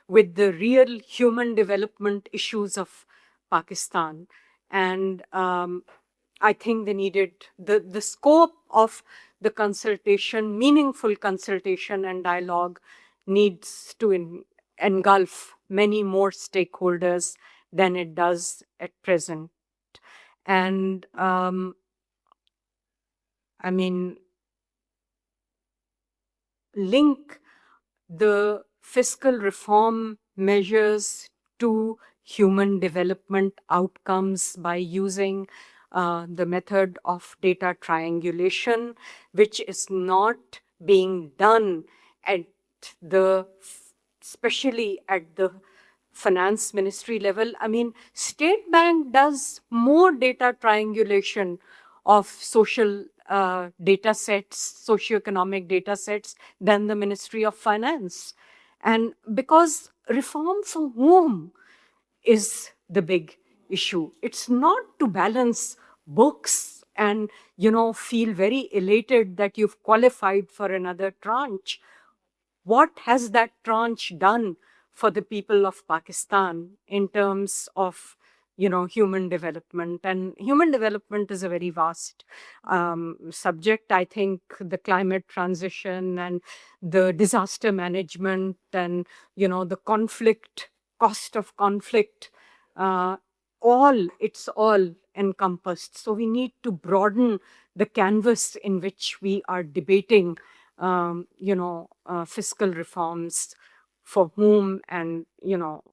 with the real human development issues of Pakistan. And I think they needed the scope of the consultation, meaningful consultation and dialogue needs to engulf many more stakeholders than it does at present. And link the fiscal reform measures to human development outcomes by using the method of data triangulation, which is not being done especially at the finance ministry level. State Bank does more data triangulation of social data sets, socioeconomic data sets, than the Ministry of Finance. And because reform for whom is the big issue. It's not to balance books and, feel very elated that you've qualified for another tranche. What has that tranche done for the people of Pakistan in terms of, human development? And human development is a very vast subject. I think the climate transition and the disaster management and, the conflict, cost of conflict, it's all encompassed. So we need to broaden the canvas in which we are debating fiscal reforms for whom, and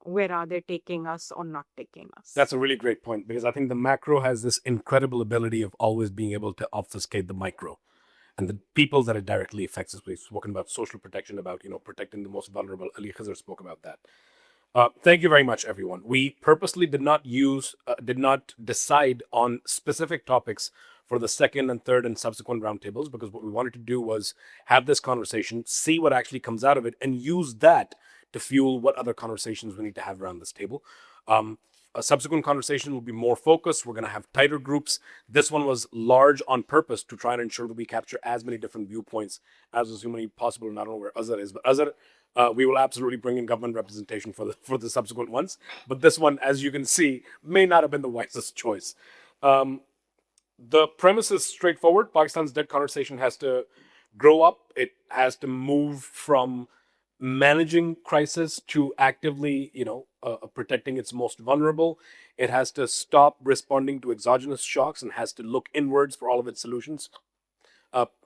where are they taking us or not taking us. That's a really great point, because I think the macro has this incredible ability of always being able to obfuscate the micro and the people that it directly affects. We've spoken about social protection, about protecting the most vulnerable. Ali Khizr spoke about that. Thank you very much, everyone. We purposely did not decide on specific topics for the second and third and subsequent roundtables, because what we wanted to do was have this conversation, see what actually comes out of it, and use that to fuel what other conversations we need to have around this table. A subsequent conversation will be more focused. We're going to have tighter groups. This one was large on purpose to try and ensure that we capture as many different viewpoints as is humanly possible. And I don't know where Azhar is, but Azhar, we will absolutely bring in government representation for the subsequent ones. But this one, as you can see, may not have been the wisest choice. The premise is straightforward. Pakistan's debt conversation has to grow up. It has to move from managing crisis to actively, protecting its most vulnerable. It has to stop responding to exogenous shocks and has to look inwards for all of its solutions.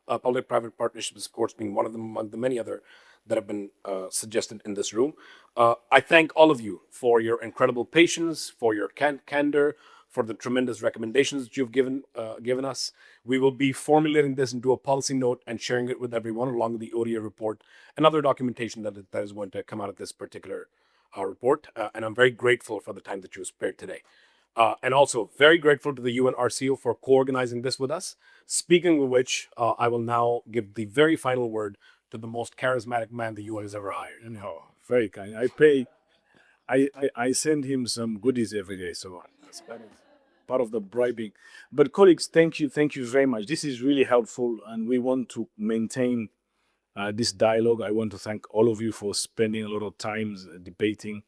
Public-private partnerships, of course, being one of them among the many other that have been suggested in this room. I thank all of you for your incredible patience, for your candor, for the tremendous recommendations that you've given us. We will be formulating this into a policy note and sharing it with everyone along with the ODA report and other documentation that is going to come out of this particular report. And I'm very grateful for the time that you spared today. And also very grateful to the UNRCO for co-organizing this with us. Speaking of which, I will now give the very final word to the most charismatic man the UN has ever hired. Anyhow, very kind. I send him some goodies every day, so that's part of the bribing. But colleagues, thank you very much. This is really helpful, and we want to maintain this dialogue. I want to thank all of you for spending a lot of time debating.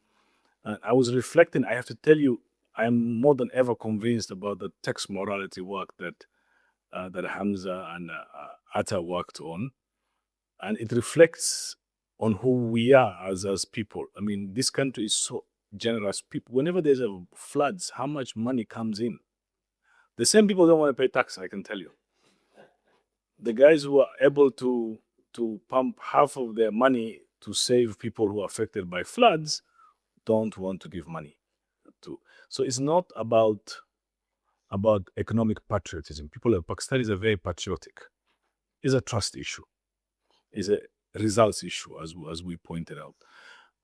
I was reflecting. I have to tell you, I am more than ever convinced about the tax morality work that Hamza and Atta worked on, and it reflects on who we are as people. I mean, this country is so generous. People, whenever there's a floods, how much money comes in? The same people don't want to pay tax, I can tell you. The guys who are able to pump half of their money to save people who are affected by floods don't want to give money to. So it's not about economic patriotism. People of Pakistan is a very patriotic. It's a trust issue. It's a results issue, as we pointed out.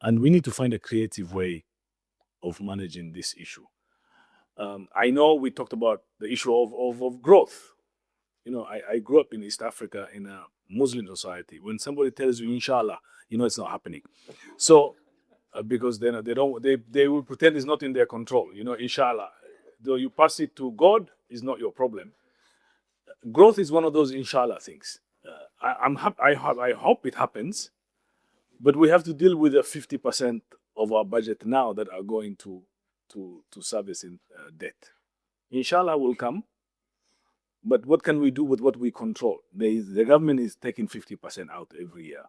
And we need to find a creative way of managing this issue. I know we talked about the issue of growth. I grew up in East Africa in a Muslim society. When somebody tells you, inshallah, it's not happening. So, because they will pretend it's not in their control. Inshallah, though you pass it to God, is not your problem. Growth is one of those inshallah things. I hope it happens, but we have to deal with the 50% of our budget now that are going to servicing debt. Inshallah will come, but what can we do with what we control? The government is taking 50% out every year.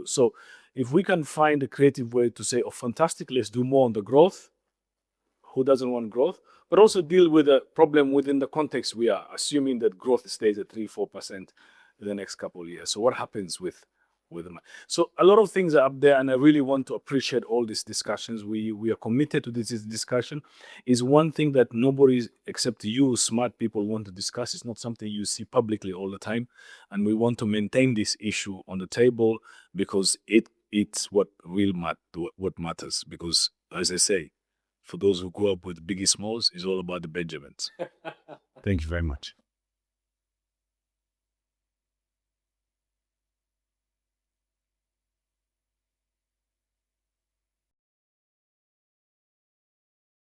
So if we can find a creative way to say, oh, fantastic, let's do more on the growth. Who doesn't want growth? But also deal with a problem within the context we are, assuming that growth stays at 3-4% in the next couple of years. So what happens with them? So a lot of things are up there, and I really want to appreciate all these discussions. We are committed to this discussion. Is one thing that nobody except you, smart people, want to discuss. It's not something you see publicly all the time, and we want to maintain this issue on the table because it's what matters. Because as I say, for those who grew up with Biggie Smalls, it's all about the Benjamins. Thank you very much.